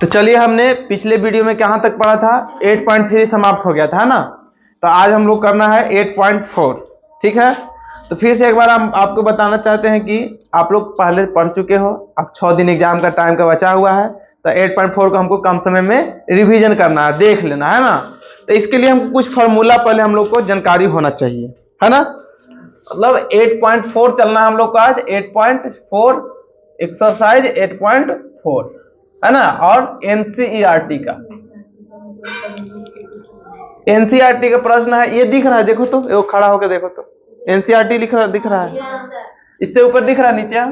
तो चलिए, हमने पिछले वीडियो में कहां तक पढ़ा था, 8.3 समाप्त हो गया था ना। तो आज हम लोग करना है 8.4। ठीक है, तो फिर से एक बार हम आपको बताना चाहते हैं कि आप लोग पहले पढ़ चुके हो, अब 6 दिन एग्जाम का टाइम का बचा हुआ है, तो 8.4 को हमको कम समय में रिवीजन करना है, देख लेना है ना। तो इसके लिए हमको कुछ फॉर्मूला पहले हम लोग को जानकारी होना चाहिए, है ना। मतलब 8.4 चलना है हम लोग को आज, 8.4 एक्सरसाइज 8.4, है ना। और एनसीईआरटी का प्रश्न है, ये दिख रहा है, देखो तो, वो खड़ा होकर देखो तो, एनसीईआरटी दिख रहा है। इससे ऊपर दिख रहा है नित्या?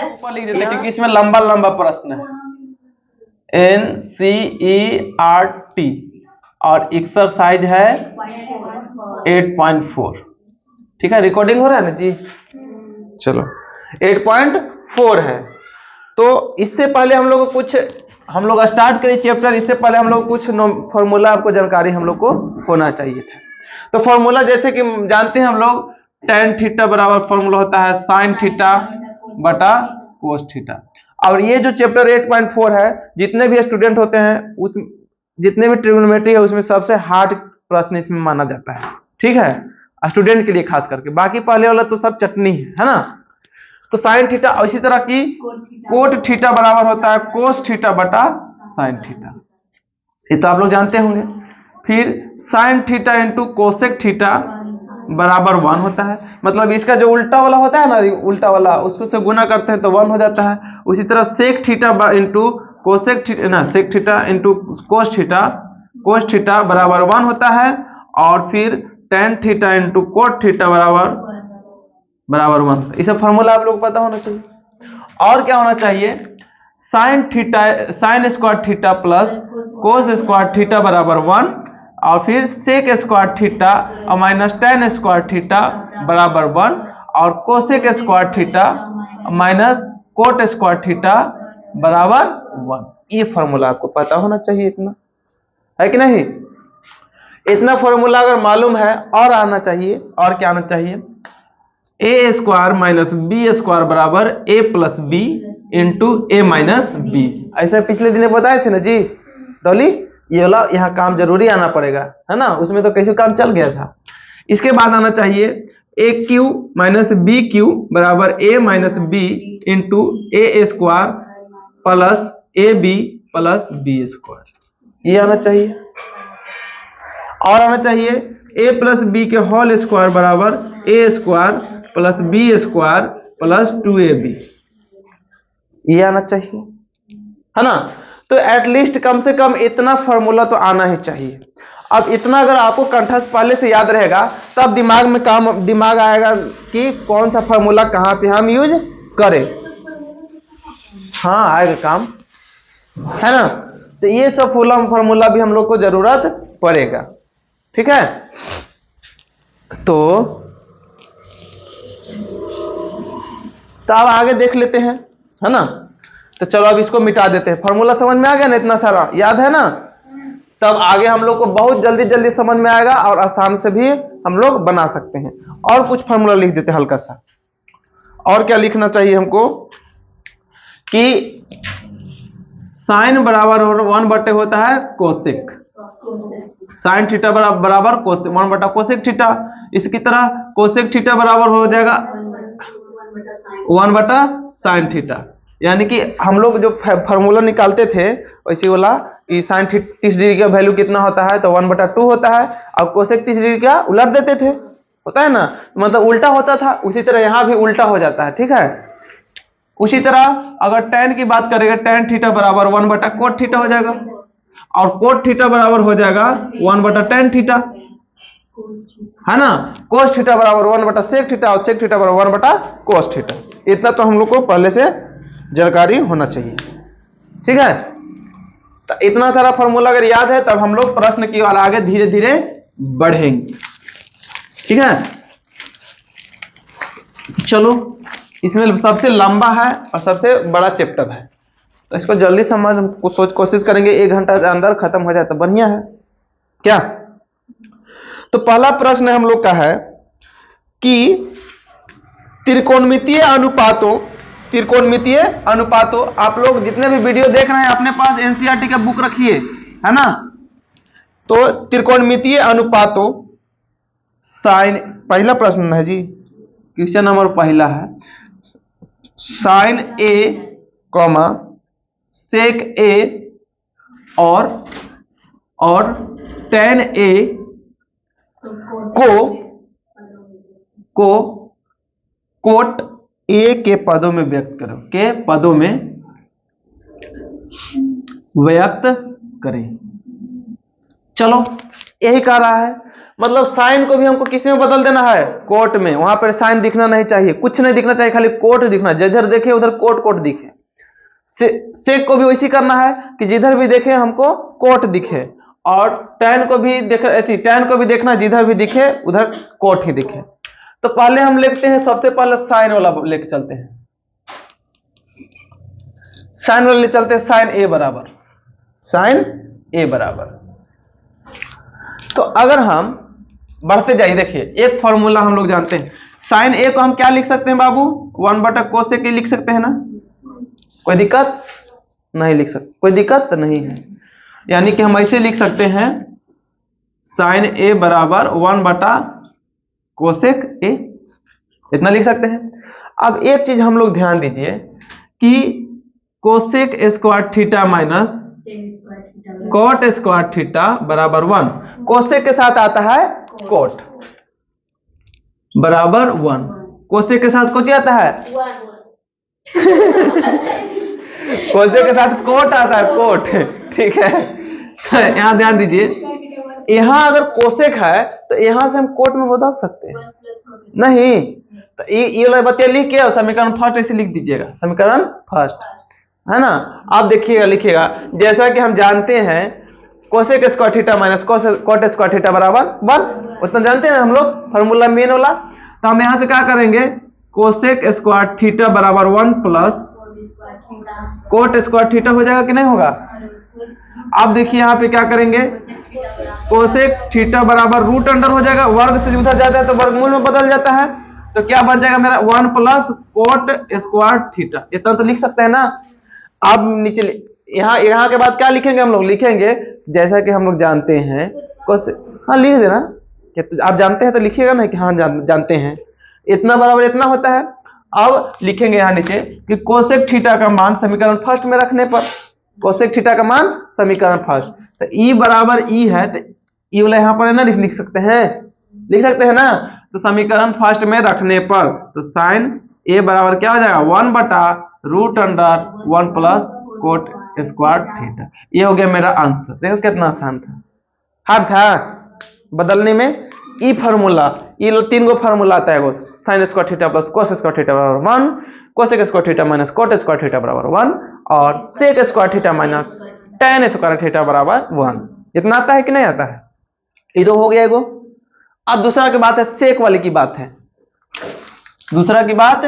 ऊपर लिख देते क्योंकि इसमें लंबा लंबा प्रश्न है। एनसीईआरटी और एक्सरसाइज है 8.4। ठीक है, रिकॉर्डिंग हो रहा है ना जी? चलो, 8.4 है। तो इससे पहले हम लोग स्टार्ट करें चैप्टर, इससे पहले हम लोग कुछ फॉर्मूला आपको जानकारी हम लोग को होना चाहिए था। तो फॉर्मूला जैसे कि जानते हैं हम लोग, tan थीटा बराबर फॉर्मूला होता है sin थीटा बटा cos थीटा। और ये जो चैप्टर 8.4 है, जितने भी स्टूडेंट होते हैं, जितने भी ट्रिग्नोमेट्री है, उसमें सबसे हार्ड प्रश्न इसमें माना जाता है। ठीक है, स्टूडेंट के लिए खास करके, बाकी पहले वाला तो सब चटनी है ना। तो sin थीटा, और इसी तरह की कोट थीटा बराबर होता है cos थीटा बटा sin थीटा, ये तो आप लोग जानते होंगे। फिर sin theta into cosec theta बराबर 1 होता है, मतलब इसका जो उल्टा वाला होता है ना, उल्टा वाला, उसको से गुना करते हैं तो 1 हो जाता है। उसी तरह sec theta into cosec theta ना, sec theta into cos theta बराबर 1 होता है। और फिर tan theta into cot theta बराबर 1। ये सब फॉर्मूला आप लोग पता होना चाहिए। और क्या होना चाहिए, sin square theta plus cos square theta बराबर 1, और फिर सेक स्क्वायर थीटा और माइनस tan स्क्वायर थीटा बराबर 1, और cosec square theta minus cot square theta बराबर 1। ये फॉर्मूला आपको पता होना चाहिए, इतना है कि नहीं। इतना फॉर्मूला अगर मालूम है, और आना चाहिए, और क्या आना चाहिए, ए स्क्वायर माइनस बी स्क्वायर बराबर ए plus B into A minus B. ऐसा पिछले दिन बताए थे ना जी डॉली, ये वाला यहाँ काम जरूरी आना पड़ेगा, है ना। उसमें तो कैसे काम चल गया था। इसके बाद आना चाहिए A Q minus B Q बराबर A minus B into A square plus A B plus B square, ये आना चाहिए। और आना चाहिए ए प्लस बी के होल स्क्वायर बराबर A square plus B square plus 2ab, ये आना चाहिए, है ना। तो एटलीस्ट कम से कम इतना फॉर्मूला तो आना ही चाहिए। अब इतना अगर आपको कंठस्थ पहले से याद रहेगा, तब दिमाग आएगा कि कौन सा फॉर्मूला कहां पे हम यूज करें। हाँ, आएगा काम, है ना। तो ये सब फॉर्मूला भी हम लोग को जरूरत पड़ेगा। ठीक है, तो अब आगे देख लेते हैं, है ना। तो चलो अब इसको मिटा देते हैं। फॉर्मूला समझ में आ गया ना, इतना सारा याद है ना। तब आगे हम लोग को बहुत जल्दी समझ में आएगा, और आसान से भी हम लोग बना सकते हैं। और कुछ फॉर्मूला लिख देते हैं हल्का सा। और क्या लिखना चाहिए हमको, कि साइन बराबर 1 बटे होता है कोसेक, साइन थीटा बराबर 1 बटा कोसेक थीटा। इसकी तरह कोसेक थीटा बराबर हो जाएगा 1 बटा साइन थीटा। यानी कि हम लोग जो फॉर्मूला निकालते थे वैसे वाला, कि साइन 30 डिग्री का वैल्यू कितना होता है, तो 1/2 होता है। और कोसेक 30 डिग्री का उलट देते थे, होता है ना, मतलब उल्टा होता था। उसी तरह यहाँ भी उल्टा हो जाता है। ठीक है, उसी तरह अगर tan की बात करेंगे, tan थीटा बराबर 1 बटा कोट थीटा हो जाएगा, और कोट थीटा बराबर हो जाएगा 1 बटा tan थीटा, है ना। कोस थीटा बराबर 1 बटा सेक थीटा, और सेक थीटा बराबर 1 बटा कोस थीटा। इतना तो हम लोग को पहले से जानकारी होना चाहिए। ठीक है, तो इतना सारा फॉर्मूला अगर याद है, तब हम लोग प्रश्न की ओर आगे धीरे धीरे बढ़ेंगे। ठीक है, चलो, इसमें सबसे लंबा है और सबसे बड़ा चैप्टर है, तो इसको जल्दी समझ कोशिश करेंगे, 1 घंटा के अंदर खत्म हो जाए तो बढ़िया है क्या। तो पहला प्रश्न हम लोग का है कि त्रिकोणमितीय अनुपातों त्रिकोणमितीय अनुपातों, आप लोग जितने भी वीडियो देख रहे हैं अपने पास एनसीईआरटी का बुक रखिए, है ना। तो त्रिकोणमितीय अनुपातों साइन, पहला प्रश्न है जी, क्वेश्चन नंबर पहला है, साइन ए कॉमा सेक ए और टेन ए को कोट ए के पदों में व्यक्त करो, के पदों में व्यक्त करें। चलो यही कह रहा है, मतलब साइन को भी हमको किसी में बदल देना है, कोट में। वहां पर साइन दिखना नहीं चाहिए, कुछ नहीं दिखना चाहिए, खाली कोट दिखना, जिधर देखे उधर कोट कोट दिखे। सेक को भी वैसी करना है कि जिधर भी देखे हमको कोट दिखे, और टैन को भी टैन को भी देखना, जिधर भी दिखे उधर कोट ही दिखे। तो पहले हम लिखते हैं, सबसे पहले साइन वाला लेके चलते हैं, साइन वाले चलते हैं, साइन ए बराबर। तो अगर हम बढ़ते जाइए, देखिए एक फॉर्मूला हम लोग जानते हैं, साइन ए को हम क्या लिख सकते हैं बाबू, 1/cos लिख सकते हैं ना, कोई दिक्कत नहीं, लिख सकते, कोई दिक्कत नहीं है। यानी कि हम ऐसे लिख सकते हैं, साइन ए बराबर 1/cos ए, इतना लिख सकते हैं। अब एक चीज हम लोग ध्यान दीजिए कि cosec square theta minus cot square theta बराबर 1, कोसेक के साथ आता है कोट बराबर 1, कोसेक के साथ कुछ आता है कोसेक के साथ कोट आता है, कोट, ठीक है। यहां ध्यान दीजिए, यहां अगर कोसेक है तो यहां से हम कोट में बदल सकते हैं नहीं, तो ये बतिया लिख के समीकरण फर्स्ट ऐसे लिख दीजिएगा, समीकरण फर्स्ट, है ना। आप देखिएगा, लिखिएगा, जैसा कि हम जानते हैं cosec square theta minus cot square theta बराबर 1, उतना जानते हैं हम लोग, फार्मूला मेन वाला। तो हम यहां से क्या करेंगे, कोसेक स्क्वायर थीटा बराबर 1 प्लस कोट स्क्वायर थीटा हो जाएगा कि नहीं होगा। अब देखिए यहाँ पे क्या करेंगे, कोसेक थीटा बराबर रूट अंडर हो जाएगा, वर्ग से उधर जाता है तो वर्गमूल में बदल जाता है, तो क्या बन जाएगा मेरा 1 प्लस कोट स्क्वायर थीटा, इतना तो लिख सकते हैं ना। अब नीचे यहाँ के बाद क्या लिखेंगे हम लोग, लिखेंगे जैसा कि हम लोग जानते हैं हाँ लिख देना, आप जानते हैं तो लिखिएगा ना कि हाँ जानते हैं, इतना बराबर इतना होता है। अब लिखेंगे यहाँ नीचे कि कोसेक थीटा का मान समीकरण फर्स्ट में रखने पर, कोसेक थीटा का मान समीकरण फर्स्ट, तो ई बराबर ई है, तो ई वाला यहाँ पर है ना, लिख सकते हैं ना। तो समीकरण फर्स्ट में रखने पर तो साइन ए बराबर क्या हो जाएगा, 1/√1 प्लस कोट स्क्वायर थीटा। ये हो गया मेरा आंसर। देखो कितना आसान था, हार्ड था बदलने में। ई फार्मूला, ये लो 3 गो फार्मूला आता है, वो sine square theta plus cos square theta बराबर 1, cosec square theta minus cot square theta बराबर 1, और sec square theta minus tan square theta बराबर 1। इतना आता है कि नहीं आता है, ये तो हो गया एगो। अब दूसरा की बात है, सेक वाली की बात है, दूसरा की बात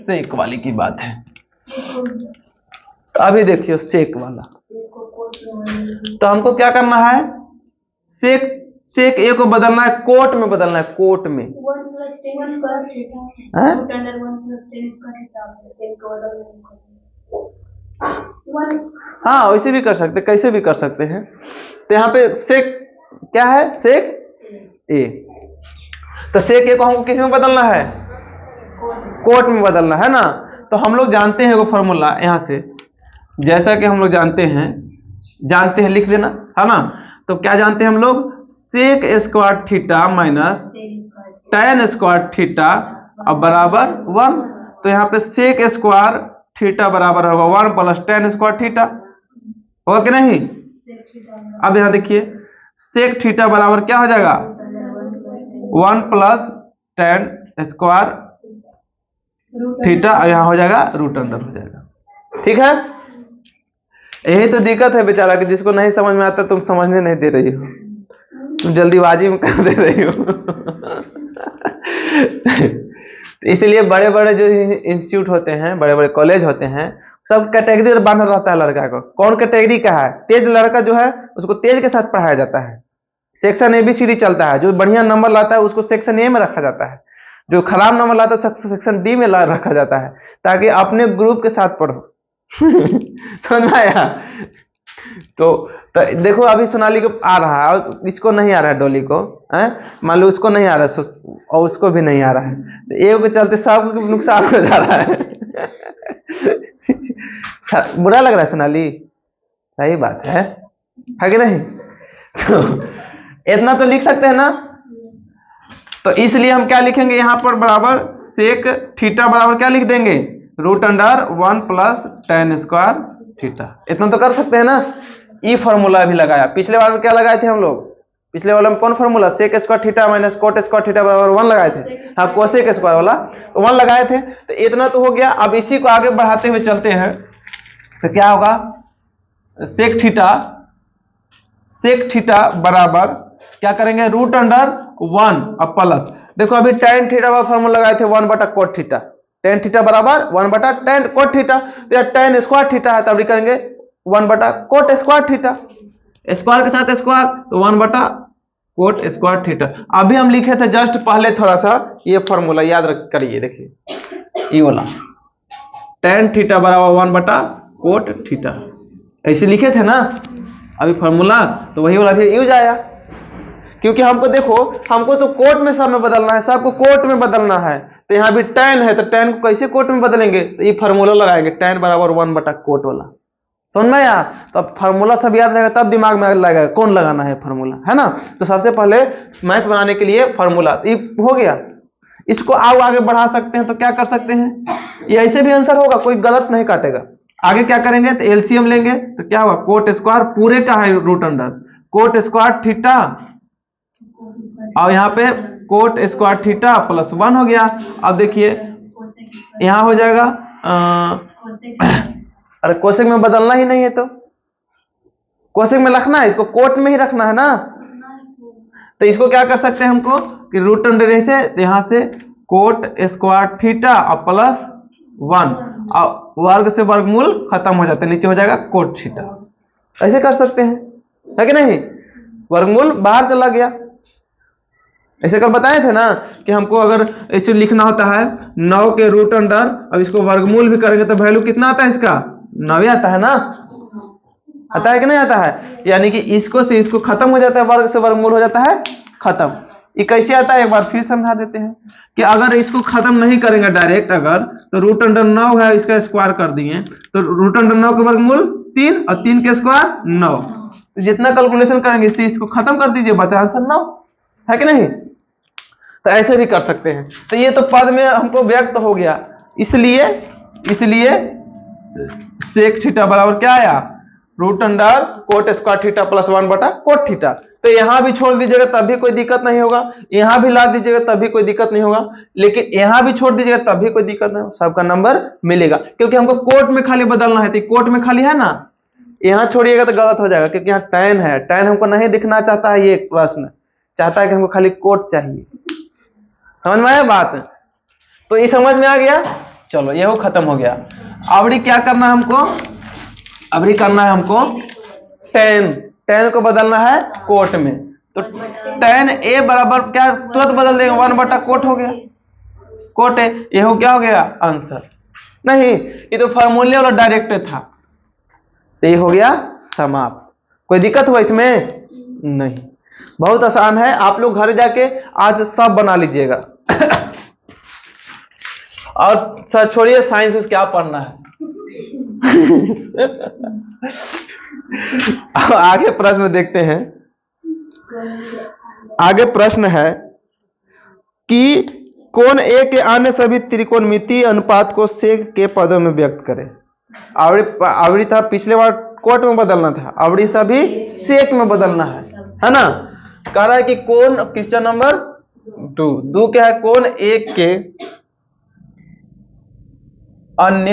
सेक वाली की बात है। तो अभी देखियो सेक वाला, तो हमको क्या करना है, सेक ए को बदलना है, कोट में बदलना है, कोट में। हाँ वैसे भी कर सकते, कैसे भी कर सकते हैं। तो यहाँ पे सेक क्या है, सेक ए, तो सेक ए को हमको किस में बदलना है, कोट में बदलना है ना। तो हम लोग जानते हैं वो फॉर्मूला, यहाँ से जैसा कि हम लोग जानते हैं लिख देना, है ना। तो क्या जानते हैं हम लोग, sec square theta minus tan square theta अब बराबर 1। तो यहाँ पे सेक स्क्वायर थीटा बराबर होगा 1 प्लस टेन स्क्वायर थीटा, होगा कि नहीं। अब यहाँ देखिए सेक थीटा बराबर क्या हो जाएगा, 1 प्लस टेन स्क्वायर थीटा, यहाँ हो जाएगा रूट अंडर हो जाएगा, ठीक है। यही तो दिक्कत है बेचारा कि जिसको नहीं समझ में आता तुम समझने नहीं दे रही हो, तुम जल्दीबाजी में कर दे रही हो। इसलिए बड़े बड़े जो इंस्टीट्यूट होते हैं, बड़े बड़े कॉलेज होते हैं, सब कैटेगरी बांधा रहता है लड़का को। कौन कैटेगरी का है, तेज लड़का जो है उसको तेज के साथ पढ़ाया जाता है, सेक्शन ABCD चलता है, जो बढ़िया नंबर लाता है उसको सेक्शन ए में रखा जाता है, जो खराब नंबर लाता है सेक्शन डी में रखा जाता है, ताकि अपने ग्रुप के साथ पढ़ो। समझ में आया? तो देखो अभी सोनाली को आ रहा है और इसको नहीं आ रहा है, डोली को, मान लो उसको नहीं आ रहा है और उसको भी नहीं आ रहा है, तो एक के चलते सब नुकसान हो जा रहा है। बुरा लग रहा है सोनाली? सही बात है कि नहीं? तो इतना तो लिख सकते हैं ना? तो इसलिए हम क्या लिखेंगे यहाँ पर, बराबर सेक थीटा बराबर क्या लिख देंगे, √1 + tan स्क्वायर थीटा। इतना तो कर सकते हैं ना? ई फॉर्मूला भी लगाया। पिछले बार में क्या लगाए थे हम लोग? पिछले वाला में कौन formula? Sec square theta minus cot square theta बराबर 1 लगाए थे। हाँ, कोसेक स्क्वायर वाला 1 लगाए थे। तो इतना तो हो गया। अब इसी को आगे बढ़ाते हुए चलते हैं, तो क्या होगा, सेक थीटा बराबर क्या करेंगे, √1 अब प्लस, देखो अभी tan थीटा का फॉर्मूला लगाए थे 1/cot थीटा, tan थीटा बराबर 1/tan cot थीटा, तो यार tan स्क्वायर थीटा है, तब भी करेंगे 1/cot स्क्वायर थीटा, स्क्वायर के साथ स्क्वायर, तो 1/cot स्क्वायर थीटा। अभी हम लिखे थे जस्ट पहले थोड़ा सा ये फॉर्मूला याद करिए, देखिए ये वाला tan थीटा बराबर 1/cot थीटा, ऐसे लिखे थे ना अभी फॉर्मूला, तो वही वाला भी यूज आया। क्योंकि हमको देखो, हमको तो कोट में सब में बदलना है, सबको कोट में बदलना है, तो यहाँ भी tan है, तो tan को कैसे कोट में बदलेंगे, तो ये फॉर्मूला लगाएंगे tan बराबर 1/cot वाला। समझ में आया? तो फॉर्मूला सब याद रहेगा, तब दिमाग में लगेगा कौन लगाना है फॉर्मूला, है ना? तो सबसे पहले मैथ बनाने के लिए फॉर्मूला ये हो गया। इसको आगे बढ़ा सकते हैं, तो क्या कर सकते हैं, ये ऐसे भी आंसर होगा, कोई गलत नहीं काटेगा। आगे क्या करेंगे, तो एलसीएम लेंगे, तो क्या होगा, कोट स्क्वायर पूरे का है √कोट स्क्वायर थीटा, और यहाँ पे कोट स्क्वायर थीटा + 1 हो गया। अब देखिए यहाँ हो जाएगा, अरे कोसेक में बदलना ही नहीं है, तो कोसेक में रखना है, इसको कोट में ही रखना है ना। तो इसको क्या कर सकते हैं हमको कि √1 से यहाँ से कोट स्क्वायर थीटा और +1, और वर्ग से वर्गमूल खत्म हो जाता है, नीचे हो जाएगा कोट थीटा। ऐसे कर सकते हैं, है कि नहीं? वर्गमूल बाहर चला गया। ऐसे कल बताए थे ना कि हमको अगर ऐसे लिखना होता है 9 के √1, अब इसको वर्गमूल भी करेंगे तो वैल्यू कितना आता है, इसका 9 आता है ना, आता है कि नहीं आता है? यानी कि इसको से इसको खत्म हो जाता है, वर्ग से वर्गमूल हो जाता है खत्म। ये कैसे आता है, एक बार फिर समझा देते हैं कि अगर इसको खत्म नहीं करेंगे डायरेक्ट, अगर तो √9 है, इसका स्क्वायर कर दिए, तो √9 के वर्गमूल 3 और 3 के स्क्वायर 9, तो जितना कैलकुलेशन करेंगे इससे इसको खत्म कर दीजिए, बचा आंसर 9, है कि नहीं? तो ऐसे भी कर सकते हैं। तो ये तो पद में हमको व्यक्त हो गया, इसलिए सेक थीटा बराबर क्या आया, √1 coat square theta + 1/cot theta. तो यहां भी छोड़ दीजिएगा तब भी कोई दिक्कत नहीं होगा, यहां भी ला दीजिएगा तब भी कोई दिक्कत नहीं होगा, लेकिन यहां भी छोड़ दीजिएगा तब भी कोई दिक्कत नहीं होगा, सबका नंबर मिलेगा। क्योंकि हमको कोट में खाली बदलना है, तो कोट में खाली है ना, यहां छोड़िएगा तो गलत हो जाएगा, क्योंकि यहाँ tan है, tan हमको नहीं दिखना चाहता है, ये प्रश्न चाहता है कि हमको खाली कोट चाहिए। समझ में आया बात? तो ये समझ में आ गया, चलो ये खत्म हो गया। अबड़ी क्या करना है हमको, अबड़ी करना है हमको tan को बदलना है कोट में, तो tan a बराबर क्या तुरंत बदल देंगे, 1/cot हो गया, कोट है, ये हो क्या हो गया आंसर। नहीं, ये तो फॉर्मूले वाला डायरेक्ट था, तो ये हो गया समाप्त। कोई दिक्कत हुआ इसमें? नहीं, बहुत आसान है। आप लोग घर जाके आज सब बना लीजिएगा। और सर छोड़िए साइंस उस क्या पढ़ना है। आगे प्रश्न देखते हैं। आगे प्रश्न है कि कोण ए के अन्य सभी त्रिकोणमितीय अनुपात को सेक के पदों में व्यक्त करें। आवड़ी था, पिछले बार कोट में बदलना था, आवड़ी सभी सेक में बदलना है ना। कह रहा है कि कोण, क्वेश्चन नंबर 2 क्या है, कोण एक के अन्य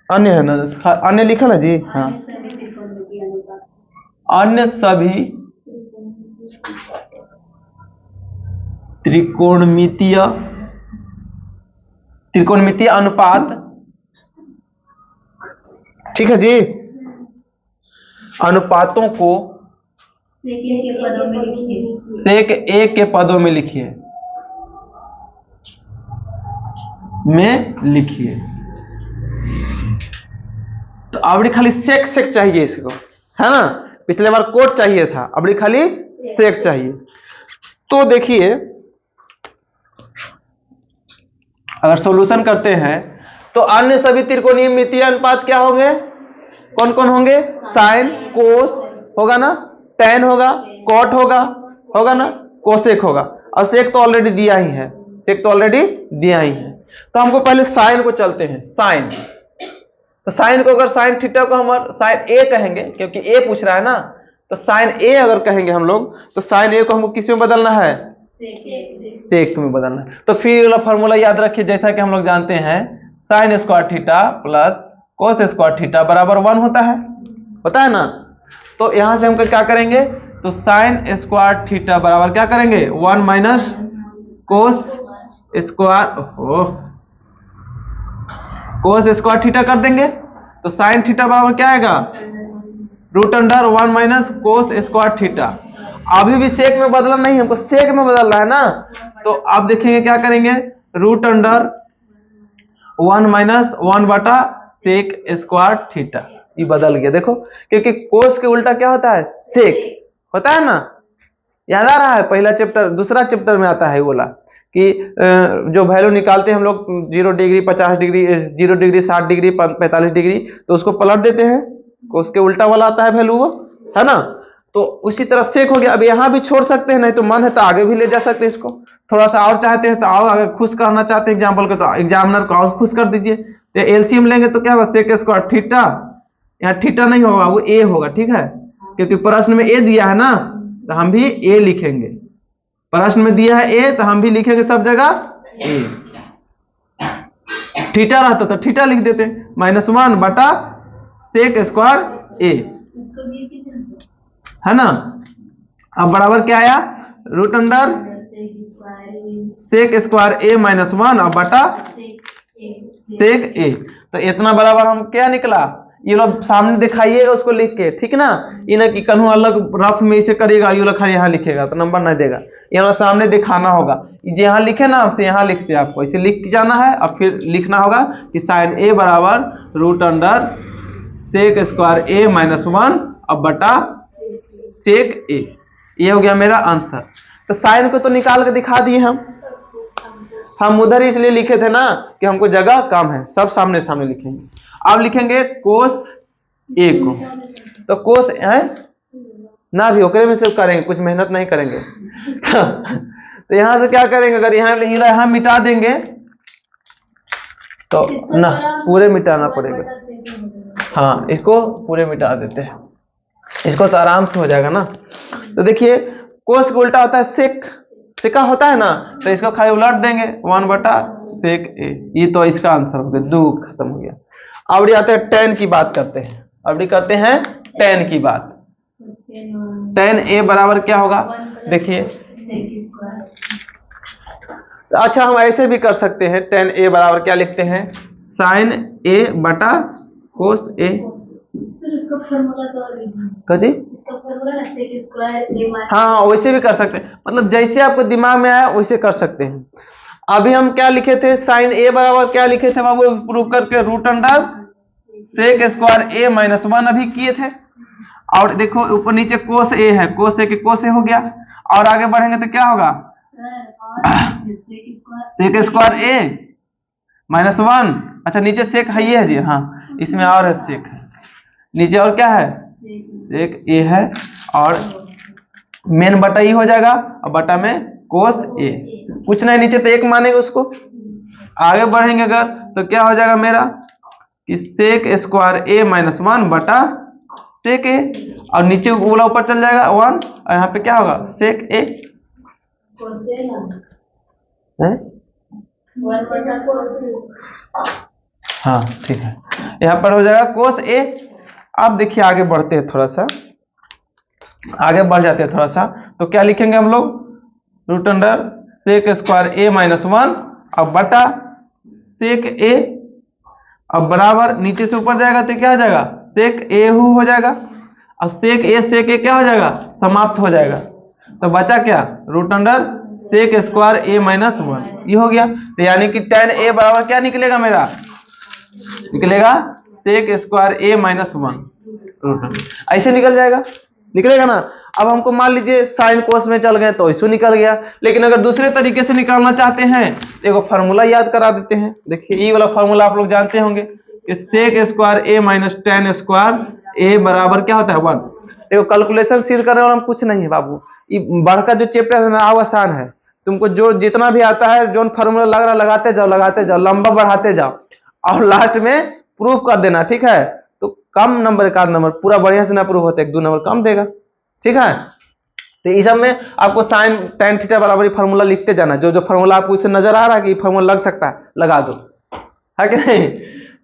है ना, अन्य लिखा ना जी, हाँ, अन्य सभी त्रिकोणमितीय अनुपात, ठीक है जी, अनुपातों को सेक ए के पदों में लिखिए। में लिखिए। तो अबड़ी खाली सेक सेक चाहिए इसको, है ना। पिछले बार कोट चाहिए था, अबड़ी खाली सेक चाहिए। तो देखिए अगर सॉल्यूशन करते हैं तो अन्य सभी त्रिकोणीय मितीय अनुपात क्या होंगे, कौन कौन होंगे, साइन कोस होगा ना, टेन होगा, कॉट होगा ना, कोसेक होगा। और सेक तो ऑलरेडी दिया ही है, सेक तो ऑलरेडी दिया ही है। तो हमको पहले साइन को चलते हैं, साइन। तो साइन को अगर साइन थीटा को हम साइन ए कहेंगे, क्योंकि ए पूछ रहा है ना, तो साइन ए अगर कहेंगे हम लोग, तो साइन ए को हमको किस में बदलना है, सेक में बदलना है। तो फिर वाला फॉर्मूला याद रखिए, जैसा कि हम लोग जानते हैं sine square theta plus cos square theta बराबर 1 होता है ना। तो यहां से हम क्या करेंगे, तो साइन स्क्वायर थीटा बराबर क्या करेंगे, 1 माइनस कोस स्क्वायर थीटा कर देंगे। तो साइन थीटा बराबर क्या आएगा, root under 1 minus cos square theta. अभी भी सेक में बदलना नहीं, हमको सेक में बदलना है ना। तो आप देखेंगे क्या करेंगे, रूट अंडर 1 माइनस 1 बटा सेक स्क्वायर थीटा, ये बदल गया। देखो, क्योंकि कोस के उल्टा क्या होता है, सेक होता है ना। याद आ रहा है, पहला चैप्टर दूसरा चैप्टर में आता है बोला कि जो वैल्यू निकालते हैं हम लोग 0 degree 50 degree 0 degree 60 degree 45 degree, तो उसको पलट देते हैं, कोस के उल्टा वाला आता है वैल्यू वो, है ना। तो उसी तरह सेक हो गया। अब यहाँ भी छोड़ सकते हैं, नहीं तो मन है तो आगे भी ले जा सकते हैं इसको। थोड़ा सा और चाहते हैं तो और अगर खुश करना चाहते हैं एग्जाम्पल को, तो एग्जामिनर को और खुश कर दीजिए। तो एलसीएम लेंगे तो क्या होगा, सेक स्क्वायर थीटा, यहाँ थीटा नहीं होगा, वो ए होगा, ठीक है, क्योंकि प्रश्न में ए दिया है ना, तो हम भी ए लिखेंगे। प्रश्न में दिया है ए, तो हम भी लिखेंगे सब जगह ए। थीटा रहता तो थीटा लिख देते, -1 बटा सेक स्क्वायर ए, है ना। अब बराबर क्या आया, रूट अंडर सेक स्क्वायर ए -1 और बटा सेक ए। तो इतना बराबर हम क्या निकला, ये लोग सामने दिखाइएगा उसको लिख के, ठीक ना। ये ना कि कन्हू अलग रफ में इसे करेगा, ये लोग खाली यहाँ लिखेगा तो नंबर नहीं देगा। यहाँ सामने दिखाना होगा, ये यहाँ लिखे ना, हमसे यहाँ लिखते आपको इसे लिख के जाना है। और फिर लिखना होगा कि साइन ए बराबर रूट अंडर सेक स्क्वायर ए -1 और बटा सेक ए। ये हो गया मेरा आंसर। तो साइन को तो निकाल के दिखा दिए हम उधर ही इसलिए लिखे थे ना कि हमको जगह कम है, सब सामने सामने लिखेंगे। अब लिखेंगे कोस ए को, तो कोस है ना भी ओकरे में से करेंगे, कुछ मेहनत नहीं करेंगे। तो यहां से क्या करेंगे, अगर यहाँ मिटा देंगे तो ना पूरे मिटाना पड़ेगा। हाँ, इसको पूरे मिटा देते हैं, इसको तो आराम से हो जाएगा ना। तो देखिए कोस का उल्टा होता है सेक, सेका होता है ना, तो इसको खाली उलट देंगे 1 बटा सेक ए। ये तो इसका आंसर हो गया, 2 खत्म हो गया। अब आते हैं टेन की बात करते हैं, अब करते हैं टेन की बात। टेन ए बराबर क्या होगा, देखिए अच्छा हम ऐसे भी कर सकते हैं, टेन ए बराबर क्या लिखते हैं, साइन ए बटा कोस ए। हाँ वैसे भी कर सकते हैं, मतलब जैसे आपको दिमाग में आया वैसे कर सकते हैं। अभी हम क्या लिखे थे, साइन ए बराबर क्या लिखे थे बाबू, प्रूव करके रूट अंडर सेक स्क्वायर ए -1 अभी किए थे। और देखो ऊपर नीचे कोस ए है, कोस ए के कोस ए हो गया। और आगे बढ़ेंगे तो क्या होगा, सेक स्क्वायर ए -1। अच्छा नीचे सेक है, ये है जी, हाँ इसमें और है सेक, नीचे और क्या है, सेक ए है, और मेन बटा ई हो जाएगा, और बटा में कोस ए, कुछ नहीं नीचे तो एक मानेंगे उसको। आगे बढ़ेंगे अगर तो क्या हो जाएगा मेरा कि सेक स्क्वायर ए -1 बटा सेक ए, और नीचे वाला ऊपर चल जाएगा 1, और यहाँ पे क्या होगा सेक ए है? हाँ ठीक है, यहाँ पर हो जाएगा कोस ए। अब देखिए आगे बढ़ते हैं, थोड़ा सा आगे बढ़ जाते हैं थोड़ा सा, तो क्या लिखेंगे हम लोग, रूट अंडर सेक स्क्वायर ए -1 और बटा सेक ए, अब बराबर नीचे से ऊपर जाएगा तो क्या हो जाएगा, सेक ए हो जाएगा। अब सेक ए क्या हो जाएगा, समाप्त हो जाएगा। तो बचा क्या, रूट अंडर सेक स्क्वायर ए -1, ये हो गया। तो यानी कि tan a बराबर क्या निकलेगा मेरा, निकलेगा सेक स्क्वायर a माइनस 1 ऐसे निकल जाएगा, निकलेगा ना। अब हमको मान लीजिए साइन कोस में चल गए तो इसको निकल गया, लेकिन अगर दूसरे तरीके से निकालना चाहते हैं तो एक फार्मूला याद करा देते हैं। देखिए ये वाला फार्मूला आप लोग जानते होंगे कि sec square a minus tan square a बराबर क्या होता है 1। देखो कैलकुलेशन सिद्ध करने वाला कुछ नहीं है बाबू, ये बढ़कर जो चैप्टर है ना आसान है, तुमको जो जितना भी आता है जो फार्मूला लग रहा लगाते जाओ, लंबा बढ़ाते जाओ और लास्ट में प्रूफ कर देना, ठीक है। तो कम नंबर एक आध नंबर पूरा बढ़िया से ना प्रूफ होता है, 1-2 नंबर कम देगा, ठीक है। तो इस सब में आपको साइन tan थीटा बराबर फार्मूला लिखते जाना, जो जो फार्मूला आपको इससे नजर आ रहा है कि फार्मूला लग सकता है लगा दो, है कि नहीं।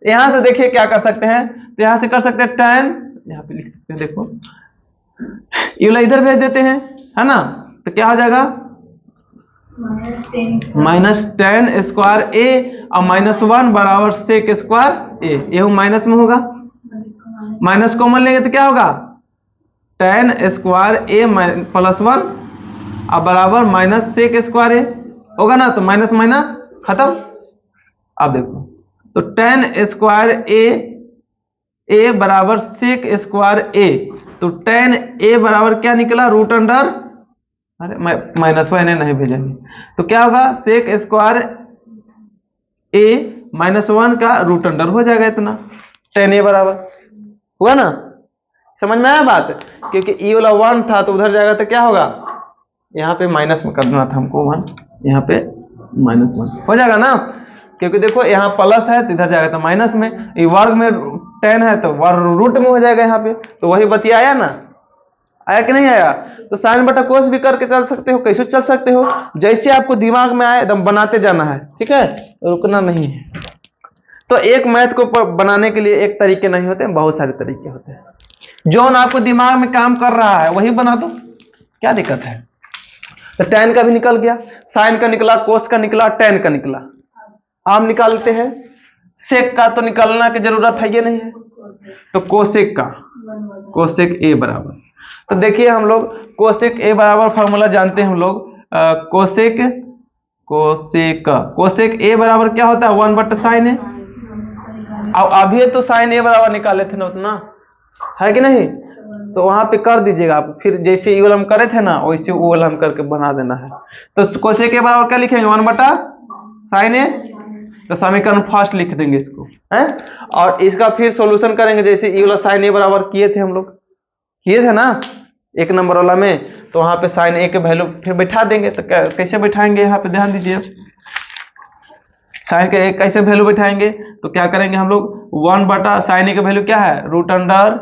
यहां से देखिए क्या कर सकते हैं, तो यहां से कर सकते हैं tan, यहां पे लिख सकते हैं, देखो ये वाला इधर भेज देते हैं, है ना। तो क्या हो जाएगा माइनस tan स्क्वायर a और -1 बराबर सेक स्क्वायर a, ये माइनस में होगा, माइनस कॉमन लेंगे तो क्या होगा tan स्क्वायर a प्लस 1 और बराबर माइनस सेक स्क्वायर a होगा ना। तो माइनस माइनस खत्म। अब देखो तो tan स्क्वायर a बराबर सेक स्क्वायर a, तो tan a बराबर क्या निकला रूट अंडर, अरे माइनस वाइन नहीं भेजेंगे, तो क्या होगा सेक स्क्वायर a -1 का रूट अंडर हो जाएगा इतना, tan a बराबर हुआ ना। समझ में आया बात, क्योंकि e वाला 1 था तो उधर जाएगा तो क्या होगा, यहाँ पे माइनस में करना था हमको 1, यहाँ पे -1 हो जाएगा ना, क्योंकि देखो यहाँ प्लस है तो इधर जाएगा तो माइनस में, ये वर्ग में tan है तो वर्ग रूट में हो जाएगा यहाँ पे, तो वही बतिया आया ना, आया कि नहीं आया। तो साइन बटा कोस भी करके चल सकते हो, कैसे चल सकते हो, जैसे आपको दिमाग में आए एकदम बनाते जाना है, ठीक है, रुकना नहीं है। तो एक मैथ को बनाने के लिए एक तरीके नहीं होते, बहुत सारे तरीके होते हैं, जो आपको दिमाग में काम कर रहा है वही बना दो, क्या दिक्कत है। तो tan का भी निकल गया, साइन का निकला, कोस का निकला, tan का निकला, आम निकालते हैं। सेक का तो निकालना की जरूरत है ये नहीं है, तो कोसेक का, कोसेक a बराबर, तो देखिए हम लोग कोसेक a बराबर फॉर्मूला जानते हैं हम लोग, कोसेक a बराबर क्या होता है 1/sin a। अब अभी तो sin a बराबर निकाले थे ना उतना, है कि नहीं, तो वहां पे कर दीजिएगा आप, फिर जैसे ये वाला हम करे थे ना वैसे वो वाला हम करके बना देना है। तो कोसेक a बराबर क्या लिखेंगे 1/sin a, तो समीकरण फर्स्ट लिख देंगे इसको, है। और इसका फिर सॉल्यूशन करेंगे, जैसे ये वाला sin a बराबर किए थे हम लोग, किए थे ना 1 नंबर वाला में, तो वहां पे sin a के वैल्यू फिर बैठा देंगे। तो कैसे बैठाएंगे, यहाँ पे ध्यान दीजिए, sin के कैसे वैल्यू बैठाएंगे, तो क्या करेंगे हम लोग 1/sin a के वैल्यू क्या है root under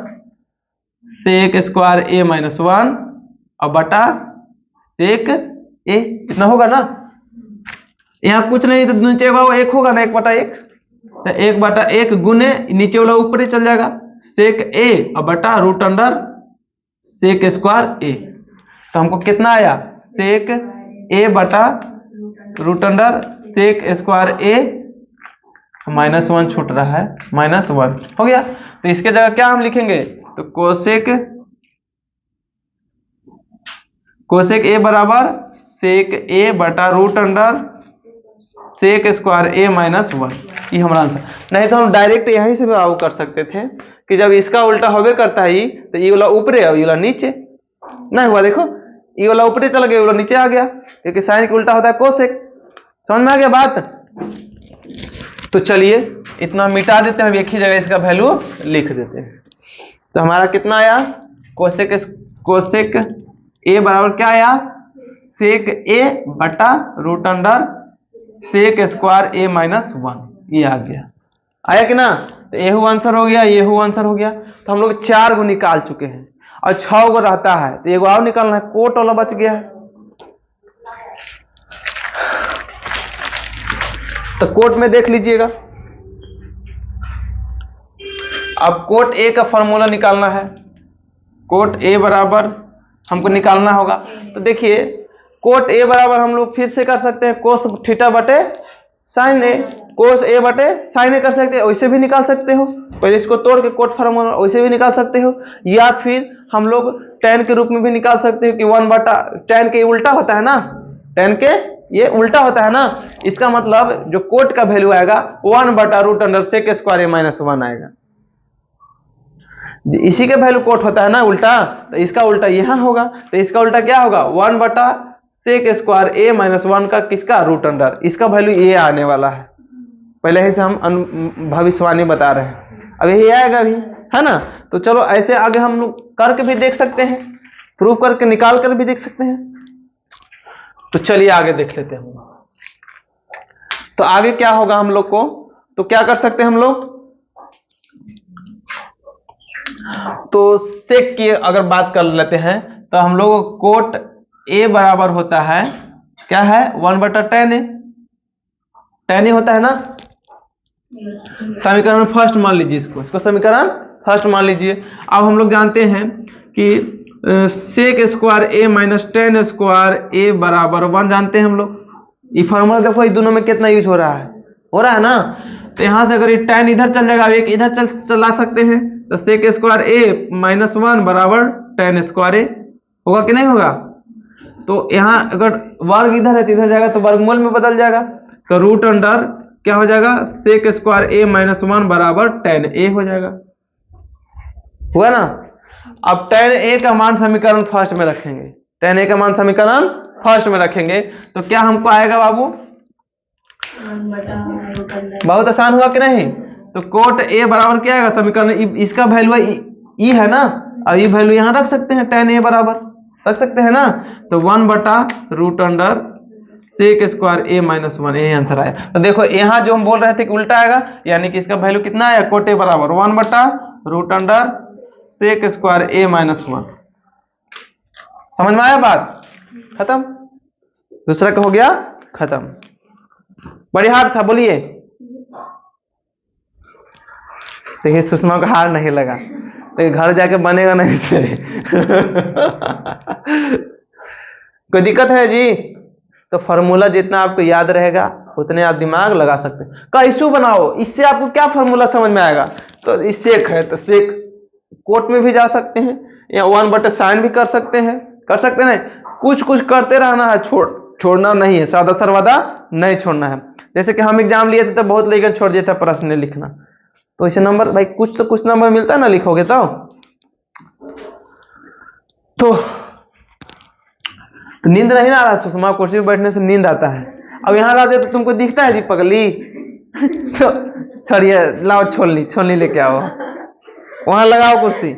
sec square a -1 और बटा सेक a, इतना होगा ना। यहाँ कुछ नहीं तो नीचे एक होगा ना 1/1, तो 1/1 गुने नीचे वाला ऊपर ही चल जाएगा सेक a और बटा root under sec square a। तो हमको कितना आया सेक a बटा root under sec square a, -1 छूट रहा है, -1 हो गया। तो इसके जगह क्या हम लिखेंगे, तो कोसेक a बराबर सेक a बटा root under sec square a -1, ये हमारा आंसर। नहीं तो हम डायरेक्ट यहीं से भी आउ कर सकते थे कि जब इसका उल्टा होबे करता है तो ये वाला ऊपरे और ये वाला नीचे, नहीं हुआ, देखो ये वाला ऊपरे चला गया, ये वाला नीचे आ गया, क्योंकि साइन का उल्टा होता है कोसेक। समझ में आ गया बात। तो चलिए इतना मिटा देते हैं, हम एक ही जगह इसका वैल्यू लिख देते हैं। तो हमारा कितना आया कोसेक a बराबर क्या आया सेक a बटा root under sec square a -1, ये आ गया, आया कि ना। तो ये आंसर हो गया, ये आंसर हो गया। तो हम लोग 4 गो निकाल चुके हैं और 6 गो रहता है, तो एगो और निकालना है, कोट वाला बच गया है। तो कोट में देख लीजिएगा, अब कोट a का फॉर्मूला निकालना है, कोट a बराबर हमको निकालना होगा। तो देखिए कोट a बराबर हम लोग फिर से कर सकते हैं कोस थीटा बटे साइन a, कोस a बटे साइन a कर सकते हैं, वैसे भी निकाल सकते हो, पहले इसको तोड़ के कोट फॉर्मूला वैसे भी निकाल सकते हो, या फिर हम लोग tan के रूप में भी निकाल सकते हो कि 1/tan के उल्टा होता है ना, tan के ये उल्टा होता है ना, इसका मतलब जो कोट का वैल्यू आएगा 1/√अंडर सेक स्क्वायर a - 1 आएगा। इसी का वैल्यू कोट होता है ना उल्टा, तो इसका उल्टा यहाँ होगा, तो इसका उल्टा क्या होगा 1/सेक स्क्वायर a - 1 का किसका रूट अंडर, इसका वैल्यू ये आने वाला है। पहले ही से हम भविष्यवाणी बता रहे हैं, अब यही आएगा अभी, है ना। तो चलो ऐसे आगे हम लोग करके भी देख सकते हैं, प्रूव करके निकाल कर भी देख सकते हैं। तो चलिए आगे देख लेते हैं। तो आगे क्या होगा हम लोग को, तो क्या कर सकते हैं हम लोग, तो सेक की अगर बात कर लेते हैं तो हम लोग कोट a बराबर होता है क्या है 1/tan a, tan a होता है ना। समीकरण फर्स्ट मान लीजिए इसको समीकरण फर्स्ट मान लीजिए। अब हम लोग जानते हैं कि sec square a - tan square a बराबर 1 जानते हैं हम लोग। ये फॉर्मूला देखो ये दोनों में कितना यूज हो रहा है ना। तो यहां से अगर ये tan इधर चल जाएगा, एक इधर चला सकते हैं, तो सेक स्क्वायर a - 1 बराबर tan स्क्वायर a होगा कि नहीं होगा। तो यहाँ अगर वर्ग इधर है तो इधर जाएगा तो वर्गमूल में बदल जाएगा, तो रूट अंडर क्या हो जाएगा सेक स्क्वायर a - 1 बराबर tan a हो जाएगा, हुआ ना। अब tan a का मान समीकरण फर्स्ट में रखेंगे, tan a का मान समीकरण फर्स्ट में रखेंगे तो क्या हमको आएगा बाबू, बहुत आसान हुआ कि नहीं। तो कोट a बराबर क्या आएगा समीकरण, इसका वैल्यू ई है ना, और ये वैल्यू यहाँ रख सकते हैं, tan a बराबर रख सकते हैं ना। तो 1/√अंडर सेक स्क्वायर a - 1 यही आंसर आया। तो देखो यहाँ जो हम बोल रहे थे कि उल्टा आएगा, यानी कि इसका वैल्यू कितना आया, कोट a बराबर 1/√अंडर सेक स्क्वायर a - 1। समझ में आया बात, खत्म। दूसरा का हो गया खत्म, बड़ी हार्ड था बोलिए। देखिए सुषमा को हार नहीं लगा, तो घर जाके बनेगा नहीं से कोई दिक्कत है जी। तो फॉर्मूला जितना आपको याद रहेगा उतने आप दिमाग लगा सकते हैं। कैसू बनाओ, इससे आपको क्या फॉर्मूला समझ में आएगा, तो इस सेक है तो सेक कोट में भी जा सकते हैं, या 1/sin भी कर सकते हैं कुछ करते रहना है, छोड़ना नहीं है, सादा सरवादा नहीं छोड़ना है। जैसे कि हम एग्जाम लिए थे तो बहुत लेकिन छोड़ दिया था प्रश्न लिखना, तो इसे नंबर भाई कुछ नंबर मिलता है ना लिखोगे तो नींद नहीं आ रहा सुषमा, कुर्सी पर बैठने से नींद आता है। अब यहाँ ला दे तो तुमको दिखता है जी पगली तो छोड़िए, लाओ छोलनी लेके आओ, वहां लगाओ कुर्सी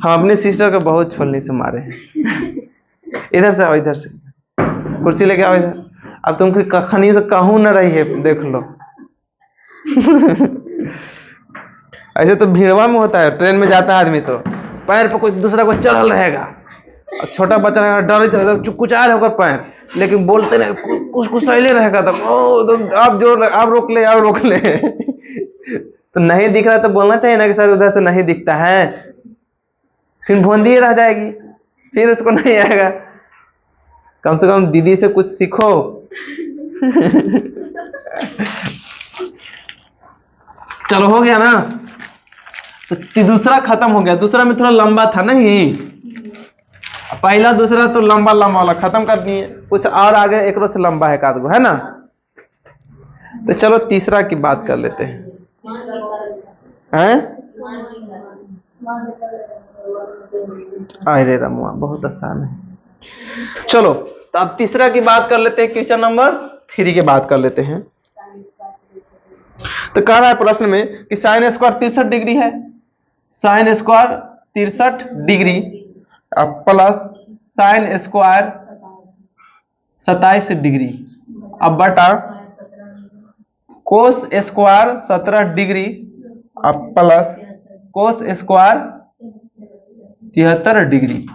हम अपने सिस्टर को बहुत छोलनी से मारे हैं इधर से आओ, इधर से कुर्सी लेके आओ इधर। अब तुम कखनी से कहूं न रही है, देख लो ऐसे तो भीड़वा में होता है, ट्रेन में जाता है आदमी तो पैर पर कोई दूसरा को चढ़ल रहेगा, और छोटा बच्चा रहेगा डरित रहेगा, चुकुचा होकर पैर, लेकिन बोलते नहीं, कुछ सही रहेगा तो आप रोक ले तो नहीं दिख रहा तो बोलना चाहिए ना कि सर उधर से नहीं दिखता है, फिर भोंदी रह जाएगी, फिर उसको नहीं आएगा। कम से कम दीदी से कुछ सीखो चलो हो गया ना। तो दूसरा खत्म हो गया, दूसरा में थोड़ा लंबा था नहीं, पहला दूसरा तो लंबा वाला खत्म कर दिए, कुछ और आगे एक से लंबा है कादगो, है ना। तो चलो तीसरा की बात कर लेते हैं, अरे रमुआ बहुत आसान है। चलो तो अब तीसरा की बात कर लेते हैं, क्वेश्चन नंबर 3 की बात कर लेते हैं। तो कह रहा है प्रश्न में कि साइन स्क्वायर 63 डिग्री है, साइन स्क्वायर 63 डिग्री अब प्लस साइन स्क्वायर 27 डिग्री अब बटा कोस स्क्वायर 17 डिग्री अब प्लस कोस स्क्वायर 73 डिग्री,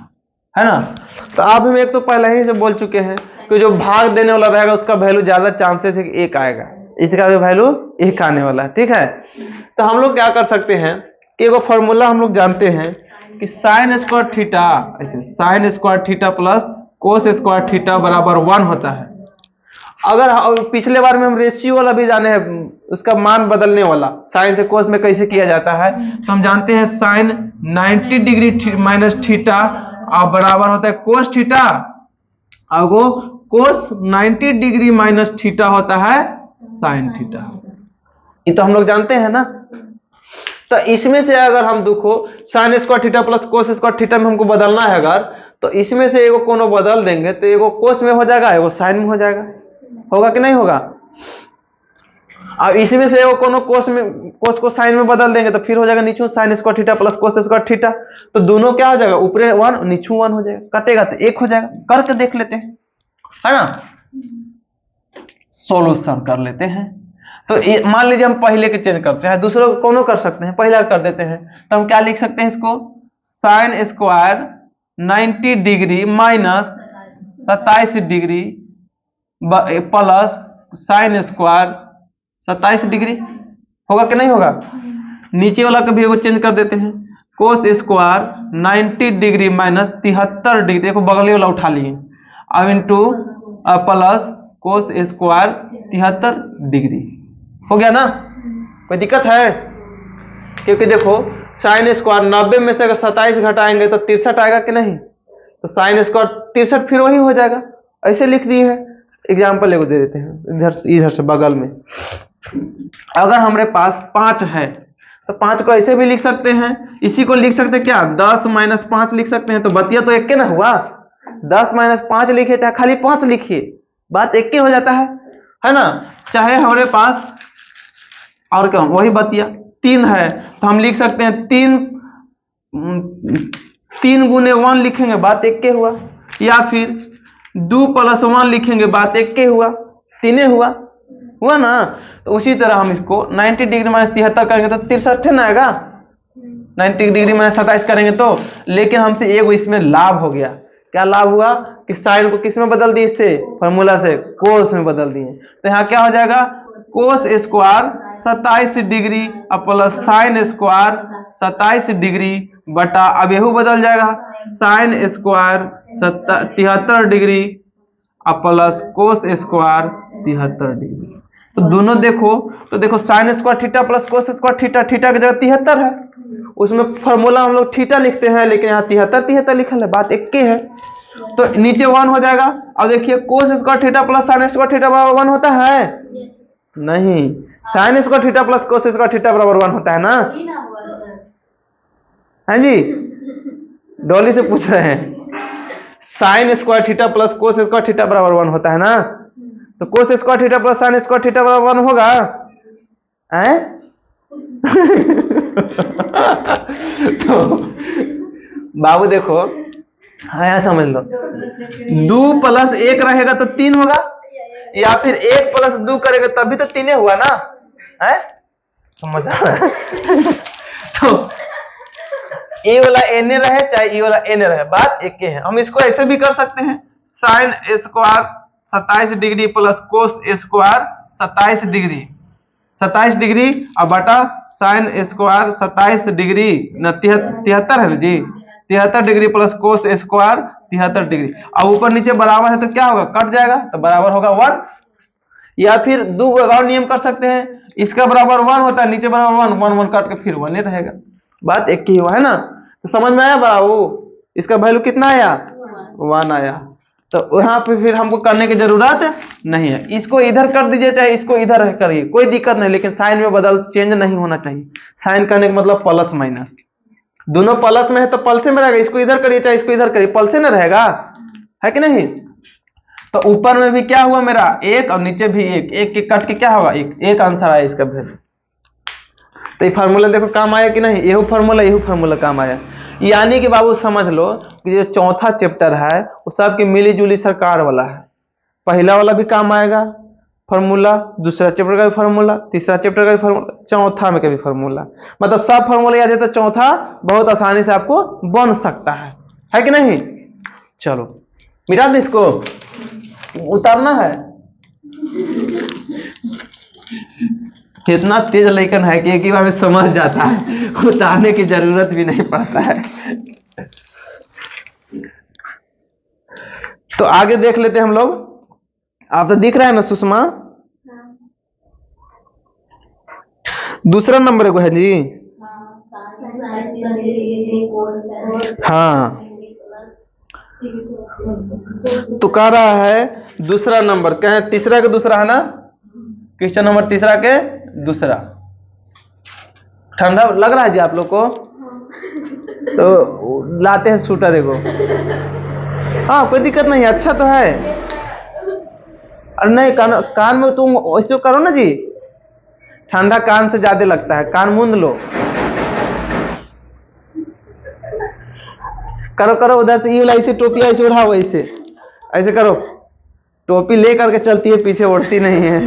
है ना। तो आप हम एक तो पहले ही से बोल चुके हैं कि जो भाग देने वाला रहेगा उसका वैल्यू ज्यादा चांसेस है कि 1 आएगा, इसका भी वैल्यू 1 आने वाला है, ठीक है। तो हम लोग क्या कर सकते हैं कि एगो फॉर्मूला हम लोग जानते हैं कि sign square theta, sign square theta plus cos square theta बराबर 1 होता है। अगर पिछले बार में हम रेशियो वाला भी जाने हैं, उसका मान बदलने वाला साइन से कोस में कैसे किया जाता है, तो हम जानते हैं साइन 90 डिग्री माइनस थीटा और बराबर होता है कोस थीटा और वो कोस 90 डिग्री माइनस थीटा होता है साइन थीटा। ये तो हम लोग जानते हैं ना। तो इसमें से अगर हम देखो sign square theta plus cos square theta में हमको बदलना है अगर, तो इसमें से एगो कोनो बदल देंगे तो एगो कोस में हो जाएगा, एगो साइन में हो जाएगा। होगा कि नहीं होगा? अब इसमें से एगो कोनो कोस को साइन में बदल देंगे तो फिर हो जाएगा नीचू sine square theta plus cos square theta. तो दोनों क्या हो जाएगा, ऊपरे 1 नीचू 1 हो जाएगा, कटेगा तो 1 हो जाएगा। करके देख लेते हैं, है ना। सोल्यूशन कर लेते हैं। तो मान लीजिए हम पहले के चेंज करते हैं, दूसरे को कोनो कर सकते हैं, पहला कर देते हैं। तो हम क्या लिख सकते हैं इसको, sine square 90 degree minus 27 degree plus sine square 27 degree. होगा कि नहीं होगा? नीचे वाला का भी एगो चेंज कर देते हैं, cos square 90 degree minus 73 degree, देखो बगले वाला उठा लिए, अब into plus cos square 73 degree. हो गया ना? कोई दिक्कत है? क्योंकि देखो साइन स्क्वायर 90 में से अगर 27 घटाएंगे तो 63 आएगा कि नहीं? तो साइन स्क्वायर 63 फिर वही हो जाएगा। ऐसे लिख दिए हैं। एग्जाम्पल एगो दे देते हैं इधर से बगल में। अगर हमारे पास 5 है तो 5 को ऐसे भी लिख सकते हैं, इसी को लिख सकते हैं क्या, 10 माइनस 5 लिख सकते हैं। तो बतिया तो एक के ना हुआ, 10 माइनस 5 लिखिए चाहे खाली 5 लिखिए, बात एक के हो जाता है ना। चाहे हमारे पास और क्या वही बतिया 3 है तो हम लिख सकते हैं 3 गुने 1 लिखेंगे, बात एक के हुआ। या फिर 2 प्लस 1 लिखेंगे, बात एक के हुआ, 3 हुआ ना। तो उसी तरह हम इसको 90 डिग्री माइनस 73 करेंगे तो 63 ना आएगा, 90 डिग्री माइनस 27 करेंगे तो। लेकिन हमसे एगो इसमें लाभ हो गया। क्या लाभ हुआ कि साइन को किस में बदल दिए, इससे फॉर्मूला से कोस में बदल दिए। तो यहाँ क्या हो जाएगा, cos square 27 degree plus sine square 27 degree बटा, अब यहू बदल जाएगा, sine square 73 degree plus cos square 73 degree. तो दोनों देखो, तो देखो sign square theta plus cos square theta, theta की जगह 73 है, उसमें फॉर्मूला हम लोग थीटा लिखते हैं, लेकिन यहाँ 73 लिखल है, बात एक के है। तो नीचे 1 हो जाएगा। अब देखिए कोस square theta plus sign square theta बराबर 1 होता है? नहीं, sign square theta plus cos square theta बराबर 1 होता है ना। हाँ जी, डॉली से पूछ रहे हैं, sine square theta plus cos square theta बराबर 1 होता है ना। तो कोस square theta plus sign square theta बराबर 1 होगा, हैं? तो बाबू देखो, हाँ यहाँ समझ लो, 2 प्लस 1 रहेगा तो 3 होगा, या फिर 1 प्लस 2 करेगा तभी तो 3 हुआ ना, है? समझ आ रहा है? तो ए वाला एन रहे चाहे ई वाला एन रहे, बात एक है। हम इसको ऐसे भी कर सकते हैं, sine square 27 degree plus cos square 27 degree, 27 degree और बटा साइन स्क्वायर 27 डिग्री 73 है जी, 73 degree plus cos square 73 degree. अब ऊपर नीचे बराबर है तो क्या होगा, कट जाएगा, तो बराबर होगा 1। या फिर 2 और नियम कर सकते हैं, इसका बराबर 1 होता है, नीचे बराबर 1, 1 1 काट के फिर 1 ही रहेगा, बात एक ही हुआ है ना। तो समझ में आया बाबू, इसका वैल्यू कितना आया, 1 आया। तो यहाँ पे फिर हमको करने की जरूरत नहीं है, इसको इधर कर दीजिए चाहे इसको इधर करिए, कोई दिक्कत नहीं, लेकिन साइन में चेंज नहीं होना चाहिए। साइन करने का मतलब प्लस माइनस, दोनों प्लस में है तो पल्से में रहेगा, इसको इधर करिए चाहे इसको इधर करिए, पल्से में रहेगा, है कि नहीं। तो ऊपर में भी क्या हुआ मेरा 1 और नीचे भी 1, 1 के कट के क्या होगा 1 आंसर आया इसका वैल्यू। तो ये फार्मूला देखो काम आया कि नहीं, यही फार्मूला काम आया। यानी कि बाबू समझ लो कि जो चौथा चैप्टर है वो सबकी मिली जुली सरकार वाला है। पहला वाला भी काम आएगा फार्मूला, दूसरा चैप्टर का भी फार्मूला, तीसरा चैप्टर का भी फार्मूला, चौथा में का भी फार्मूला, मतलब सब फार्मूला याद है तो चौथा बहुत आसानी से आपको बन सकता है कि नहीं। चलो मिटा दे, इसको उतारना है। इतना तेज लेकिन है कि एक ही बार में समझ जाता है, उतारने की जरूरत भी नहीं पड़ता है। तो आगे देख लेते हैं हम लोग। आप तो दिख रहा है ना सुषमा, दूसरा नंबर को है जी, हाँ तो कह रहा है दूसरा नंबर, कहें तीसरा के दूसरा है ना, क्वेश्चन नंबर तीसरा के दूसरा। ठंडा लग रहा है जी आप लोग को? तो लाते हैं सूटर एगो। हाँ कोई दिक्कत नहीं, अच्छा तो है। अरे नहीं कान में तुम ऐसे करो ना जी, ठंडा कान से ज्यादा लगता है, कान मूंद लो। करो करो, उधर से ये वाला ऐसे टोपी ऐसे उड़ाओ, ऐसे ऐसे करो। टोपी ले करके चलती है, पीछे उड़ती नहीं है।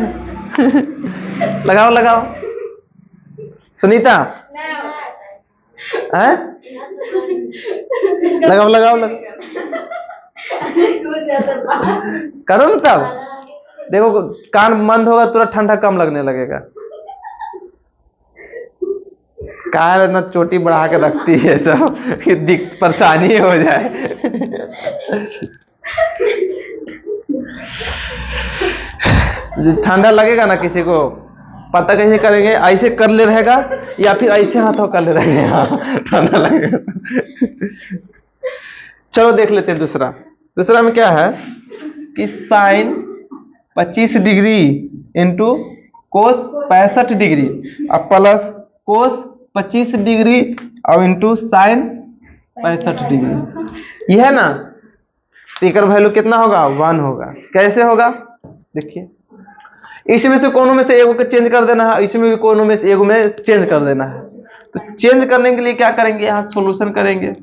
लगाओ लगाओ सुनीता, हैं? लगाओ लगाओ लगाओ, करो ना तब देखो कान बंद होगा, तुरंत ठंडा कम लगने लगेगा। कान इतना चोटी बढ़ा के रखती है सब कि परेशानी हो जाए। ठंडा लगेगा ना किसी को, पता कैसे करेंगे? ऐसे कर ले रहेगा या फिर ऐसे हाथों कर ले रहेंगे, हाँ ठंडा लगेगा। चलो देख लेते हैं दूसरा। दूसरा में क्या है कि sine 25 degree into cos 65 degree अब प्लस कोस 25 डिग्री और इंटू साइन 65 डिग्री, ये है ना। तो इसका वैल्यू कितना होगा? 1 होगा। कैसे होगा देखिए, इसमें से कोनो में से एगो को चेंज कर देना है, इसमें भी कोनो में से एगो में चेंज कर देना है। तो चेंज करने के लिए क्या करेंगे, यहाँ सॉल्यूशन करेंगे।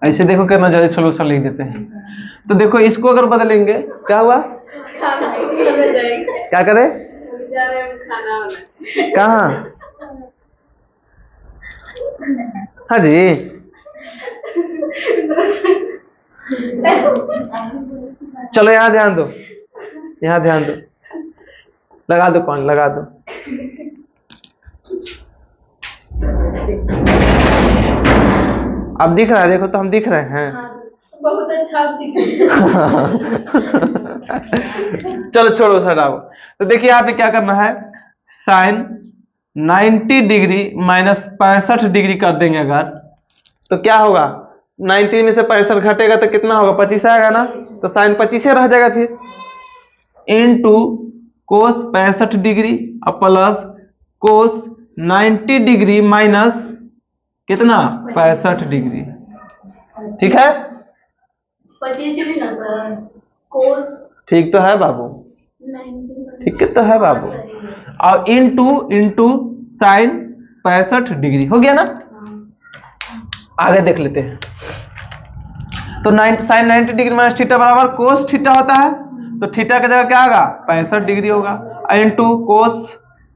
ऐसे देखो कितना जल्दी सॉल्यूशन लिख देते हैं। तो देखो इसको अगर बदलेंगे क्या हुआ, क्या करे, कहाँ, हाँ जी चलो यहाँ ध्यान दो, यहाँ ध्यान दो, लगा दो कौन, लगा दो। अब दिख रहा है, देखो तो हम दिख रहे हैं। बहुत अच्छा दिख रहा है। चलो छोड़ो सर आओ। तो देखिए यहाँ पे क्या करना है, साइन 90 डिग्री माइनस 65 डिग्री कर देंगे अगर, तो क्या होगा, 90 में से 65 घटेगा तो कितना होगा, 25 आएगा ना। तो साइन 25 रह जाएगा फिर, इनटू कोस 65 डिग्री और प्लस कोस 90 डिग्री माइनस कितना 65 डिग्री। ठीक है, 25 डिग्री ना सर, कोस ठीक तो है बाबू, 90 ठीक तो है बाबू। और इंटू साइन 65 डिग्री हो गया ना। आगे देख लेते हैं। तो साइन 90 डिग्री माइनस थीटा बराबर कोस थीटा होता है, तो थीटा की जगह क्या होगा 65 डिग्री होगा, इंटू कोस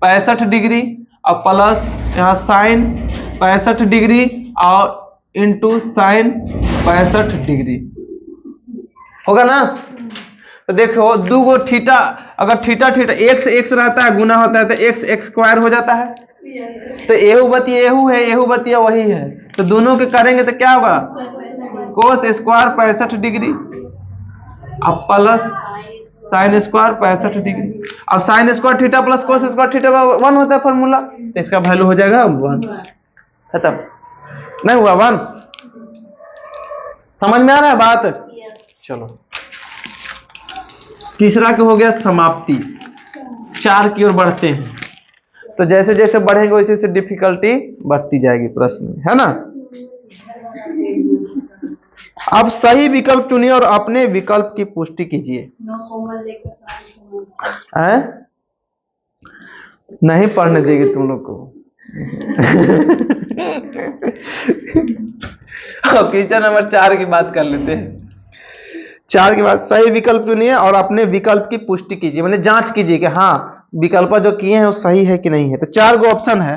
65 डिग्री और प्लस यहाँ साइन 65 डिग्री और इंटू साइन 65 डिग्री होगा ना। तो देखो दो गो थीटा, अगर थीटा थीटा एक्स एक्स रहता है गुना होता है तो एक्स एक्स स्क्वायर हो जाता है। तो एहू बतिया एहू है, एहू बतिया वही है, तो दोनों के करेंगे तो क्या होगा कोस स्क्वायर 65 डिग्री अब प्लस साइन स्क्वायर 65 डिग्री। अब sign square theta plus cos square theta 1 होता है फॉर्मूला, तो इसका वैल्यू हो जाएगा 1। खत्म, नहीं हुआ 1? समझ में आ रहा है बात? चलो तीसरा का हो गया समाप्ति, 4 की ओर बढ़ते हैं। तो जैसे जैसे बढ़ेंगे वैसे वैसे डिफिकल्टी बढ़ती जाएगी प्रश्न में, है ना। अब सही विकल्प चुनिए और अपने विकल्प की पुष्टि कीजिए। नहीं पढ़ने देगी तुम लोग को। क्वेश्चन नंबर 4 की बात कर लेते हैं। 4 के बाद सही विकल्प चुनिए और अपने विकल्प की पुष्टि कीजिए, मैंने जांच कीजिए कि हाँ विकल्प जो किए हैं वो सही है कि नहीं है। तो 4 गो ऑप्शन है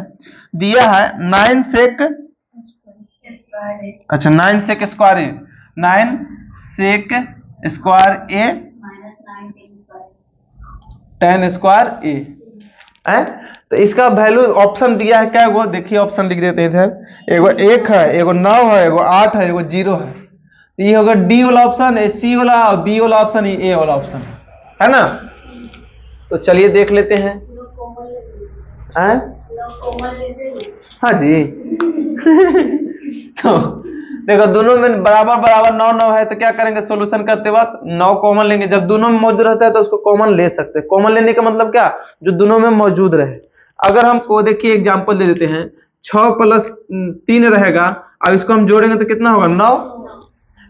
दिया है, 9 सेक, अच्छा 9 सेक स्क्वायर ए, 9 सेक स्क्वायर ए 10 स्क्वायर ए है। तो इसका वैल्यू ऑप्शन दिया है क्या वो देखिए, ऑप्शन लिख देते हैं इधर। एगो 1 है, एगो 9 है, एगो 8 है, एगो 0 है। तो ये होगा डी वाला ऑप्शन, सी वाला, बी वाला ऑप्शन, ए वाला ऑप्शन है ना। तो चलिए देख लेते हैं। हाँ जी। देखो दोनों में बराबर बराबर 9 9 है तो क्या करेंगे, सॉल्यूशन करते वक्त 9 कॉमन लेंगे। जब दोनों में मौजूद रहता है तो उसको कॉमन ले सकते हैं। कॉमन लेने का मतलब क्या, जो दोनों में मौजूद रहे। अगर हमको देखिए एग्जांपल दे देते हैं, 6 + 3 रहेगा, अब इसको हम जोड़ेंगे तो कितना होगा, 9।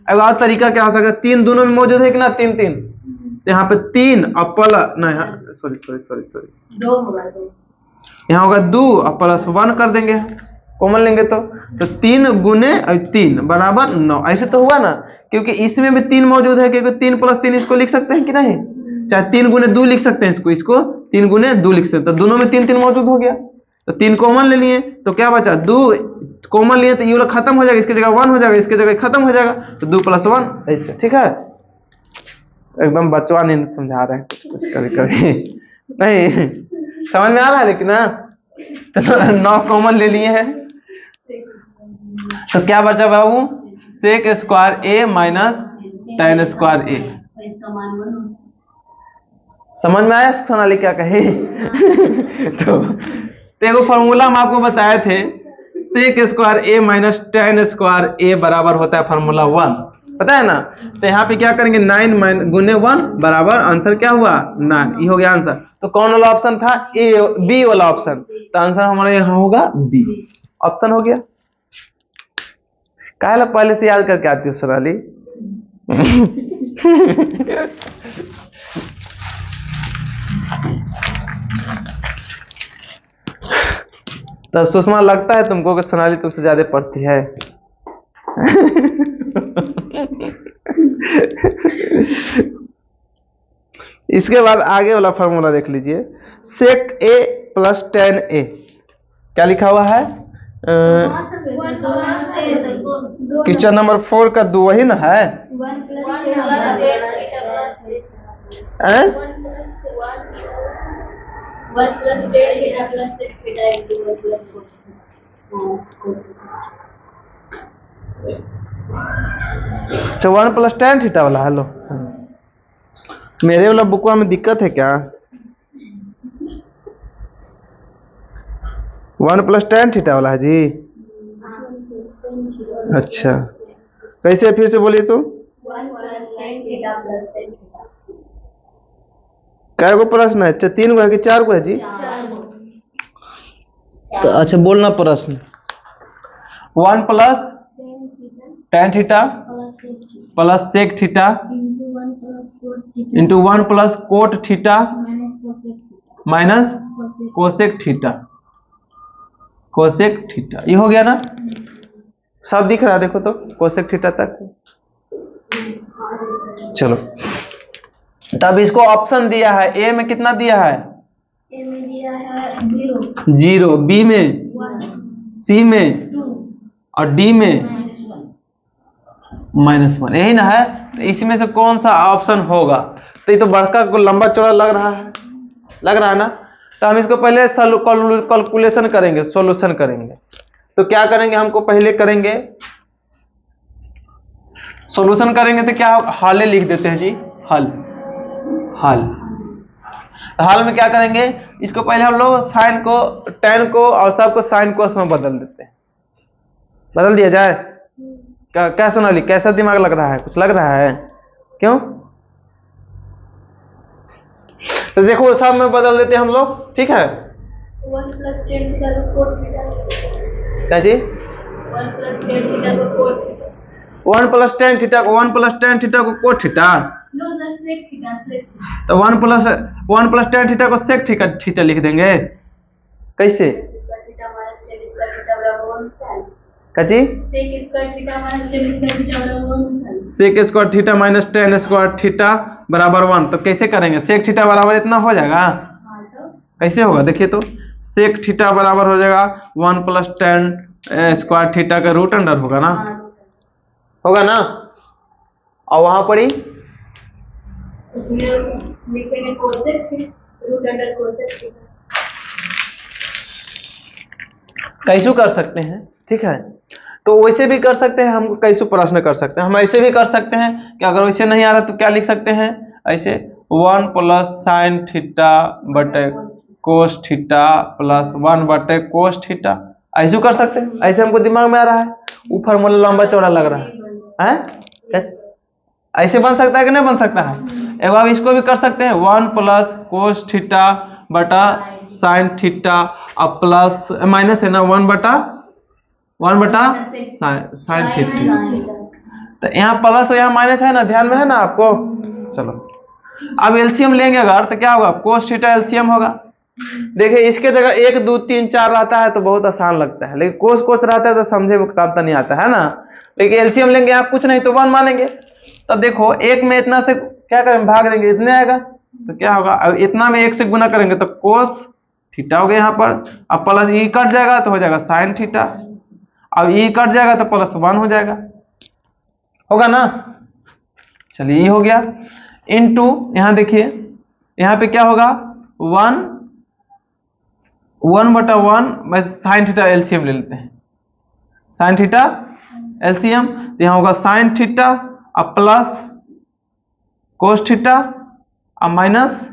अब और तरीका क्या हो सकता है, 3 दोनों में मौजूद है कि ना, 3 3, यहाँ पे 3 और प्लस नहीं, सॉरी 2 होगा, 2 यहाँ होगा 2 और +1 कर देंगे, कॉमन लेंगे तो 3 गुने 3 बराबर 9। ऐसे तो हुआ ना, क्योंकि इसमें भी 3 मौजूद है, क्योंकि 3 + 3 इसको लिख सकते हैं कि नहीं, चाहे 3 गुने 2 लिख सकते हैं, इसको 3 गुने 2 लिख सकते हैं। दोनों में 3 3 मौजूद हो गया, तो 3 कॉमन ले लिए तो क्या बचा, 2 कॉमन लिए तो ये वाला खत्म हो जाएगा, इसकी जगह 1 हो जाएगा, इसकी जगह खत्म हो जाएगा, तो 2 + 1 ऐसे। ठीक है, एकदम बचवा नहीं समझा रहे हैं, कुछ कभी नहीं समझ में आ रहा है, लेकिन ना तो 9 कॉमन ले लिए हैं, तो क्या बचा बाबू, sec square a minus tan square a। इसका मान 1 समझ में आया सोनाली क्या कहे? तो देखो फॉर्मूला हम आपको बताए थे, sec square a minus tan square a बराबर होता है फार्मूला 1, पता है ना। तो यहाँ पे क्या करेंगे, 9 गुने 1 बराबर आंसर क्या हुआ, 9। ये हो गया आंसर। तो कौन वाला ऑप्शन था, ए, बी वाला ऑप्शन, तो आंसर हमारा यहाँ होगा बी ऑप्शन हो गया। काहे ला पहले से याद करके आती हो सोनाली? तब सुषमा लगता है तुमको कि सोनाली तुमसे ज्यादा पढ़ती है। इसके बाद आगे वाला फॉर्मूला देख लीजिए, sec a + tan a, क्या लिखा हुआ है, क्वेश्चन नंबर 4 का 2 वही ना है, 1 + tan theta + sec theta into 1 + cos अच्छा 1 + tan थीटा वाला, हेलो मेरे वाला बुकवा में दिक्कत है क्या, 1 + tan थीटा वाला है जी। अच्छा कैसे, फिर से बोलिए तो, 1 + tan थीटा + sec थीटा, कै गो प्रश्न है, 3 गो है कि 4 गो है जी? 4 तो अच्छा बोलना प्रश्न, 1 + tan theta + sec theta into 1 + cot theta minus cosec theta, cosec theta, ये हो गया ना, सब दिख रहा है देखो तो, कोसेक थीटा तक। चलो तब इसको ऑप्शन दिया है, ए में कितना दिया है, ए में दिया है 0 0, बी में 1 सी में 2 और डी में -1, यही ना है। तो इसमें से कौन सा ऑप्शन होगा, तो ये तो बड़का को लंबा चौड़ा लग रहा है ना। तो हम इसको पहले कैलकुलेशन करेंगे, सॉल्यूशन करेंगे। तो क्या करेंगे, हमको पहले करेंगे सॉल्यूशन करेंगे, तो क्या हल लिख देते हैं जी, हल। तो हल में क्या करेंगे, इसको पहले हम लोग साइन को, tan को और सबको साइन को उसमें बदल देते हैं, बदल दिया जाए। क्या सोनाली, कैसा दिमाग लग रहा है, कुछ लग रहा है क्यों? तो देखो सब में बदल देते हैं हम लोग, ठीक है। 1 + tan थीटा को cot थीटा, क्या जी, 1 + tan थीटा को cot थीटा, 1 + tan थीटा को cot theta, no sir sec theta, तो 1 + tan थीटा को sec थीटा लिख देंगे, कैसे, इसका थीटा माइनस tan इसका थीटा बराबर 1 होता है, क्या जी, sec square theta minus tan इसका थीटा बराबर 1 होता है, sec square theta minus tan square theta बराबर 1। तो कैसे करेंगे, sec थीटा बराबर इतना हो जाएगा, हाँ तो कैसे होगा देखिए तो, sec थीटा बराबर हो जाएगा 1 + tan स्क्वायर थीटा का रूट अंडर होगा ना, होगा ना। और वहां पर ही उसमें लिखेंगे cosec root under cosec theta, कैसे कर सकते हैं, ठीक है। तो वैसे भी कर सकते हैं, हम कैसे प्रश्न कर सकते हैं, हम ऐसे भी कर सकते हैं कि अगर वैसे नहीं आ रहा तो क्या लिख सकते हैं, ऐसे 1 + sin थीटा बटे cos थीटा + 1 बटे cos थीटा, ऐसे कर सकते हैं। ऐसे हमको दिमाग में आ रहा है वो फार्मूला लंबा चौड़ा लग रहा है। ऐसे बन सकता है कि नहीं बन सकता है? एक बार इसको भी कर सकते हैं, 1 प्लस कोस थीटा बटा साइन थीटा अब प्लस माइनस है ना 1 बटा साइन थीटा। तो यहाँ प्लस और यहाँ माइनस है ना, ध्यान में है ना आपको। चलो अब एलसीएम लेंगे अगर तो क्या होगा, कोस थीटा एलसीएम होगा। देखिए इसके जगह 1 2 3 4 रहता है तो बहुत आसान लगता है, लेकिन कोस रहता है तो समझे में काम तो नहीं आता है ना। लेकिन एलसीएम लेंगे आप कुछ नहीं तो 1 मानेंगे। तब देखो एक में इतना से क्या करें, भाग देंगे, इतने आएगा तो क्या होगा, अब इतना में 1 से गुना करेंगे तो कोस थीटा हो गया यहाँ पर। अब प्लस ई कट जाएगा तो हो जाएगा साइन थीटा, अब ई कट जाएगा तो प्लस 1 हो जाएगा, होगा ना। चलिए ये हो गया इनटू यहां देखिए यहां पे क्या होगा 1 बटा 1 साइन थीटा एलसीएम ले लेते हैं, साइन थीटा एलसीएम यहां होगा साइन थीटा अब प्लस कोस थीटा अब माइनस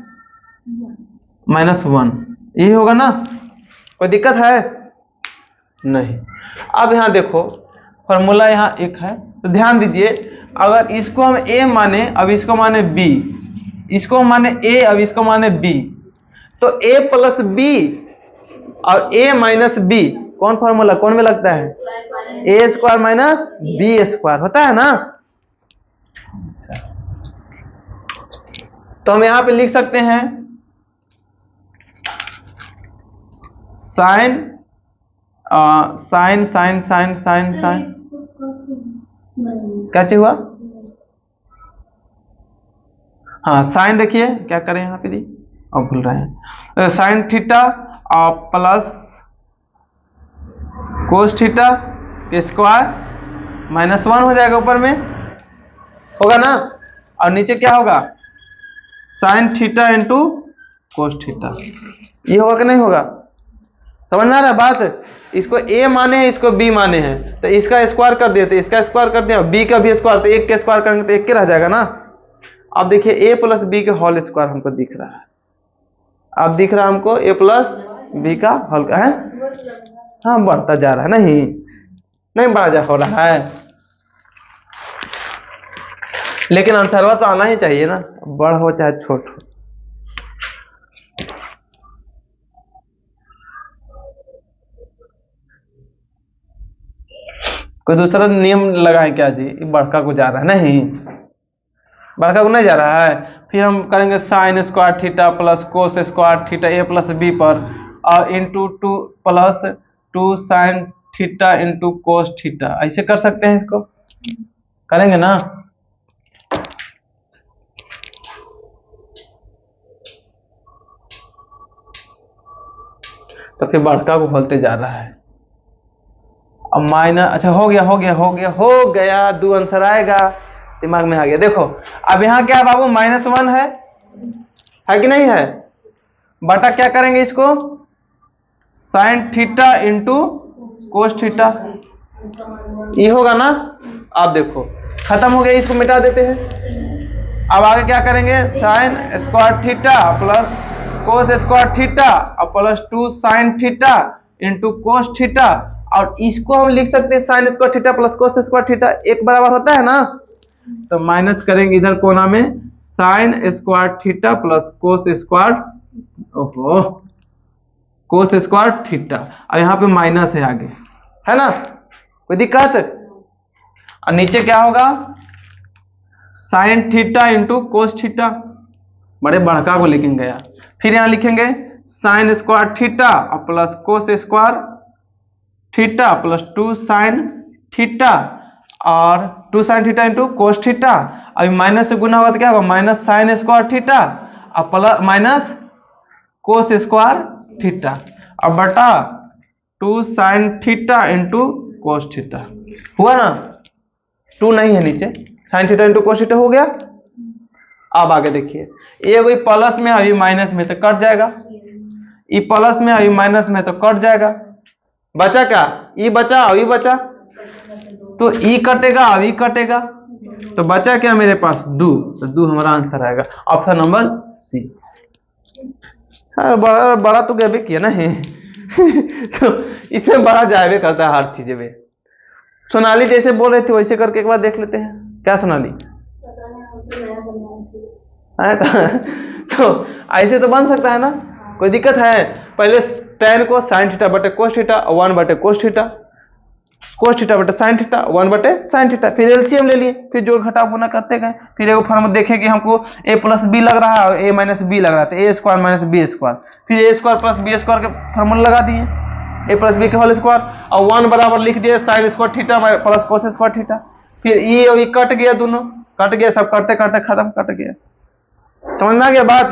1 यही होगा ना, कोई दिक्कत है नहीं। अब यहां देखो फॉर्मूला यहां एक है तो ध्यान दीजिए, अगर इसको हम a माने अब इसको माने b, इसको माने a अब इसको माने b, तो a प्लस b और a माइनस b कौन फॉर्मूला कौन में लगता है, a square minus b square होता है ना। तो हम यहां पे लिख सकते हैं sine sine sine sine sine sine क्या चीज हुआ, हाँ साइन देखिए क्या करें यहाँ पे दी अब भूल रहे हैं, साइन थीटा और प्लस कोस थीटा के स्क्वायर माइनस 1 हो जाएगा, ऊपर में होगा ना, और नीचे क्या होगा sign theta into cos theta, ये होगा कि नहीं होगा, समझ में आ रहा है बात। इसको a माने हैं इसको b माने हैं तो इसका स्क्वायर कर दिया तो इसका स्क्वायर कर दिया, b का भी स्क्वायर तो 1 के स्क्वायर करेंगे तो 1 के रह जाएगा ना। अब देखिए a प्लस बी के होल स्क्वायर हमको दिख रहा है, अब दिख रहा है हमको a प्लस बी का होल का है, हाँ बढ़ता जा रहा है, नहीं बढ़ा जा हो रहा है, लेकिन आंसर तो आना ही चाहिए ना, बड़ हो चाहे छोट हो। कोई दूसरा नियम लगाए क्या जी, बड़का को जा रहा है, नहीं बड़का को नहीं जा रहा है। फिर हम करेंगे sine square theta plus cos square theta a plus B पर और into 2 plus 2 sine theta into cos theta, ऐसे कर सकते हैं, इसको करेंगे ना। तो फिर बड़का को खोलते जा रहा है, अब माइनस, अच्छा हो गया 2 आंसर आएगा, दिमाग में आ गया। देखो अब यहाँ क्या बाबू -1 है कि नहीं है, बटा क्या करेंगे इसको sign theta into cos theta, ये होगा ना। अब देखो खत्म हो गया, इसको मिटा देते हैं। अब आगे क्या करेंगे sine square theta plus cos square theta और plus 2 sine theta into cos theta, और इसको हम लिख सकते हैं sine square theta plus cos square theta एक बराबर होता है ना, तो माइनस करेंगे इधर कोना में sign square theta plus cos square कोस स्क्वायर थीटा, और यहाँ पे माइनस है आगे, है ना, कोई दिक्कत। और नीचे क्या होगा sign theta into cos theta, बड़े बड़का को लिखेंगे गया। फिर यहाँ लिखेंगे साइन स्क्वायर थीटा और plus cos square theta plus 2 sine theta और 2 sine theta into cos theta, अभी माइनस से गुना होगा तो क्या होगा माइनस साइन स्क्वायर थीटा और plus minus cos square theta और बटा 2 sine theta into cos theta, हुआ ना। 2 नहीं है नीचे, sign theta into cos theta हो गया। अब आगे देखिए ये कोई प्लस में अभी माइनस में तो कट जाएगा, ये प्लस में अभी माइनस में तो कट जाएगा, बचा क्या ई बचा अभी बचा, तो ई कटेगा अभी कटेगा, तो बचा क्या मेरे पास 2, तो 2 हमारा आंसर आएगा, ऑप्शन नंबर सी। बड़ा तो गए किया ना है तो इसमें बड़ा जाए करता है हर चीज में, सोनाली जैसे बोल रहे थे वैसे करके एक बार देख लेते हैं। क्या सोनाली? पता नहीं, हम तो नया बनाए थे। है तो ऐसे तो बन सकता है ना, कोई दिक्कत है? पहले tan को sin थीटा बटे cos थीटा 1 बटे cos थीटा, cos थीटा बटे sin थीटा 1 बटे sin थीटा, फिर एलसीएम ले लिए, फिर जोड़ घटाव गुना करते गए, फिर एक फॉर्मूला देखे कि हमको a प्लस बी लग रहा है और a माइनस बी लग रहा था, a square minus B square, फिर a square plus B square के फॉर्मूला लगा दिए, a प्लस बी के होल स्क्वायर, और 1 बराबर लिख दिए sin square theta plus cos square theta, फिर ये और ये कट गया, दोनों कट गया, सब करते करते खत्म, कट गया। समझ में आ गया बात?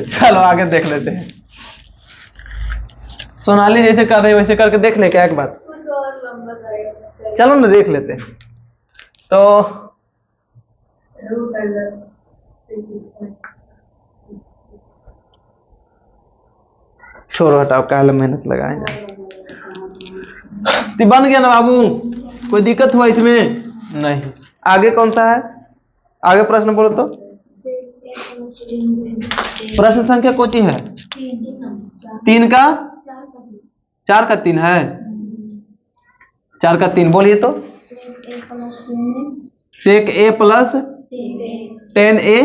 चलो आगे देख लेते हैं। सोनाली जैसे कर रही है वैसे करके देख ले क्या एक बार? कुछ और लंबा जाएगा। चलो ना देख लेते हैं। तो रूट अंडर स्क्वायर, छोड़ो हटाओ, काहे मेहनत लगाएंगे। तो बन गया ना बाबू, कोई दिक्कत हुआ इसमें? नहीं। आगे कौन सा है? आगे प्रश्न बोलो तो। प्रश्न संख्या कौन सी है? 3 का 4 का 3 है, 4 का 3 बोलिए तो। Sec a plus 10a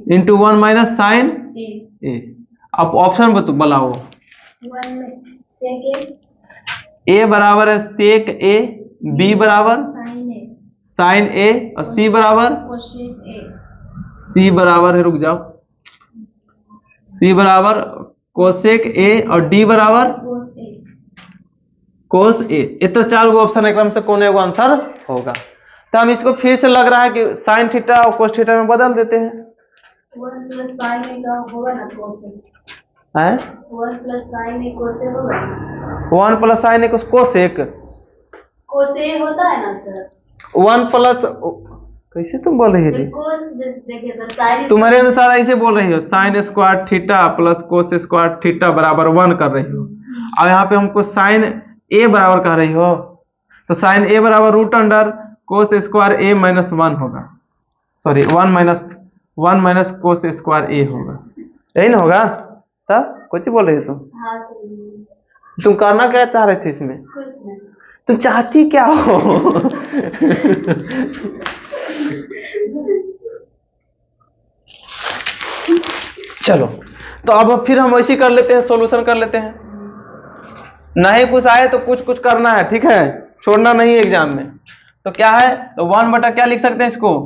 into 1 minus sine a। अब ऑप्शन बताओ। a बराबर है सेक a, b बराबर साइन a और c बराबर है, रुक जाओ, c बराबर कोसेक a और d बराबर कोस a। ये तो 4 गो ऑप्शन है, क्रम से कौन एगो आंसर होगा। तो हम इसको फिर से लग रहा है कि साइन थीटा और कोस थीटा में बदल देते हैं। 1 प्लस साइन ए का होगा ना कोसेक है 1 प्लस साइन ए कोसेक होगा। 1 प्लस साइन ए कोसेक कोसेक होता है ना सर। 1 प्लस, कैसे तुम बोल रही है जी? देखिए सर, साइन तुम्हारे अनुसार ऐसे बोल रही हो, sign square theta plus cos square theta बराबर 1 कर रही हो। अब यहाँ पे हमको साइन ए बराबर कह रही हो, तो साइन ए बराबर रूट अंडर कोस स्क्वायर ए माइनस 1 होगा, सॉरी 1 माइनस कोस स्क्वायर ए होगा, यही ना होगा? तब कुछ बोल रही तुम? हाँ तुम करना क्या चाह रहे थे इसमें? कुछ नहीं। तुम चाहती क्या हो? चलो तो अब फिर हम वैसे कर लेते हैं, सॉल्यूशन कर लेते हैं। नहीं कुछ आए तो कुछ कुछ करना है, ठीक है, छोड़ना नहीं एग्जाम में। तो क्या है, तो 1 बटा क्या लिख सकते हैं इसको?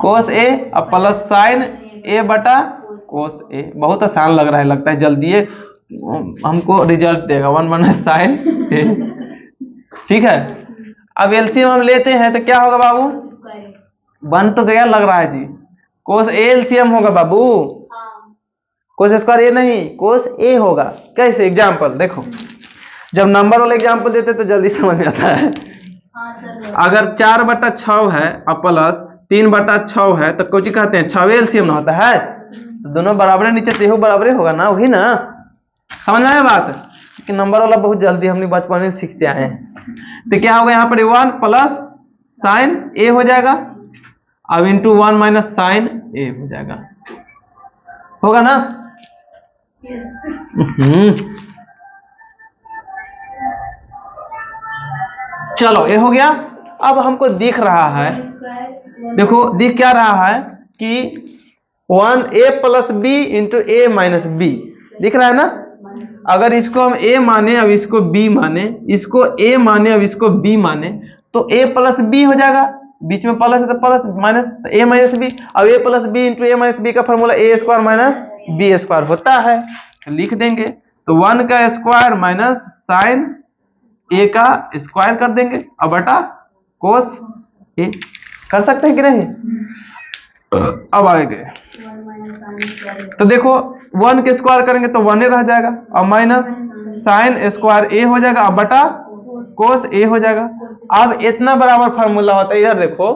कोस ए और प्लस साइन ए बटा कोस ए। बहुत आसान लग रहा है, लगता है जल्दी हमको रिजल्ट देगा 1 माइनस साइन ए। ठीक है, अब एलसीएम हम लेते हैं तो क्या होगा बाबू? बन तो गया लग रहा है जी, कोस ए एलसीएम होगा बाबू, कोस स्क्वायर ए नहीं, कोस ए होगा। कैसे? एग्जाम्पल देखो, जब नंबर वाला एग्जाम्पल देते तो जल्दी समझ में आता है। अगर 4 बटा 6 है और प्लस 3 बटा 6 है तो कुछ कहते हैं 6 एलसीएम ना होता है, तो दोनों बराबर नीचे तो बराबर होगा ना, वही ना। समझ आया बात? कि नंबर वाला बहुत जल्दी हमने बचपन में सीखते आए हैं। तो क्या होगा यहाँ पर 1 प्लस साइन ए हो जाएगा, अब इंटू 1 माइनस साइन ए हो जाएगा, होगा ना? चलो ये हो गया। अब हमको दिख रहा है, देखो दिख क्या रहा है कि 1a plus B into A minus B दिख रहा है ना। अगर इसको हम a माने अब इसको b माने, इसको a माने अब इसको b माने, तो a प्लस बी हो जाएगा, बीच में प्लस है तो plus minus a minus B. अब a plus B into A minus B का formula a square minus B square होता है, तो लिख देंगे। तो 1 का स्क्वायर माइनस साइन a का स्क्वायर कर देंगे और बटा कोस a। कर सकते हैं कि नहीं? अब आगे तो देखो 1 के स्क्वायर करेंगे तो 1 रह जाएगा और माइनस साइन स्क्वायर a हो जाएगा और बटा कोस a हो जाएगा। अब इतना बराबर फार्मूला होता है, इधर देखो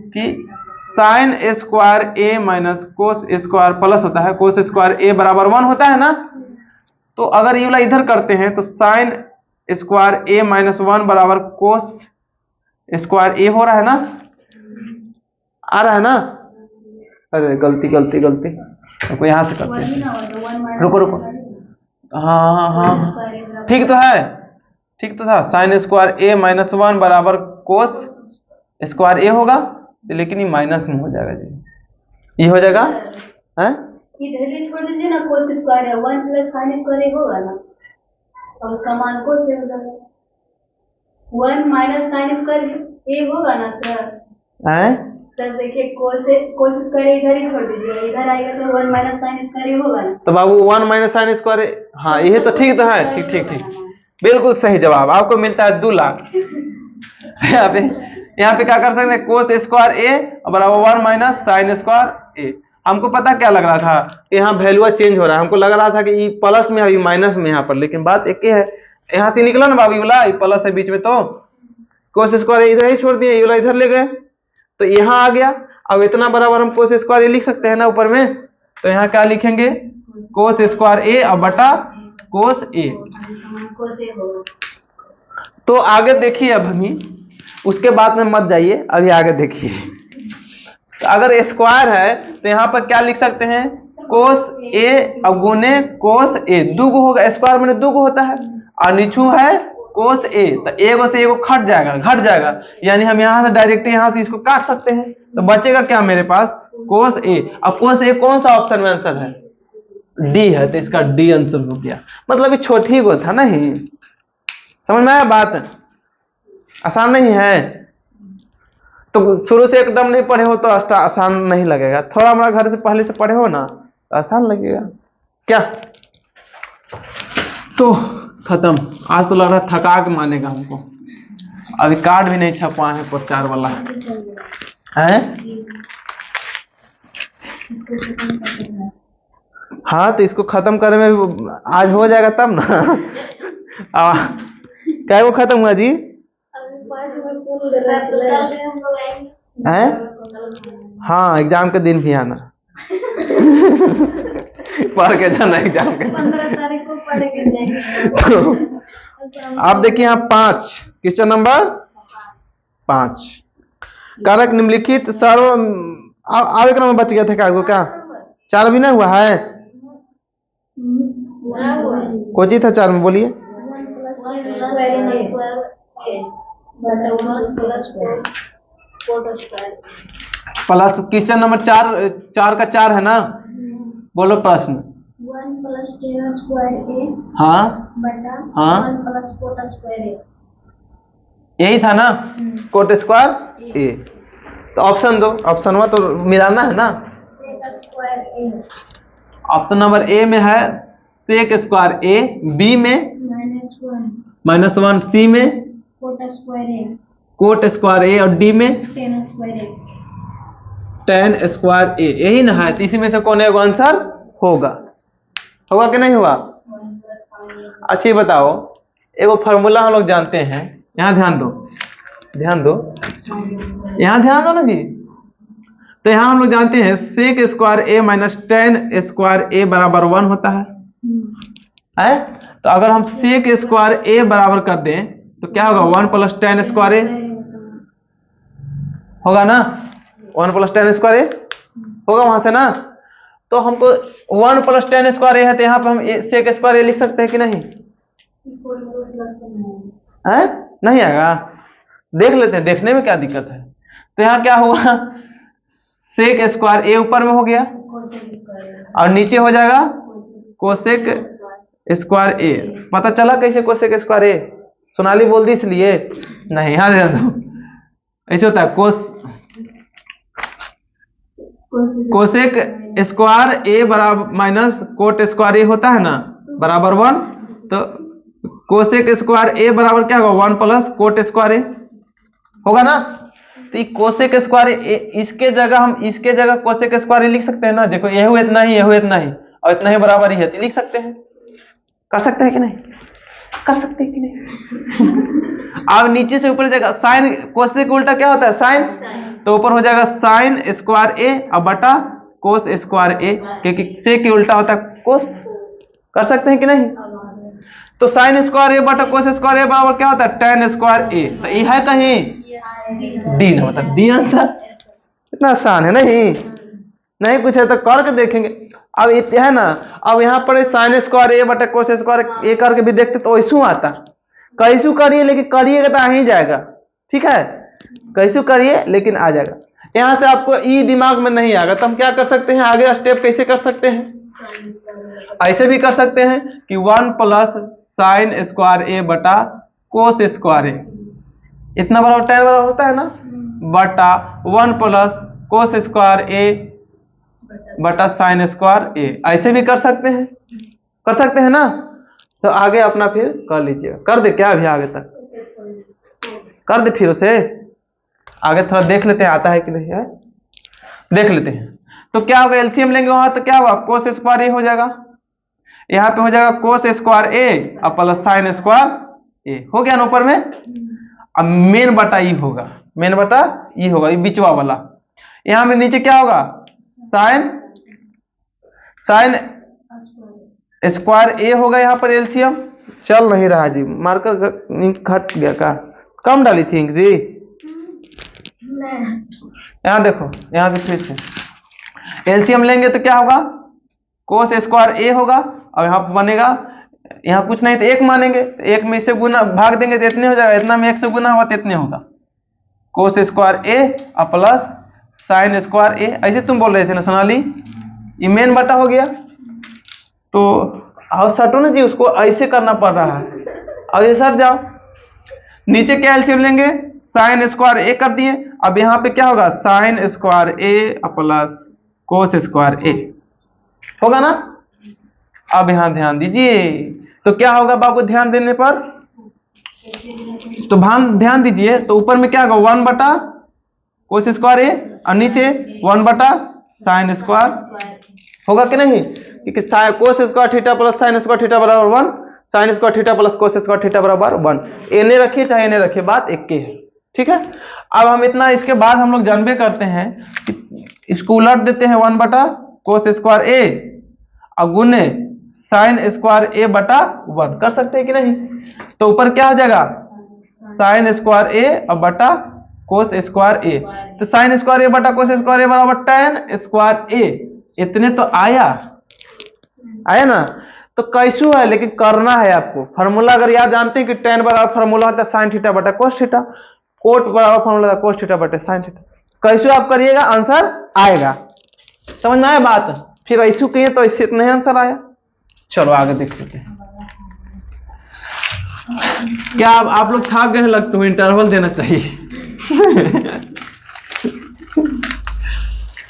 कि sine square a minus cos square plus होता है कोस स्क्वायर a बराबर 1 होता है ना। तो अगर ये वाला इधर करते हैं तो साइन स्क्वायर a माइनस 1 बराबर कोस स्क्वायर a हो रहा है ना, आ रहा है ना। अरे गलती गलती गलती, तो यहाँ से करते वन हैं। ही ना होता, वन माइनस रुको रुको, हाँ ठीक तो है, ठीक तो था। साइन स्क्वायर ए माइनस वन बराबर कोस स्क्वायर ए होगा, लेकिन ये माइनस में हो जाएगा जी, ये हो जाएगा है। इधर ही छोड़ दीजिए ना, कोस स्क्वायर है, वन प्लस साइन स्क्वायर ए होगा ना, और उसका मान कोस ए हो जाएगा। वन माइनस साइन स्क्वायर ए होगा ना सर। हैं सर देखिए, कोस स्क्वायर इधर ही छोड़ दीजिए, इधर आएगा तो वन माइनस साइन स्क्वायर होगा ना। तो बाबू वन माइनस साइन स्क्वायर, हाँ ये तो ठीक तो है, ठीक ठीक ठीक, बिल्कुल सही जवाब, आपको मिलता है 2 लाख। यहाँ पे क्या कर सकते हैं, कोस स्क्वायर ए बराबर वन माइनस साइन स्क्वायर ए। हमको पता क्या लग रहा था कि यहाँ वैल्यू चेंज हो रहा है, हमको लग रहा था कि ये प्लस में अभी माइनस में यहाँ पर, लेकिन बात एक ही है। यहाँ से निकला ना बाबू वाला, ये प्लस है बीच में, तो कोस स्क्वायर इधर ही छोड़ दिए, ये वाला इधर ले गए, तो यहाँ आ गया। अब इतना बराबर हम कोस स्क्वायर ए लिख सकते हैं ना ऊपर में, तो यहाँ क्या लिखेंगे, कोस स्क्वायर ए अब बटा कोस ए। कोस ए होगा। तो आगे देखिए, अब हमी उसके बाद में मत जाइए, अभी आगे देखिए। तो अगर स्क्वायर है तो यहाँ पर क्या लिख सकते हैं, कोस ए अब गुने कोस ए, दुगो होगा, स्क्वायर में दुगो होता है, और नीचू है कोस ए, तो एगो से एगो घट जाएगा, यानी हम यहाँ से डायरेक्ट यहाँ से इसको काट सकते हैं, तो बचेगा क्या मेरे पास, कोस ए। अब कोस ए कौन सा ऑप्शन में आंसर है, डी है, तो इसका डी आंसर हो गया। मतलब ये छोटी को था नहीं, समझ में आया बात, आसान नहीं है। तो शुरू से एकदम नहीं पढ़े हो तो आसान नहीं लगेगा, थोड़ा हमारा घर से पहले से पढ़े हो ना तो आसान लगेगा क्या। तो खत्म, आज तो लग रहा थका के मानेगा हमको, अभी कार्ड भी नहीं छपा है प्रचार वाला है। हाँ तो इसको खत्म करने में आज हो जाएगा तब ना। क्या वो खत्म हुआ जी हैं? हाँ एग्जाम के दिन भी आना। पढ़ के जाना एग्जाम के। 15 तारीख को पढ़ के जाएंगे। आप देखिए यहाँ 5, क्वेश्चन नंबर 5, कारक निम्नलिखित सर्व आवे क्रम में बच गया था क्या 4 भी नहीं हुआ है, कोई चीज था 4 में बोलिए। प्लस क्वेश्चन नंबर 4 का 4 है ना, बोलो प्रश्न। 1 प्लस टेन स्क्वायर ए हाँ बटा हाँ 1 प्लस कोट स्क्वायर ए, यही था ना, कोट स्क्वायर ए। तो ऑप्शन दो, ऑप्शन में तो मिलाना है ना। Sec square A option number A में है सेक स्क्वायर ए, बी में -1, सी में कोट स्क्वायर ए, और डी में टेन स्क्वायर ए। टेन स्क्वायर ए, यही ना है। तो इसी में से कौन एगो आंसर होगा कि नहीं होगा। अच्छा बताओ, एगो फॉर्मूला हम लोग जानते हैं, यहाँ ध्यान दो, यहाँ ध्यान दो ना जी। तो यहाँ हम लोग जानते हैं सेक स्क्वायर ए माइनस टेन स्क्वायर ए बराबर 1 होता है। तो अगर हम सेक स्क्वायर ए बराबर कर दें तो क्या होगा, 1 प्लस टेन स्क्वायर ए होगा ना, 1 प्लस टेन स्क्वायर ए होगा वहां से ना। तो हमको 1 प्लस टेन स्क्वायर ए है, तो यहाँ पर हम सेक स्क्वायर ए लिख सकते हैं कि नहीं है? नहीं आएगा, देख लेते हैं, देखने में क्या दिक्कत है। तो यहाँ क्या हुआ, सेक स्क्वायर ए ऊपर में हो गया और नीचे हो जाएगा कोसेक स्क्वायर ए। पता चला कैसे कोसेक स्क्वायर ए, सोनाली बोल दी इसलिए नहीं, यहाँ दे दो। ऐसे होता है कोसेक स्क्वायर ए बराबर माइनस कोट स्क्वायर ए होता है ना, बराबर 1। तो कोसेक स्क्वायर ए बराबर क्या होगा, 1 प्लस कोट स्क्वायर ए होगा ना। तो कोसेक स्क्वायर ए, इसके जगह कोसेक स्क्वायर ए लिख सकते हैं ना। देखो ये हुआ इतना ही, ये हुआ इतना ही, और इतना ही बराबर ही है, तो लिख सकते हैं। कर सकते हैं कि नहीं, कर सकते हैं कि नहीं। अब नीचे से ऊपर जाएगा साइन, कोसेक उल्टा क्या होता है साइन, तो ऊपर हो जाएगा साइन स्क्वायर ए अब बटा कोस स्क्वायर ए, क्योंकि सेक के उल्टा होता है कोस। कर सकते हैं कि नहीं। तो साइन स्क्वायर ए बटा कोस स्क्वायर ए बराबर क्या होता है, टेन स्क्वायर ए। तो ये है कहीं डी ना, मतलब डी आंसर। इतना आसान है नहीं, नहीं कुछ है तो करके देखेंगे। अब है ना, अब यहाँ पर साइन स्क्वायर ए बटा कोस स्क्वायर ए करके भी देखते तो ऐसू आता, कैसू करिए लेकिन करिएगा तो आ ही जाएगा, ठीक है, कैसू करिए लेकिन आ जाएगा। यहाँ से आपको ई दिमाग में नहीं आएगा तो हम क्या कर सकते हैं, आगे स्टेप कैसे कर सकते हैं, ऐसे भी कर सकते हैं कि 1 प्लस साइन स्क्वायर ए बटा कोस स्क्वायर ए, इतना बड़ा tan बड़ा होता है ना, बटा 1 प्लस कोस स्क्वायर ए बटा साइन स्क्वायर ए, ऐसे भी कर सकते हैं ना। तो आगे अपना फिर कर लीजिएगा, कर दे क्या अभी आगे तक कर दे, फिर उसे आगे थोड़ा देख लेते हैं आता है कि नहीं है, देख लेते हैं। तो क्या होगा, एलसीएम लेंगे वहां तो क्या होगा, कोस स्क्वायर ए हो जाएगा, यहाँ पे हो जाएगा कोस स्क्वायर ए और प्लस साइन स्क्वायर ए, हो गया ना ऊपर में। अब मेन बटा ई होगा, मेन बटा ई होगा, ये बीचवा वाला। यहाँ में नीचे क्या होगा, साइन स्क्वायर ए होगा, यहाँ पर एलसीएम चल नहीं रहा जी, मार्कर इंक घट गया का, कम डाली थी इंक जी, यहाँ देखो, यहाँ से फिर से एलसीएम लेंगे तो क्या होगा, कोस स्क्वायर ए होगा और यहाँ पर बनेगा, यहाँ कुछ नहीं तो एक मानेंगे, एक में इससे गुना भाग देंगे तो इतने हो जाएगा, इतना में एक से गुना हुआ तो इतने होगा, कोस स्क्वायर ए और प्लस साइन स्क्वायर ए, ऐसे तुम बोल रहे थे ना सोनाली, ये मेन बटा हो गया। तो आओ सटो ना जी, उसको ऐसे करना पड़ रहा है, अब ये सट जाओ, नीचे क्या एलसीएम लेंगे, साइन स्क्वायर ए कर दिए, अब यहाँ पे क्या होगा, साइन स्क्वायर ए प्लस कोस स्क्वायर ए होगा ना। अब यहाँ ध्यान दीजिए, तो क्या होगा बाबू ध्यान देने पर, तो ध्यान दीजिए, तो ऊपर में क्या होगा 1 बटा कोस स्क्वायर ए और नीचे 1 बटा साइन स्क्वायर होगा कि नहीं, क्योंकि कोस square theta plus sign square theta बराबर 1, sign square theta plus cos square theta बराबर 1, एने रखिए चाहे एने रखिए, बात एक के है, ठीक है। अब हम इतना, इसके बाद हम लोग जानबे करते हैं कि इसको उलट देते हैं 1 बटा कोस स्क्वायर ए और गुने साइन स्क्वायर ए बटा 1, कर सकते हैं कि नहीं। तो ऊपर क्या हो जाएगा, साइन स्क्वायर ए और बटा कोस स्क्वायर ए, तो साइन स्क्वायर ए बटा कोस स्क्वायर ए बराबर tan स्क्वायर ए, इतने तो आया ना। तो कैसू है लेकिन करना है आपको, फार्मूला अगर याद जानते हैं कि tan बराबर फार्मूला होता है साइन थीटा बटा कोस थीटा, कोट बराबर फार्मूला होता है कोस थीटा बटा साइन थीटा, कैसू आप करिएगा आंसर आएगा, समझ में आया बात। फिर ऐसू कहिए तो इससे इतना ही आंसर आया। चलो आगे देख लेते हैं, क्या आप लोग थक गए लगते हो, इंटरवल देना चाहिए।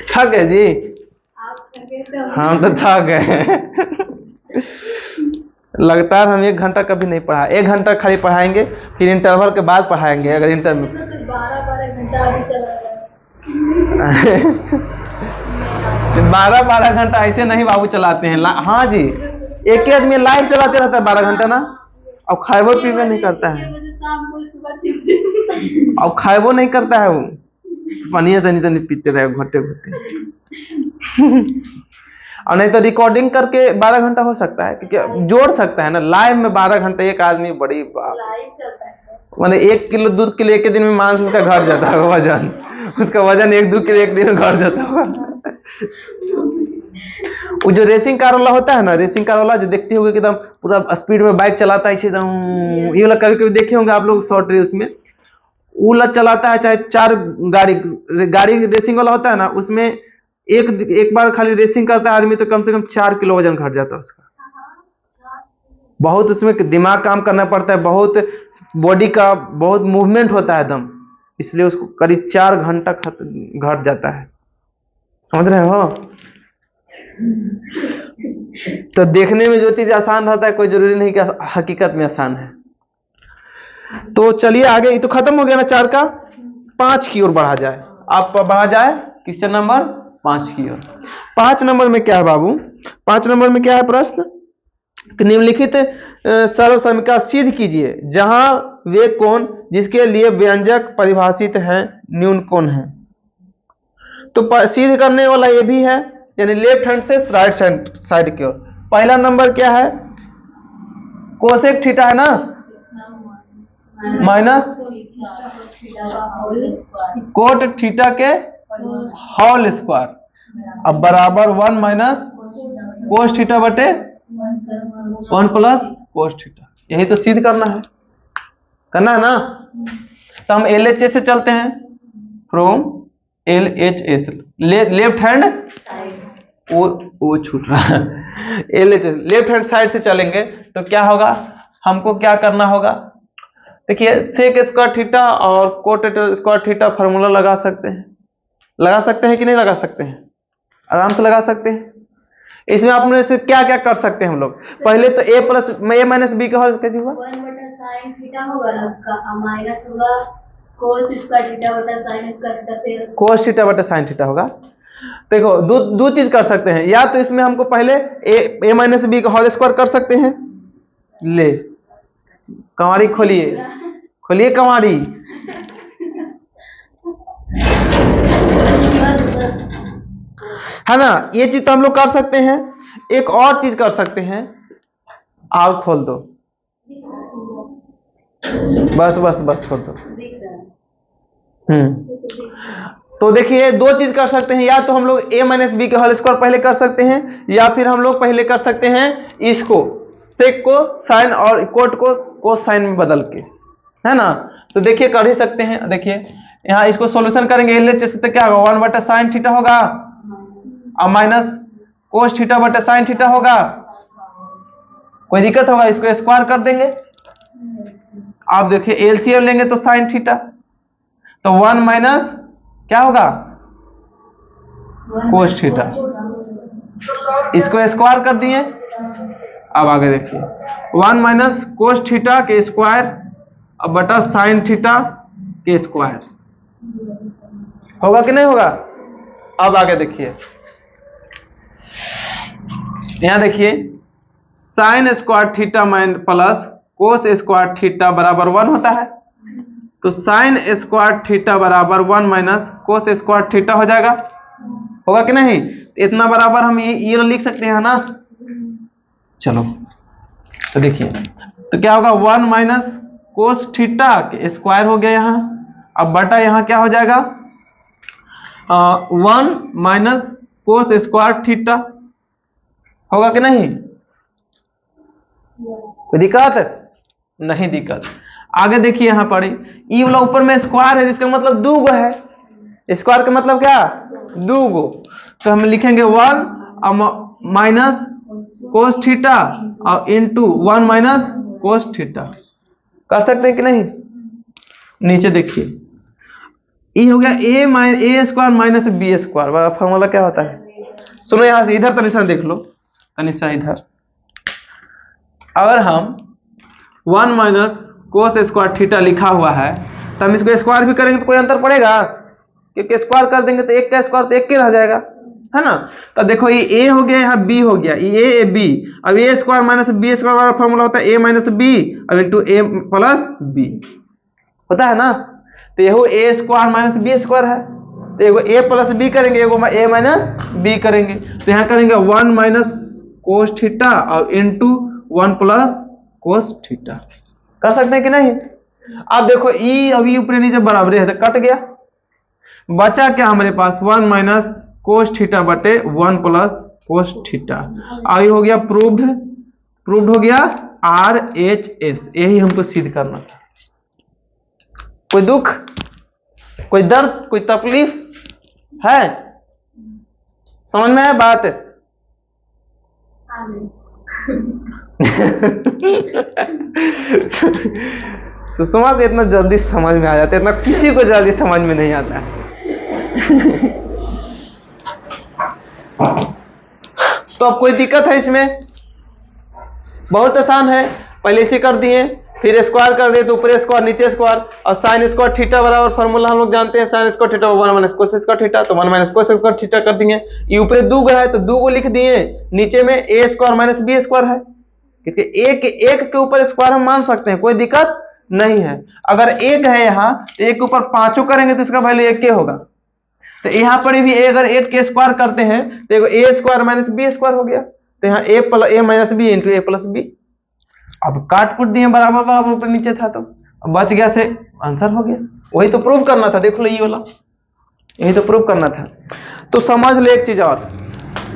थक गए जी, हम तो थक गए। लगता है हम 1 घंटा कभी नहीं पढ़ा, 1 घंटा खाली पढ़ाएंगे, फिर इंटरवल के बाद पढ़ाएंगे। अगर इंटर में 12 घंटा अभी चला गया। 12 घंटा ऐसे नहीं बाबू चलाते हैं। हाँ जी, एक ही आदमी लाइव चलाते रहता है 12 घंटा ना, और खाएबो पीबो नहीं करता है, और खाएबो नहीं करता है वो, पानी तनी पीते रहे घोटे और नहीं तो रिकॉर्डिंग करके 12 घंटा हो सकता है, क्योंकि जोड़ सकता है ना। लाइव में 12 घंटे एक आदमी, बड़ी मतलब 1 किलो दूध के लिए एक दिन में मांस उसका घट जाता है, वजन उसका वजन 1-2 किलो एक दिन में घट जाता है। वो जो रेसिंग कार वाला होता है ना, रेसिंग कार वाला जो देखते होंगे कि एकदम पूरा स्पीड में बाइक चलाता है इसे एकदम, ये वाला कभी देखे होंगे आप लोग शॉर्ट रील्स में, वो वाला चलाता है, चाहे 4 गाड़ी रेसिंग वाला होता है ना, उसमें एक बार खाली रेसिंग करता है आदमी तो कम से कम 4 किलो वजन घट जाता है उसका। बहुत उसमें दिमाग काम करना पड़ता है, बहुत बॉडी का बहुत मूवमेंट होता है एकदम, इसलिए उसको करीब 4 घंटा घट जाता है, समझ रहे हो। तो देखने में जो चीज आसान रहता है कोई जरूरी नहीं कि हकीकत में आसान है। तो चलिए आगे, ये तो खत्म हो गया ना 4 का, 5 की ओर बढ़ा जाए, आप बढ़ा जाए किस नंबर 5 की ओर। 5 नंबर में क्या है बाबू, 5 नंबर में क्या है प्रश्न, निम्नलिखित सरल समीकरण सिद्ध कीजिए जहां वे कोण जिसके लिए व्यंजक परिभाषित है न्यून कोण है। तो सिद्ध करने वाला ये भी है, यानी लेफ्ट हैंड से राइट साइड की ओर। पहला नंबर क्या है, कोसेक थीटा है ना, माइनस कोट थीटा के होल स्क्वायर। अब बराबर 1 माइनस कोस थीटा बटे 1 प्लस कोस थीटा। यही तो सिद्ध करना है ना। तो हम LHS से चलते हैं, फ्रॉम LHS लेफ्ट हैंड वो छूट रहा है LHS लेफ्ट हैंड साइड से चलेंगे तो क्या होगा, हमको क्या करना होगा, देखिए सेक स्क्वायर थीटा और कोट स्क्वायर थीटा फार्मूला लगा सकते हैं कि नहीं लगा सकते हैं, आराम से लगा सकते हैं। इसमें आपने से क्या क्या कर सकते हैं हम लोग, पहले तो a plus a minus B का होल कैसे हुआ, 1 बटा sin थीटा होगा ना, उसका माइनस होगा cos स्क्वायर थीटा बटा sin स्क्वायर थीटा, फिर cos थीटा बटा sin थीटा होगा। देखो दो चीज कर सकते हैं, या तो इसमें हमको पहले a माइनस बी का होल स्क्वायर कर सकते हैं, ले कमारी खोलिए कमारी, है ना, ये चीज तो हम लोग कर सकते हैं। एक और चीज कर सकते हैं, आप खोल दो, बस खोल दो। दिख रहा है। तो देखिए दो चीज कर सकते हैं, या तो हम लोग a माइनस बी के होल स्क्वायर पहले कर सकते हैं, या फिर हम लोग पहले कर सकते हैं इसको सेक को साइन और कोट को कोस साइन में बदल के, है ना। तो देखिए कर ही सकते हैं। देखिए यहाँ इसको सॉल्यूशन करेंगे, LHS से तो क्या होगा, 1 बटा साइन थीटा होगा और माइनस कोस थीटा बटा साइन थीटा होगा। कोई दिक्कत होगा, इसको स्क्वायर कर देंगे। आप देखिए LCM लेंगे तो साइन थीटा, तो 1 माइनस क्या होगा कोस थीटा, इसको स्क्वायर कर दिए। अब आगे देखिए 1 माइनस कोस थीटा के स्क्वायर अब बटा साइन थीटा के स्क्वायर, होगा कि नहीं होगा। अब आगे देखिए, यहां देखिए sign square theta plus cos square theta बराबर 1 होता है, तो साइन स्क्वायर थीटा बराबर 1 माइनस कोस स्क्वायर थीटा हो जाएगा, होगा कि नहीं। इतना बराबर हम ये लिख सकते हैं ना। चलो तो देखिए, तो क्या होगा 1 माइनस कोस थीटा के स्क्वायर हो गया यहाँ, अब बटा यहाँ क्या हो जाएगा 1 माइनस कोस स्क्वायर थीटा, होगा कि नहीं। कोई दिक्कत नहीं, दिक्कत। आगे देखिए यहाँ पर ई वाला ऊपर में स्क्वायर है, जिसका मतलब 2 गो है, स्क्वायर का मतलब क्या 2 गो, तो हम लिखेंगे 1 माइनस कोस थीटा और इनटू 1 माइनस कोस थीटा, कर सकते हैं कि नहीं। नीचे देखिए ई हो गया a square minus B square, formula क्या होता है, सुनो यहां से इधर तनिषा देख लो, तनिषा इधर, अगर हम 1 माइनस कोस स्क्वायर थीटा लिखा हुआ है तो हम इसको स्क्वायर भी करेंगे तो कोई अंतर पड़ेगा, क्योंकि स्क्वायर कर देंगे तो एक का स्क्वायर तो एक के रह जाएगा, है ना। तो देखो ये a हो गया, यहाँ b हो गया, ये a b, अब a square minus B square वाला फॉर्मूला होता है a माइनस बी अब इंटू a प्लस बी होता है ना। तो ये a square minus B square है, तो एगो a प्लस बी करेंगे, एगो a माइनस बी करेंगे, तो यहाँ करेंगे 1 माइनस कोस थीटा और इंटू 1 प्लस कोस थीटा, कर सकते हैं कि नहीं। अब देखो ई अभी ऊपर नीचे बराबर है तो कट गया, बचा क्या हमारे पास 1 माइनस कोस थीटा बटे 1 प्लस कोस थीटा, आई हो गया प्रूव्ड हो गया RHS। यही हमको सिद्ध करना था। कोई दुख, कोई दर्द, कोई तकलीफ है, समझ में आया बात। सुषमा को इतना जल्दी समझ में आ जाता है, इतना किसी को जल्दी समझ में नहीं आता है। तो अब कोई दिक्कत है इसमें, बहुत आसान है, पहले इसे कर दिए, फिर स्क्वायर कर दिए तो ऊपर स्क्वायर नीचे स्क्वायर, और साइन स्क्वायर थीटा बराबर फॉर्मूला हम लोग जानते हैं, sine square theta 1 minus cos square theta, तो 1 माइनस कोस स्क्वायर थीटा कर दिए। ये ऊपर 2 गो है तो 2 गो लिख दिए, नीचे में a square minus B square है, क्योंकि एक के ऊपर स्क्वायर हम मान सकते हैं, कोई दिक्कत नहीं है। अगर एक है यहाँ तो एक के ऊपर 5 करेंगे तो इसका वैल्यू 1 होगा, तो यहाँ पर भी अगर 8 के स्क्वायर करते हैं तो a square minus B square हो गया, तो यहाँ a minus B into a plus B. अब काट कुट दिए बराबर बराबर, ऊपर नीचे था तो अब बच गया से आंसर हो गया। वही तो प्रूव करना था, देख लो ये वाला यही तो प्रूव करना था। तो समझ ले एक चीज और,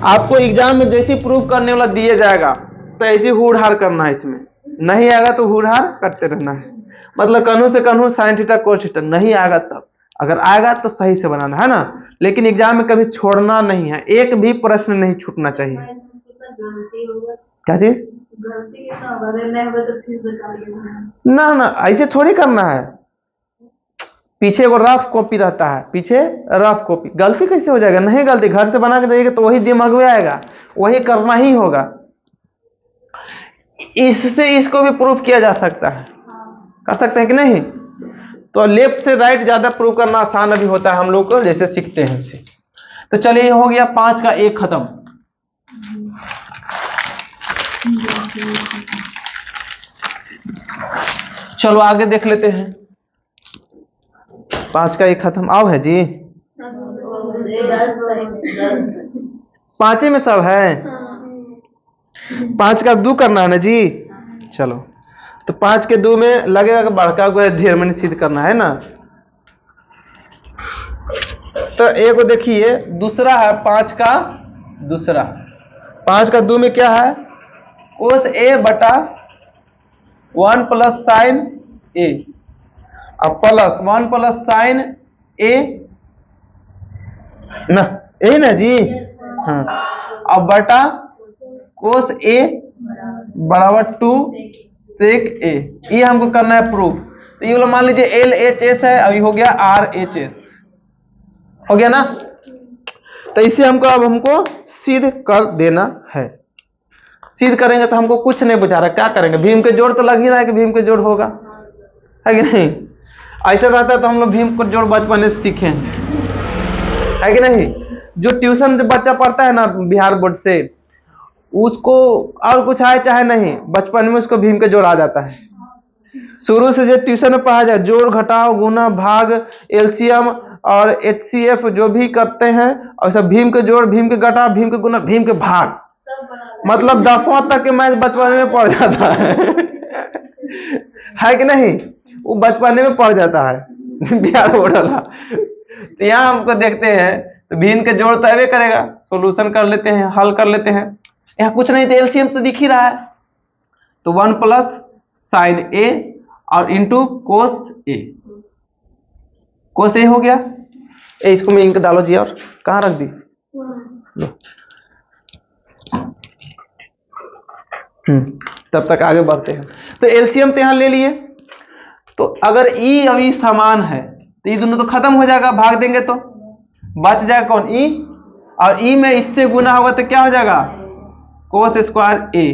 आपको एग्जाम में जैसे प्रूव करने वाला दिया जाएगा तो ऐसे हुड़ हार करना है, इसमें नहीं आएगा तो हुड़ हार करते रहना है। मतलब कन्हू से कन्हू साइन थीटा कोस थीटा नहीं आएगा तब, अगर आएगा तो सही से बनाना है ना। लेकिन एग्जाम में कभी छोड़ना नहीं है, एक भी प्रश्न नहीं छूटना चाहिए। क्या चीज? ना ना ऐसे थोड़ी करना है, पीछे वो रफ कॉपी रहता है, पीछे रफ कॉपी, गलती कैसे हो जाएगा? नहीं गलती, घर से बना के देंगे तो वही दिमाग में आएगा, वही करना ही होगा। इससे इसको भी प्रूफ किया जा सकता है, कर सकते हैं कि नहीं? तो लेफ्ट से राइट ज्यादा प्रूव करना आसान अभी होता है हम लोग को, जैसे सीखते हैं इसे। तो चलिए हो गया 5 का 1 खत्म। चलो आगे देख लेते हैं। 5 का 1 खत्म। आओ है जी, 5 में सब है। 5 का 2 करना है ना जी। चलो तो 5 के 2 में लगेगा कि बड़का को ढेर में सिद्ध करना है ना। तो एक को देखिए, दूसरा है 5 का दूसरा। 5 का 2 में क्या है? कोस ए बटा 1 प्लस साइन ए, अब प्लस 1 प्लस साइन ए ना, ए ना जी। हाँ, अब बटा कोस ए बराबर 2 सेक ए, ये हमको करना है प्रूफ। तो ये वाला मान लीजिए एल एच एस है, अभी हो गया आर एच एस, हो गया ना। तो इसे हमको अब हमको सिद्ध कर देना है। सिद्ध करेंगे तो हमको कुछ नहीं बुझा रहा, क्या करेंगे? भीम के जोड़ तो लग ही रहा है कि भीम के जोड़ होगा, है कि नहीं? ऐसा रहता है तो हम लोग भीम को जोड़ बचपन से सीखे हैं, है कि नहीं? जो ट्यूशन बच्चा पढ़ता है ना बिहार बोर्ड से, उसको और कुछ आए चाहे नहीं, बचपन में उसको भीम के जोड़ आ जाता है। शुरू से जो ट्यूशन में पढ़ा जाए, जोड़ घटाओ गुना भाग एलसीएम और एचसीएफ जो भी करते हैं, और सब भीम के जोड़, भीम के घटाओ, भीम के गुना, भीम के भाग, मतलब 10वां तक के मैथ बचपन में पढ़ जाता है कि नहीं? वो बचपन में पढ़ जाता है बिहार बोर्ड वाला। तो यहाँ हमको देखते हैं तो भीम के जोड़ तय करेगा, सॉल्यूशन कर लेते हैं, हल कर लेते हैं। यहाँ कुछ नहीं तो एलसीएम तो दिख ही रहा है, तो 1 प्लस साइन ए और इंटू कोस ए, कोस ए हो गया। इसको मैं इंक डालो जी, और कहाँ रख दी? तब तक आगे बढ़ते हैं। तो एलसीएम तो यहां ले लिए, तो अगर ई और ई समान है तो ये दोनों तो खत्म हो जाएगा, भाग देंगे तो बच जाएगा कौन? ई, और ई में इससे गुना होगा तो क्या हो जाएगा? कोस स्क्वायर ए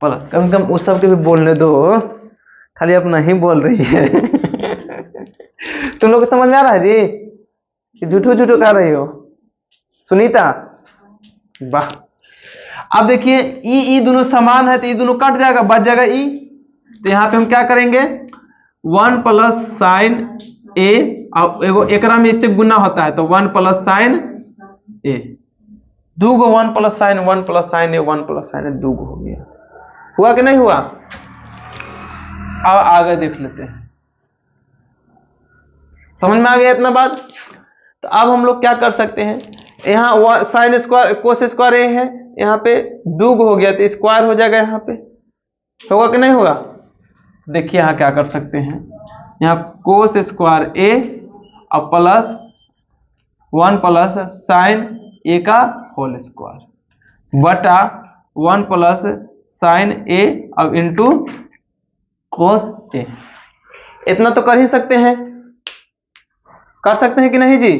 प्लस, कम से कम उस सब के भी बोलने दो, खाली अपना ही बोल रही है तुम लोग को समझ में आ रहा है जी कि झूठो झूठो कर रही हो? सुनीता वाह। अब देखिए ई दोनों समान है तो ये दोनों कट जाएगा, बच जाएगा ई। तो यहाँ पे हम क्या करेंगे? 1 प्लस साइन ए, और एगो एकरा में इससे गुना होता है तो 1 प्लस साइन ए, 2 गो 1 प्लस साइन, 1 प्लस साइन ए, 1 प्लस साइन ए, 2 गो हो गया। हुआ कि नहीं हुआ? अब आगे देख लेते हैं, समझ में आ गया इतना बात? तो अब हम लोग क्या कर सकते हैं, यहाँ साइन स्क्वायर कोस स्क्वायर ए है, यहाँ पे 2 हो गया तो स्क्वायर हो जाएगा, यहाँ पे होगा कि नहीं होगा? देखिए यहाँ क्या कर सकते हैं, यहाँ कोस स्क्वायर ए और प्लस 1 प्लस साइन ए का होल स्क्वायर बटा 1 प्लस साइन ए और इंटू कोस ए। इतना तो कर ही सकते हैं, कर सकते हैं कि नहीं जी?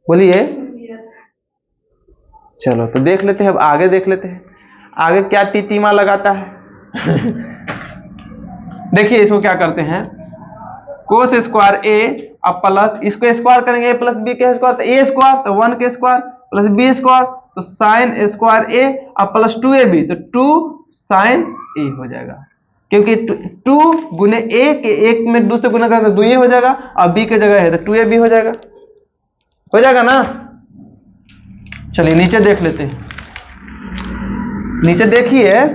बोलिए। चलो तो देख लेते हैं, अब आगे देख लेते हैं आगे क्या तीतीमा लगाता है देखिए इसको क्या करते हैं, कोस स्क्वायर ए अब प्लस इसको स्क्वायर करेंगे, ए प्लस बी के स्क्वायर, तो ए स्क्वायर तो 1 के स्क्वायर प्लस बी स्क्वायर तो साइन स्क्वायर ए अब प्लस 2ab तो 2 साइन ए हो जाएगा, क्योंकि 2 गुने ए के 1 में 2 से गुना करें तो 2 ए हो जाएगा, और बी की जगह है तो 2ab हो जाएगा ना। चलिए नीचे देख लेते हैं, नीचे देखिए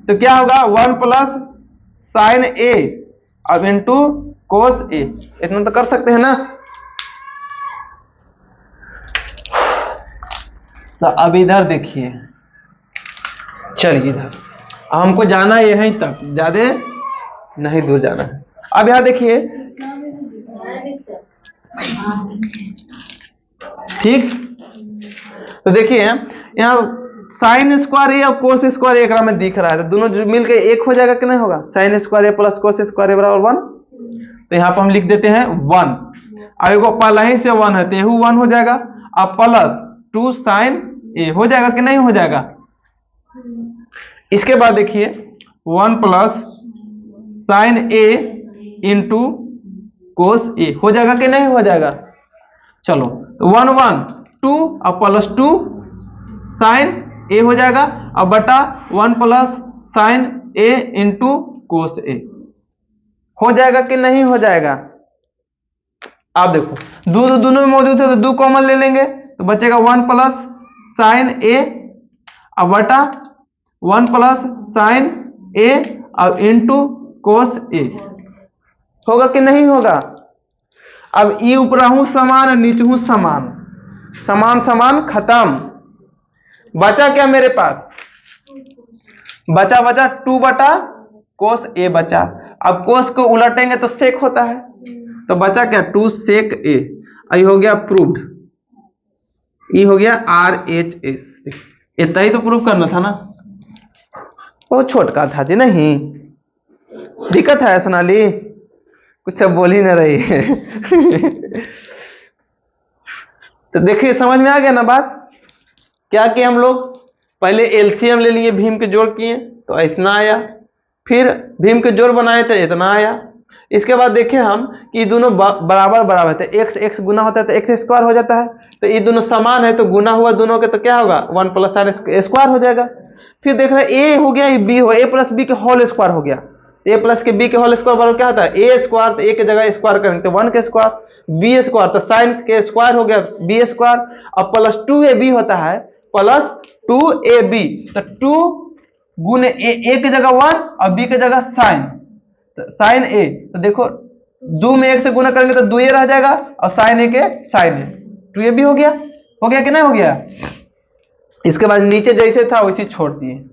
तो क्या होगा 1 प्लस साइन ए अब इंटू कोस ए, इतना तो कर सकते हैं ना। तो अब इधर देखिए, चलिए इधर हमको जाना है यहीं तक, ज्यादा नहीं दूर जाना है। अब यहाँ देखिए, ठीक, तो देखिए यहाँ साइन स्क्वायर ए और कोस स्क्वायर एक में दिख रहा है, तो दोनों मिलकर एक हो जाएगा कि नहीं होगा? साइन स्क्वायर ए प्लस कोस स्क्वायर ए बराबर 1। तो यहाँ पर हम लिख देते हैं 1। अब एगो पहला ही से 1 है तो यही 1 हो जाएगा। अब प्लस 2 साइन ए हो जाएगा कि नहीं हो जाएगा? इसके बाद देखिए 1 प्लस साइन ए इंटू कोस ए हो जाएगा कि नहीं हो जाएगा? चलो तो 1 1 2 और प्लस 2 साइन ए हो जाएगा, अब बटा 1 प्लस साइन ए इंटू कोस ए हो जाएगा कि नहीं हो जाएगा? आप देखो दोनों में मौजूद है तो 2 कॉमन ले लेंगे तो बचेगा 1 प्लस साइन ए अब बटा 1 प्लस साइन ए अब इंटू कोस ए होगा कि नहीं होगा? अब ई ऊपर हूं समान नीचे हूं समान, समान समान खत्म, बचा क्या मेरे पास? बचा 2 बटा कोस ए बचा। अब कोस को उलटेंगे तो सेक होता है, तो बचा क्या? 2 सेक ए। ये हो गया प्रूव्ड, ये हो गया RHS। इतना ही तो प्रूव करना था ना, बहुत छोटका था जी। नहीं दिक्कत है सोनाली, कुछ अब बोल ही ना रही है। तो देखिए समझ में आ गया ना बात? क्या किया हम लोग? पहले एलसीएम ले लिए, भीम के जोड़ किए तो इतना आया, फिर भीम के जोड़ बनाए तो इतना आया। इसके बाद देखिए हम कि दोनों बराबर बराबर थे, एक्स एक्स गुना होता है तो एक्स स्क्वायर हो जाता है, तो ये दोनों समान है तो गुना हुआ दोनों के तो क्या होगा? 1 प्लस साइन स्क्वायर हो जाएगा। फिर देख रहे हैं ए हो गया, ये बी हो, ए प्लस बी के होल स्क्वायर हो गया, ए प्लस के बी के होल स्क्वायर बराबर क्या होता है? ए स्क्वायर, तो ए की जगह स्क्वायर करेंगे तो 1 के स्क्वायर, बी स्क्वायर तो साइन के स्क्वायर हो गया बी स्क्वायर, अब प्लस 2ab होता है प्लस 2ab, तो 2 गुने ए की जगह 1 और बी की जगह साइन, तो साइन ए, तो देखो 2 में 1 से गुना करेंगे तो 2a रह जाएगा और साइन ए के साइन ए, 2ab हो गया कि नहीं हो गया? इसके बाद नीचे जैसे था वैसे छोड़ दिए।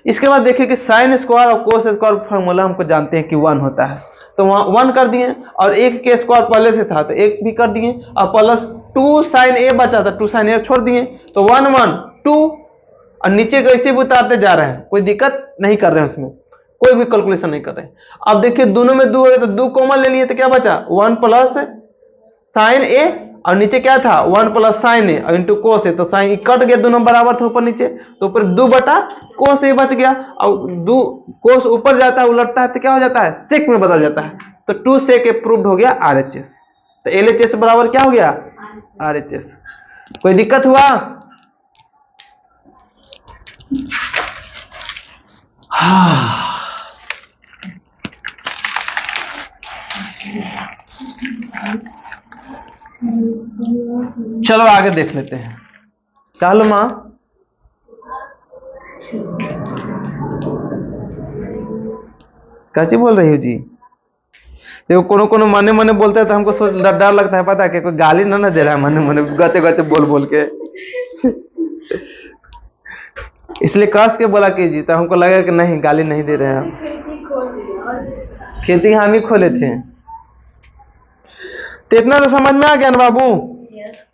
इसके बाद देखिए कि साइन स्क्वायर और कोस स्क्वायर फॉर्मूला हमको जानते हैं कि 1 होता है, तो वहां 1 कर दिए, और 1 के स्क्वायर पहले से था तो 1 भी कर दिए, और प्लस 2 साइन ए बचा था, 2 साइन ए छोड़ दिए, तो 1 1 2, और नीचे कैसे भी उतारते जा रहे हैं, कोई दिक्कत नहीं कर रहे हैं, उसमें कोई भी कैलकुलेशन नहीं कर रहे हैं। अब देखिए दोनों में 2 हो गया तो 2 कॉमन ले लिए तो क्या बचा? 1 प्लस साइन ए, और नीचे क्या था? 1 प्लस साइन ए और इंटू कोस ए, तो साइन कट गया, दोनों बराबर थे ऊपर नीचे, तो ऊपर 2 बटा कोस ए बच गया, और 2 कोस ऊपर जाता है उलटता है तो क्या हो जाता है? सेक में बदल जाता है, तो 2 सेक अप्रूव्ड हो गया RHS। तो LHS बराबर क्या हो गया? RHS। कोई दिक्कत हुआ? चलो आगे देख लेते हैं। चलो माँ, कैसी बोल रही हो जी? देखो कोनो कोनो मने मने बोलते हैं तो हमको डर लगता है, पता है कि कोई गाली ना दे रहा है मने मने गते गते बोल बोल के, इसलिए कस के बोला कीजिए, तो हमको लगा कि नहीं गाली नहीं दे रहे हैं हम। खिड़की हम ही खोले थे। तो इतना तो समझ में आ गया ना बाबू?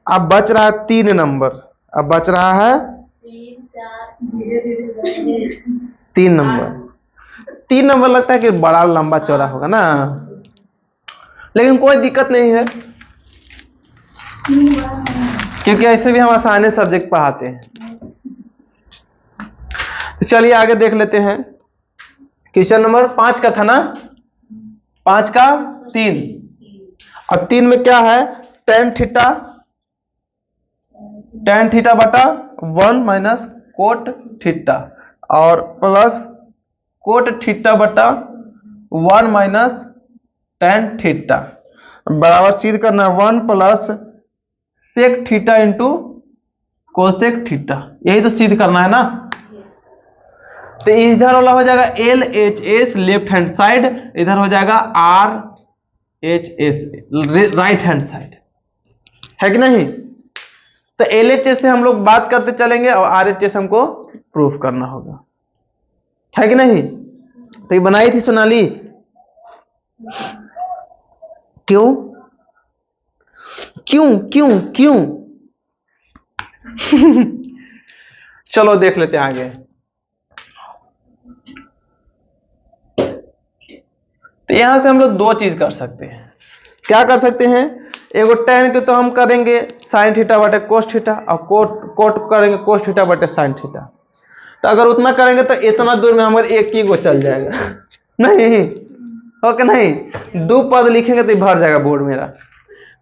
अब बच रहा है 3 नंबर, अब बच रहा है 3 नंबर। 3 नंबर लगता है कि बड़ा लंबा चौड़ा होगा ना, लेकिन कोई दिक्कत नहीं है क्योंकि ऐसे भी हम आसानी सब्जेक्ट पढ़ाते हैं। तो चलिए आगे देख लेते हैं। क्वेश्चन नंबर 5 का था ना, 5 का 3, और 3 में क्या है? tan थीटा बटा 1 माइनस कोट थीटा, और प्लस कोट थीटा बटा 1 माइनस tan थीटा बराबर सिद्ध करना है 1 plus sec theta into cosec theta, यही तो सिद्ध करना है ना। तो इधर वाला हो जाएगा LHS लेफ्ट हैंड साइड, इधर हो जाएगा RHS राइट हैंड साइड, है कि नहीं? तो LHS से हम लोग बात करते चलेंगे और RHS हमको प्रूफ करना होगा, है कि नहीं। तो ये बनाई थी सोनाली, क्यों क्यों क्यों क्यों चलो देख लेते हैं आगे। तो यहां से हम लोग दो चीज कर सकते हैं। क्या कर सकते हैं, एगो tan के तो हम करेंगे sin थीटा बटे cos थीटा, और कोट करेंगे cos थीटा बटे sin थीटा। तो अगर उतना करेंगे तो इतना दूर में हमारे एक ही गो चल जाएगा नहीं हो कि नहीं, दो पद लिखेंगे तो भर जाएगा बोर्ड मेरा।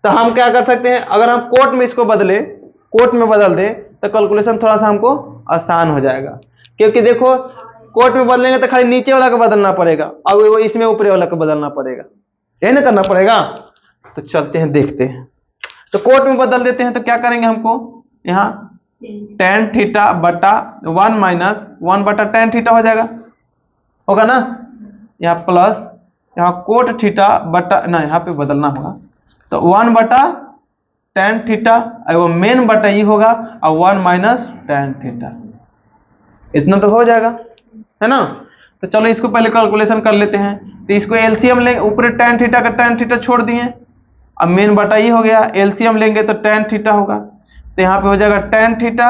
तो हम क्या कर सकते हैं, अगर हम कोट में इसको बदले, कोट में बदल दे तो कैलकुलेशन थोड़ा सा हमको आसान हो जाएगा। क्योंकि देखो कोट में बदलेंगे तो खाली नीचे वाला को बदलना पड़ेगा और वो इसमें ऊपरी वाला को बदलना पड़ेगा, यही ना करना पड़ेगा। तो चलते हैं देखते हैं। तो कोट में बदल देते हैं तो क्या करेंगे, हमको यहाँ tan थीटा बटा 1 माइनस 1 बटा tan थीटा हो जाएगा, होगा ना। यहाँ प्लस यहाँ कोट थीटा बटा ना, यहाँ पे बदलना होगा तो 1 बटा tan थीटा, वो मेन बटा ये होगा और 1 माइनस tan थीटा, इतना तो हो जाएगा, है ना। तो चलो इसको पहले कैलकुलेशन कर लेते हैं। तो इसको एलसीएम लेंगे, ऊपर tan थीटा का tan थीटा छोड़ दिए, अब मेन बटा ये हो गया, एलसीएम लेंगे तो tan थीटा होगा। तो यहाँ पे हो जाएगा tan थीटा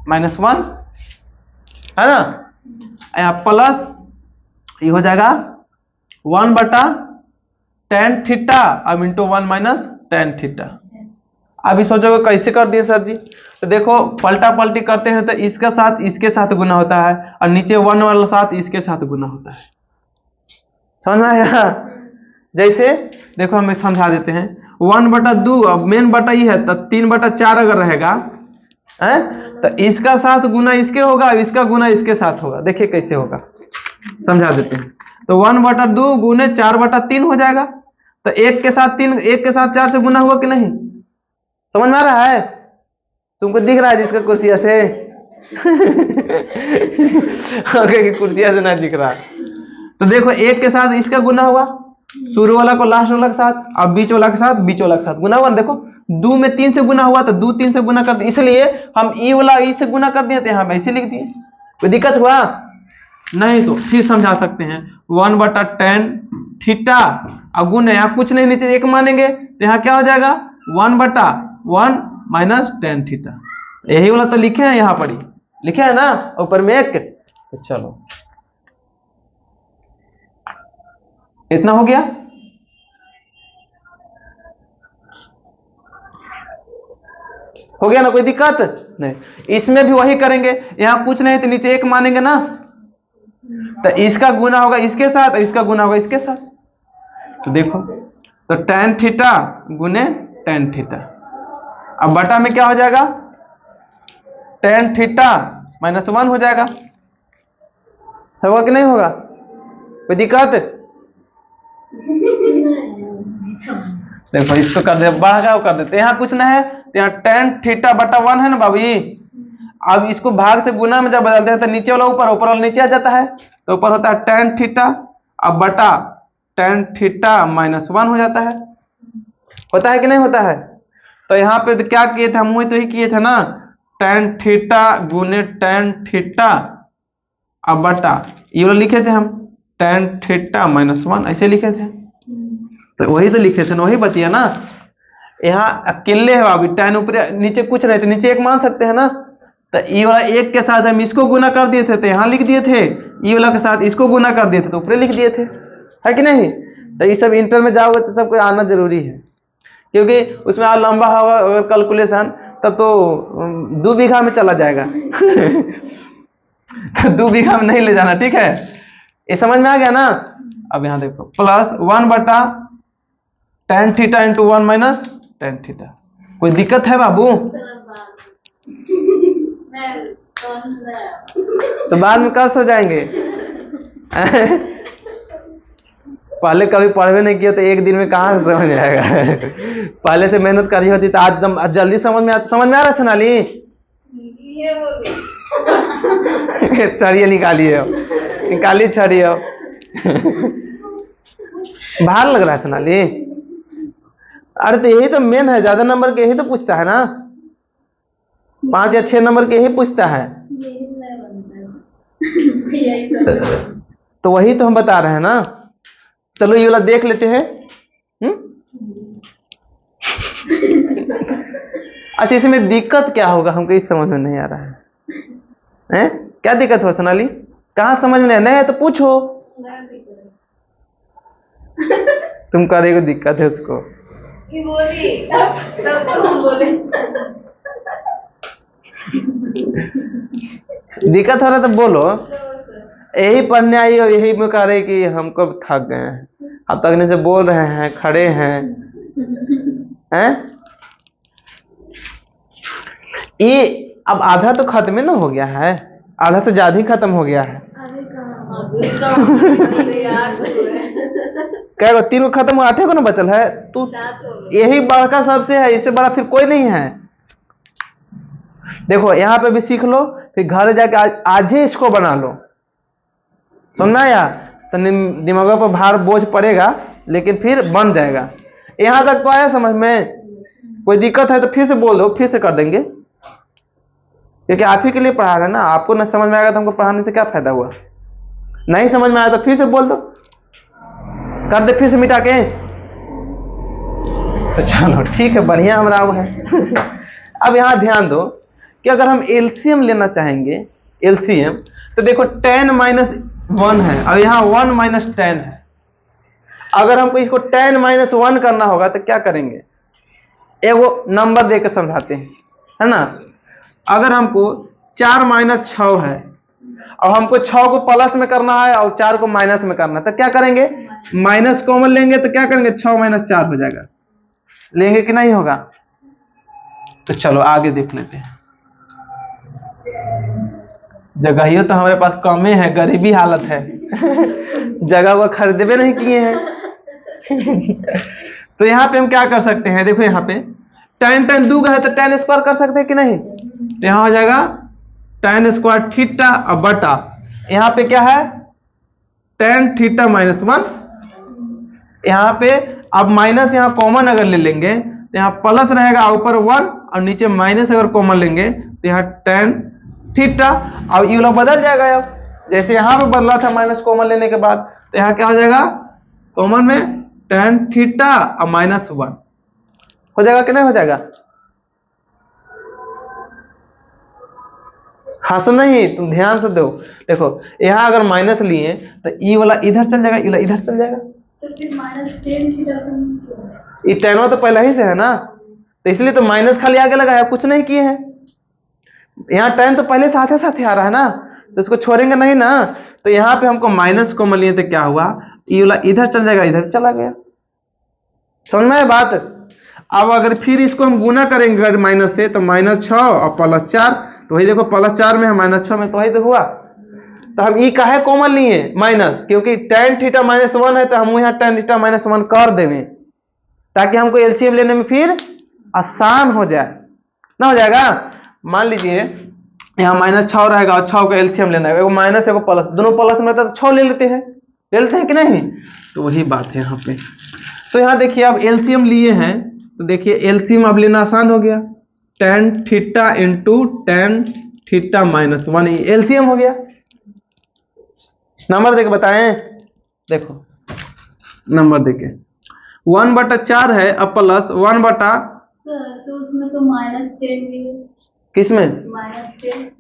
माइनस 1, है ना। यहाँ प्लस ये हो जाएगा 1 बटा tan थीटा अब इंटू 1 माइनस tan थीटा। अभी सोचोगे कैसे कर दिए सर जी, तो देखो पलटा पलटी करते हैं तो इसका साथ इसके साथ गुना होता है और नीचे 1 वाला साथ इसके साथ गुना होता है, समझ में आया। जैसे देखो हमें समझा देते हैं, 1 बटा 2, अब मेन बटा ये है तो 3 बटा 4 अगर रहेगा है तो इसका साथ गुना इसके होगा, इसका गुना इसके साथ होगा। देखिए कैसे होगा, समझा देते हैं। तो 1 बटा 2 गुने 4 बटा 3 हो जाएगा। तो एक के साथ 3, एक के साथ 4 से गुना हुआ कि नहीं, समझ में आ रहा है। तुमको दिख रहा है जिसका कुर्सिया से कुर्सिया से ना दिख रहा। तो देखो एक के साथ इसका गुना हुआ, शुरू वाला को लास्ट वाला के साथ, अब बीच वाला के साथ बीच वाला के साथ गुना हुआ। देखो 2 में 3 से गुना हुआ तो 2 3 से गुना कर दिए, इसलिए हम ई वाला ई से गुना कर दिए थे, हम ऐसे लिख दिए। कोई दिक्कत हुआ नहीं तो फिर समझा सकते हैं। 1 बटा tan थीटा अब गुना, यहाँ कुछ नहीं नीचे एक मानेंगे तो यहाँ क्या हो जाएगा 1 बटा 1 माइनस tan थीटा। यही वाला तो लिखे हैं, यहाँ पर लिखे है ना ऊपर में एक। तो चलो इतना हो गया। हो गया ना, कोई दिक्कत नहीं। इसमें भी वही करेंगे, यहाँ कुछ नहीं तो नीचे एक मानेंगे ना, तो इसका गुना होगा इसके साथ और इसका गुना होगा इसके साथ। तो देखो तो tan थीटा गुने tan थीटा, अब बटा में क्या हो जाएगा tan थीटा माइनस 1 हो जाएगा, होगा कि नहीं होगा, कोई दिक्कत। देखो इसको कर दे, बढ़ा का कर देते, यहाँ कुछ नहीं है तो यहाँ tan थीटा बटा 1 है ना बाबू जी। अब इसको भाग से गुना में जब बदलते हैं तो नीचे वाला ऊपर, ऊपर वाला नीचे आ जाता है, तो ऊपर होता है tan थीटा अब बटा tan थीटा माइनस 1 हो जाता है, होता है कि नहीं होता है। तो यहाँ पे तो क्या किए थे हम, वही तो ही किए थे ना, tan थीटा गुने tan थीटा अब बटा ये वाला लिखे थे हम tan थीटा माइनस 1, ऐसे लिखे थे। तो वही तो लिखे थे ना, वही बचिए ना। यहाँ अकेले है बाबू, tan ऊपर नीचे कुछ नहीं तो नीचे एक मान सकते हैं ना। तो ये वाला एक के साथ हम इसको गुना कर दिए थे तो यहाँ लिख दिए थे, ये वाला के साथ इसको गुना कर दिए थे तो ऊपर लिख दिए थे, है कि नहीं। तो ये सब इंटर में जाओगे तो सबको आना जरूरी है, क्योंकि उसमें और लंबा होगा अगर कैलकुलेशन तब तो 2 बीघा में चला जाएगा तो 2 बीघा में नहीं ले जाना, ठीक है। ये समझ में आ गया ना। अब यहाँ देखो प्लस 1 बटा tan theta into 1 minus tan theta, कोई दिक्कत है बाबू। तो बाद में कब सो जाएंगे पहले कभी पढ़वे नहीं किया तो एक दिन में कहाँ से समझ आएगा पहले से मेहनत करी होती तो आज जल्दी समझ में आ रहा सोनाली छड़िए निकालिए छड़िए बाहर लग रहा है सोनाली। अरे तो यही तो मेन है, ज्यादा नंबर के यही तो पूछता है ना, 5 या 6 नंबर के यही पूछता है। यही नहीं बनता है। यही तो तो वही तो हम बता रहे हैं ना। चलो ये वाला देख लेते हैं। अच्छा, इसमें दिक्कत क्या होगा हमको इस समझ में नहीं आ रहा है। क्या दिक्कत हो सोनाली? कहाँ समझ में नहीं है तो पूछो। तुम करेगो दिक्कत है उसको। ये बोली तब तो हम बोले। दिक्कत हो रहा है तो बोलो। यही पढ़ने आई और यही में कह रहे कि हमको थक गए हैं, अब तक से बोल रहे हैं, खड़े हैं। ये अब आधा तो खत्म ही ना हो गया है, आधा से ज्यादा ही खत्म हो गया है। क्या गो 3 को खत्म हो, 8 को ना बचल है। तू यही बड़का सबसे है, इससे बड़ा फिर कोई नहीं है। देखो यहाँ पे भी सीख लो, फिर घर जाके आज ही इसको बना लो। समझना या तो दिमागों पर भार बोझ पड़ेगा, लेकिन फिर बन जाएगा। यहाँ तक तो आया समझ में? कोई दिक्कत है तो फिर से बोल दो, फिर से कर देंगे, क्योंकि आप ही के लिए पढ़ा रहे हैं ना। आपको ना समझ में आएगा तो हमको पढ़ाने से क्या फायदा हुआ। नहीं समझ में आया तो फिर से बोल दो, कर दे फिर से मिटा के। तो चलो ठीक है, बढ़िया हमारा वो है। अब यहाँ ध्यान दो कि अगर हम एलसीएम लेना चाहेंगे, एलसीएम, तो देखो 10 - 1 है, अब यहाँ 1 - 10 है। अगर हमको इसको 10 - 1 करना होगा तो क्या करेंगे? एगो नंबर देकर समझाते हैं, है ना। अगर हमको 4 - 6 है और हमको 6 को प्लस में करना है और 4 को माइनस में करना है, तो क्या करेंगे? माइनस कॉमन लेंगे तो क्या करेंगे? 6 - 4 हो जाएगा। लेंगे कि नहीं होगा? तो चलो आगे देख लेते हैं। जगह तो हमारे पास कम है, गरीबी हालत है। जगह वो खरीदे नहीं किए हैं। तो यहाँ पे हम क्या कर सकते हैं? देखो यहाँ पे tan 2 का है तो tan स्क्वायर कर सकते हैं कि नहीं? तो यहाँ हो जाएगा tan स्क्वायर थीटा और बटा यहाँ पे क्या है? tan theta -1। यहाँ पे अब माइनस यहाँ कॉमन अगर ले लेंगे तो यहाँ प्लस रहेगा, ऊपर 1 और नीचे माइनस अगर कॉमन लेंगे तो यहाँ tan थीटा, और ये लोग बदल जाएगा। अब जैसे यहाँ पे बदला था माइनस कॉमन लेने के बाद, तो यहाँ क्या हो जाएगा? कॉमन में tan थीटा और -1 हो जाएगा कि नहीं हो जाएगा? हंस नहीं, तुम ध्यान से दो। देखो यहाँ अगर माइनस लिए तो ई वाला इधर चल जाएगा, ई वाला इधर चल जाएगा, तो फिर -10 थीटा ये tan तो पहले ही से है ना, तो इसलिए तो माइनस खाली आगे लगाया, कुछ नहीं किए हैं। यहाँ tan तो पहले साथ ही आ रहा है ना, तो इसको छोड़ेंगे नहीं ना। तो यहाँ पे हमको माइनस कॉमन लिए तो क्या हुआ? ये वाला इधर चल जाएगा, इधर चला गया। समझ में आया बात? अब अगर फिर इसको हम गुना करेंगे अगर माइनस से, तो -6 और +4, तो वही देखो +4 में है, -6 में, तो वही तो हुआ। तो हम ई काहे कॉमन लिए माइनस? क्योंकि tan थीटा -1 है, तो हम यहाँ tan थीटा -1 कर देंगे ताकि हमको एलसीएम लेने में फिर आसान हो जाए ना। हो जाएगा? मान लीजिए यहाँ -6 रहेगा और 6 का एलसीएम लेना है, एगो माइनस एगो प्लस, दोनों प्लस में रहता है तो 6 ले लेते हैं कि नहीं? तो वही बात है यहाँ पे। तो यहाँ देखिए अब एलसीएम लिए हैं, तो देखिए एलसीएम अब लेना आसान हो गया। tan theta into tan theta -1 LCM हो गया। नंबर देके बताएं, देखो नंबर देके 1/4 है अब प्लस 1/, सर तो उसमें तो -10 भी है। किसमें? -10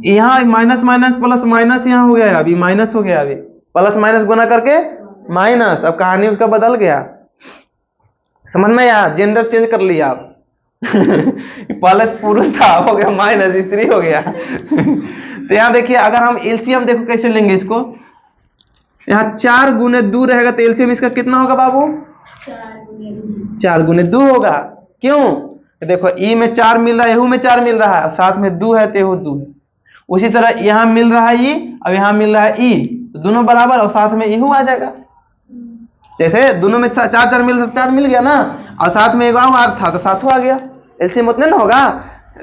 यहाँ माइनस माइनस प्लस माइनस यहाँ हो गया, अभी माइनस हो गया, अभी प्लस माइनस गुना करके माइनस, अब कहानी उसका बदल गया। समझ में आया? जेंडर चेंज कर लिया आप। पहले पुरुष था, हो गया माइनस, स्त्री हो गया। तो यहाँ देखिए अगर हम एलसीएम देखो कैसे लेंगे इसको, यहाँ 4 गुने 2 रहेगा तो एलसीएम इसका कितना होगा बाबू? 4 गुने 2 होगा। क्यों? देखो ई में 4 मिल रहा है, एहू में 4 मिल रहा है, साथ में 2 है तो एहू 2 है। उसी तरह यहाँ मिल रहा है ई, अब यहाँ मिल रहा है ई, तो दोनों बराबर और साथ में एहू आ जाएगा। जैसे दोनों में 4 मिल गया ना, और साथ में एक और था तो 7 आ गया। एलसीएम उतने ना होगा।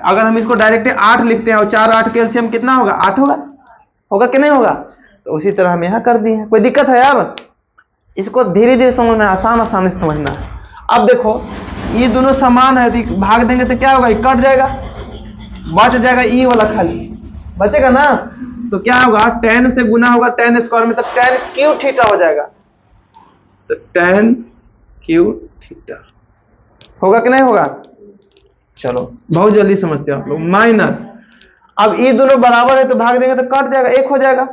अगर हम इसको डायरेक्ट 8 लिखते हैं और 4 8 के एलसीएम कितना होगा? 8 होगा कि नहीं होगा? तो उसी तरह हम यहाँ कर दिए हैं। कोई दिक्कत है? अब इसको धीरे धीरे समझना, आसानी से समझना है। अब देखो ये दोनों समान है तो भाग देंगे तो क्या होगा? ये कट जाएगा, बच जाएगा ई वाला खाली बचेगा ना, तो क्या होगा tan से गुना होगा tan स्क्वायर में, तो tan क्यू थीटा हो जाएगा, तो tan क्यू थीटा होगा कि नहीं होगा। चलो बहुत जल्दी समझते हो आप लोग। माइनस, अब ये दोनों बराबर है तो भाग देंगे तो कट जाएगा, एक हो जाएगा,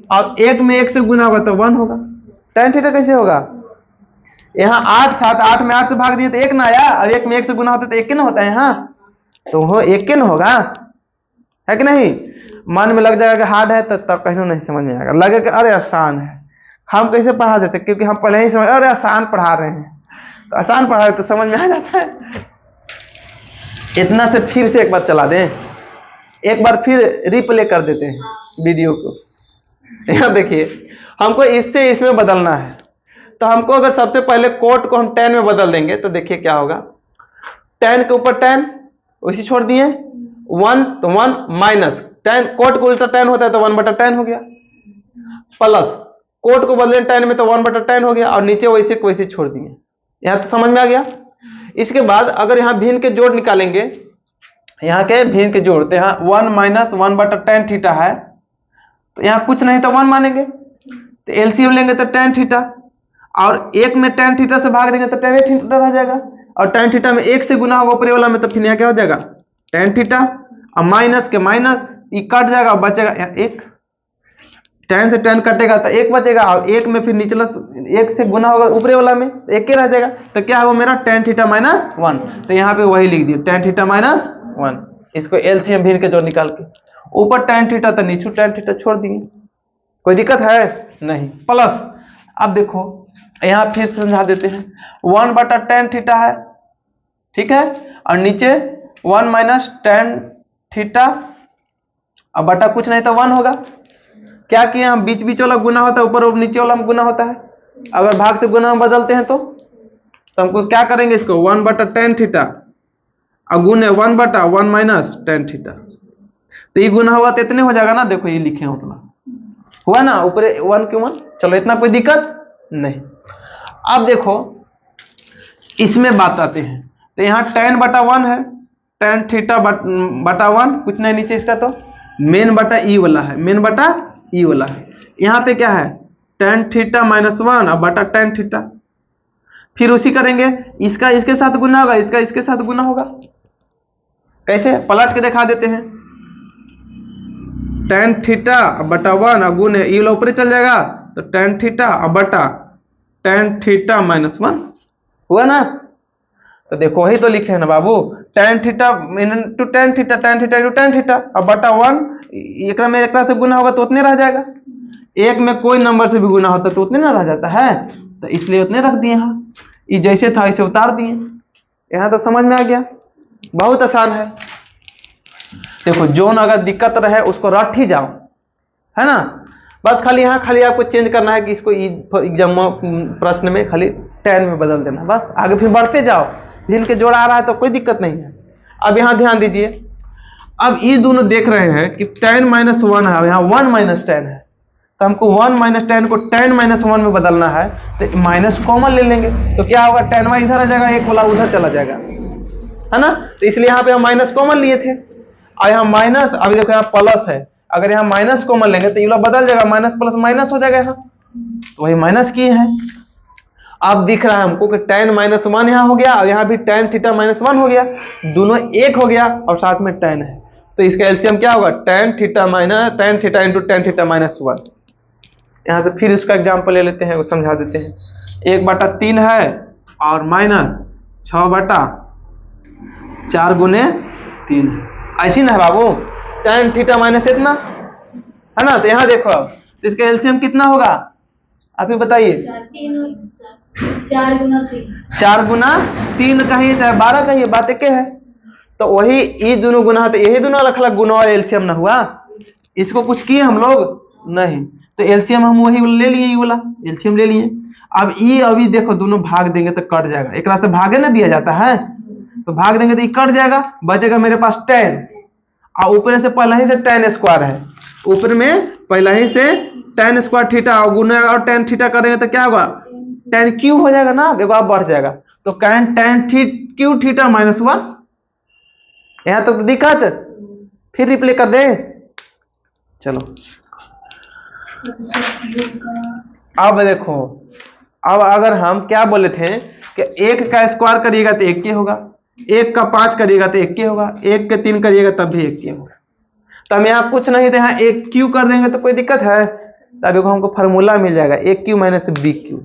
और एक में एक से गुना होगा तो 1 होगा। tan थीटा कैसे होगा, यहाँ 8 था तो 8 में 8 से भाग दिए तो 1 ना आया, अब 1 में 1 से गुना होता है तो 1 ना होता है यहाँ, तो वो 1 ना होगा, है कि नहीं। मन में लग जाएगा कि हार्ड है तब कहीं नहीं समझ में आएगा, लगे कि अरे आसान है, हम कैसे पढ़ा देते, क्योंकि हम पहले ही समझ अरे आसान पढ़ा रहे हैं, तो आसान पढ़ा रहे तो समझ में आ जाता है। इतना से फिर से एक बार चला दें, एक बार फिर रिप्ले कर देते हैं वीडियो को। यहाँ देखिए हमको इससे इसमें बदलना है, तो हमको अगर सबसे पहले कोट को हम tan में बदल देंगे तो देखिए क्या होगा, tan के ऊपर tan उसी छोड़ दिए 1 तो 1 माइनस tan, कोट को उल्टा tan होता है तो 1/tan हो गया, प्लस कोट को बदले tan में तो 1/tan हो गया, और नीचे वैसे को वैसे छोड़ दिए। यहाँ तो समझ में आ गया। इसके बाद अगर यहाँ भिन्न के जोड़ निकालेंगे, यहाँ के भिन्न के जोड़, तो यहाँ 1 माइनस 1/tan थीटा है, तो यहाँ कुछ नहीं तो 1 मानेंगे, तो एलसीएम लेंगे तो tan थीटा, और एक में tan थीटा से भाग देंगे तो tan थीटा रह जाएगा, और tan थीटा में 1 से गुना होगा ऊपरी वाला में, तो फिर यहाँ क्या हो जाएगा tan थीटा, और माइनस के माइनस ये कट जाएगा, बचेगा यहाँ 1, tan से tan कटेगा तो 1 बचेगा, और 1 में फिर निचला 1 से गुना होगा ऊपरी वाला में 1 के रह जाएगा, तो क्या होगा मेरा tan थीटा माइनस 1, तो यहाँ पे वही लिख दिया tan थीटा माइनस 1। इसको एलसीएम भिन्न के जोड़ निकाल के ऊपर tan थीटा तो नीचे tan थीटा छोड़ दिए, कोई दिक्कत है नहीं। प्लस अब देखो यहाँ फिर समझा देते हैं, 1/tan थीटा है, ठीक है, और नीचे 1 माइनस tan थीटा, अब बटा कुछ नहीं तो 1 होगा। क्या किया हम, बीच बीच वाला गुना होता है, ऊपर और नीचे वाला में गुना होता है, अगर भाग से गुना में बदलते हैं तो हमको क्या करेंगे, इसको 1/tan थीटा और गुने 1/1 माइनस tan थीटा, तो ये गुना होगा तो इतने हो जाएगा ना, देखो ये लिखे हैं उतना हुआ ना, ऊपर 1 के 1। चलो इतना कोई दिक्कत नहीं। अब देखो इसमें बात आते हैं, तो यहाँ tan/1 है, tan थीटा बटा 1 कुछ नहीं, नीचे इसका तो मेन बटा ई वाला है, मेन बटा ई वाला है। यहाँ पे क्या है tan थीटा माइनस 1 और बटा tan थीटा, फिर उसी करेंगे, इसका इसके साथ गुना होगा, इसका इसके साथ गुना होगा, कैसे पलट के दिखा देते हैं, tan थीटा बटा 1 और गुने ई वाला ऊपर चल जाएगा, तो tan थीटा और बटा tan थीटा माइनस 1 हुआ ना। तो देखो वही तो लिखे है ना बाबू, tan theta into tan theta, tan theta into tan theta, और बटा 1 एक में एक से गुना होगा तो उतने रह जाएगा, एक में कोई नंबर से भी गुना होता तो उतने ना रह जाता है, तो इसलिए उतने रख दिए यहाँ, ये जैसे था इसे उतार दिए। यहाँ तो समझ में आ गया, बहुत आसान है। देखो जोन अगर दिक्कत रहे उसको रट ही जाओ, है ना, बस खाली यहाँ खाली आपको चेंज करना है कि इसको एग्जाम प्रश्न में खाली tan में बदल देना, बस आगे फिर बढ़ते जाओ, भिन्न के जोड़ आ रहा है तो कोई दिक्कत नहीं है। अब यहाँ ध्यान दीजिए, अब ये दोनों देख रहे हैं कि tan माइनस 1 है, यहाँ 1 माइनस tan है, तो हमको 1 माइनस tan को tan माइनस 1 में बदलना है, तो माइनस कॉमन ले लेंगे, तो क्या होगा tan y इधर आ जाएगा, एक वाला उधर चला जाएगा, है ना, तो इसलिए यहाँ पे हम माइनस कॉमन लिए थे, और यहाँ माइनस, अभी देखो यहाँ प्लस है, अगर यहाँ माइनस कॉमन लेंगे तो ये वाला बदल जाएगा, माइनस प्लस माइनस हो जाएगा यहाँ, तो वही माइनस किए हैं। अब दिख रहा है हमको कि tan माइनस 1 यहाँ हो गया, और यहाँ भी tan थीटा माइनस 1 हो गया, दोनों एक हो गया और साथ में tan है, तो इसका एलसीएम क्या होगा tan theta into tan theta minus 1। यहाँ से फिर इसका एग्जाम्पल ले लेते हैं, वो समझा देते हैं, 1/3 है और माइनस 6/4 गुने 3, ऐसी ना है बाबू, tan थीटा माइनस इतना है ना, तो यहाँ देखो अब इसका एलसीएम कितना होगा आप ही बताइए, 4 गुना 3 कहिए चाहे 12 कहिए, बात एक है, तो वही ये दोनों गुना, तो यही दोनों अलग अलग गुना वाला एलसीएम ना हुआ, इसको कुछ किए हम लोग नहीं, तो एलसीएम हम वही ले लिए, ये वाला एलसीएम ले लिए। अब ये अभी देखो दोनों भाग देंगे तो कट जाएगा, एक से भागे ना दिया जाता है, तो भाग देंगे तो ये कट जाएगा, बचेगा मेरे पास tan, और ऊपर से पहला ही से tan स्क्वायर है, ऊपर में पहला ही से tan स्क्वायर थीटा और गुना और tan थीटा करेंगे तो क्या होगा tan क्यू हो जाएगा ना, देखो आप बढ़ जाएगा, तो tan क्यू थीटा माइनस 1, यहाँ तक तो दिक्कत फिर रिप्ले कर दे। चलो अब देखो, अब अगर हम क्या बोले थे कि 1 का स्क्वायर करिएगा तो 1 के होगा, 1 का 5 करिएगा तो 1 के होगा, 1 के 3 करिएगा तब भी 1 के होगा। तो हम यहाँ कुछ नहीं थे, यहाँ 1 क्यू कर देंगे तो कोई दिक्कत है? तब हमको फार्मूला मिल जाएगा a³ माइनस b³।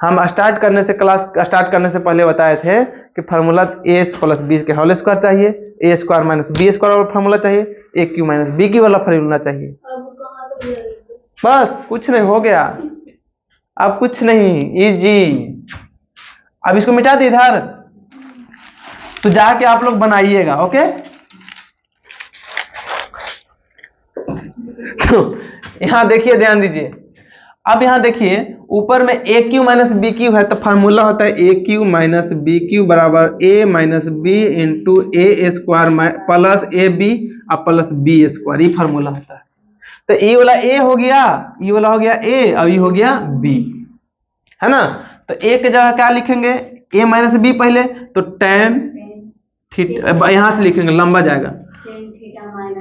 हम स्टार्ट करने से, क्लास स्टार्ट करने से पहले बताए थे कि फार्मूला a प्लस b के होल स्क्वायर चाहिए, a square minus b square वाला फार्मूला चाहिए, a³ माइनस b³ वाला फार्मूला चाहिए। बस कुछ नहीं, हो गया। अब कुछ नहीं, इजी। अब इसको मिटा दे इधर, तो जाके आप लोग बनाइएगा। ओके, तो यहां देखिए, ध्यान दीजिए। अब यहां देखिए, ऊपर में a³ माइनस b³ है, तो फार्मूला होता है a³ माइनस b³ बराबर a minus b into a square plus ab और प्लस b स्क्वायर। ये फार्मूला होता है। तो ये वाला a हो गया, ये वाला हो गया a, और ये हो गया b, है ना। तो a की जगह क्या लिखेंगे? a माइनस b पहले, तो tan थीटा, यहां से लिखेंगे, लंबा जाएगा,